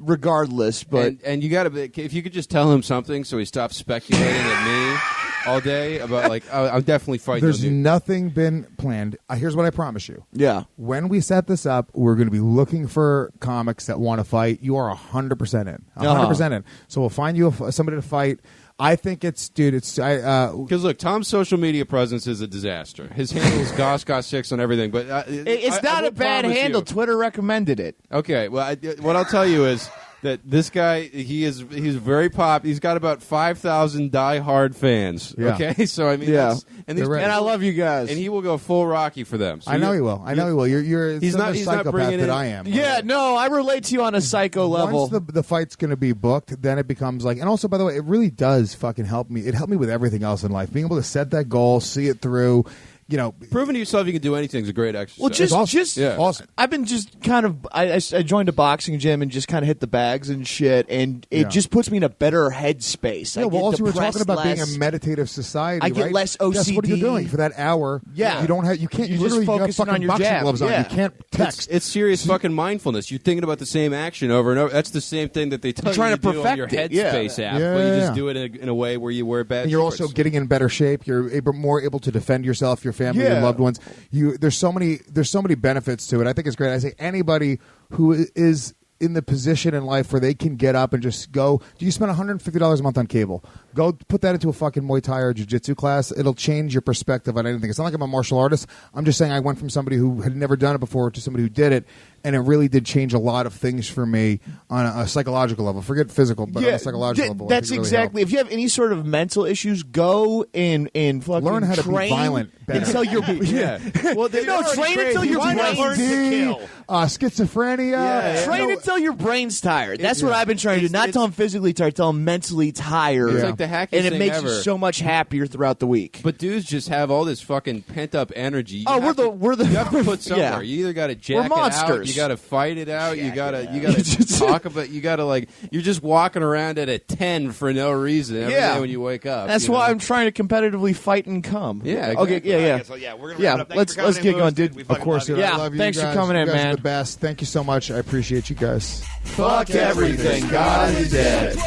regardless, but And you got to, if you could just tell him something so he stops speculating at me all day about I'm definitely fighting. There's nothing been planned. Here's what I promise you. yeah. When we set this up, we're going to be looking for comics that want to fight. You are 100% in. 100% in. So we'll find you somebody to fight. I think it's Because look, Tom's social media presence is a disaster. His handle is Goss6 on everything, but It's not will a bad promise handle. you- Twitter recommended it. Okay, well, what I'll tell you is that this guy, he's very pop. He's got about 5,000 diehard fans. Yeah. Okay, so I mean, Yeah. and these They're right. And I people- love you guys. and he will go full Rocky for them. So I know you're- he will. I know he will. You're He's sort not- of a he's not psychopath bringing that in- I am. yeah, no, I relate to you on a psycho level. Once the fight's going to be booked, then it becomes and also, by the way, it really does fucking help me. It helped me with everything else in life. Being able to set that goal, see it through, Proving to yourself you can do anything is a great exercise. Well, just awesome. I've been just kind of I joined a boxing gym and just kind of hit the bags and shit, and it just puts me in a better headspace. Yeah, I well, get also we're talking about less. being a meditative society. I get right? less That's what OCD. you're doing for that hour. Yeah. you don't have. You can't. You're just literally, you have focusing fucking on your boxing jab. gloves on. Yeah. You can't text. It's serious fucking mindfulness. You're thinking about the same action over and over. That's the same thing that they tell you trying to do on perfect your it. Headspace app, Yeah, but you yeah, just yeah. do it in a way where you wear bad And you're shorts. also getting in better shape. You're more able to defend yourself, your family, your loved ones. There's so many benefits to it. I think it's great. I say anybody who is in the position in life where they can get up and just go. Do you spend $150 a month on cable? Go put that into a fucking Muay Thai or Jiu-Jitsu class. It'll change your perspective on anything. It's not like I'm a martial artist. I'm just saying I went from somebody who had never done it before to somebody who did it, and it really did change a lot of things for me on a psychological level. Forget physical, but on a psychological level. That's it really exactly. helped. If you have any sort of mental issues, go and fucking Learn how to be train violent better. until you're Well, train until your brain's schizophrenia. train until your brain's tired. That's what I've been trying to do. Not till I'm physically tired, till I'm mentally tired. It's like the hackiest and it thing makes ever. you so much happier throughout the week. But dudes just have all this fucking pent up energy. You Oh, have to- we're the You have to put somewhere. Yeah. You either got to jack it monsters. out, you got to fight it out, you got to talk about. You got to you're just walking around at a 10 for no reason every day when you wake up. That's why I'm trying to competitively fight and come. Yeah, Okay. exactly. Yeah. So, we're gonna wrap it up. Thank you for Let's coming get in, going, Lewis. dude. We Of fucking course, love you. I Yeah, love you. thanks you for guys. coming in, You guys are man. the best. Thank you so much. I appreciate you guys. Fuck everything. God is dead.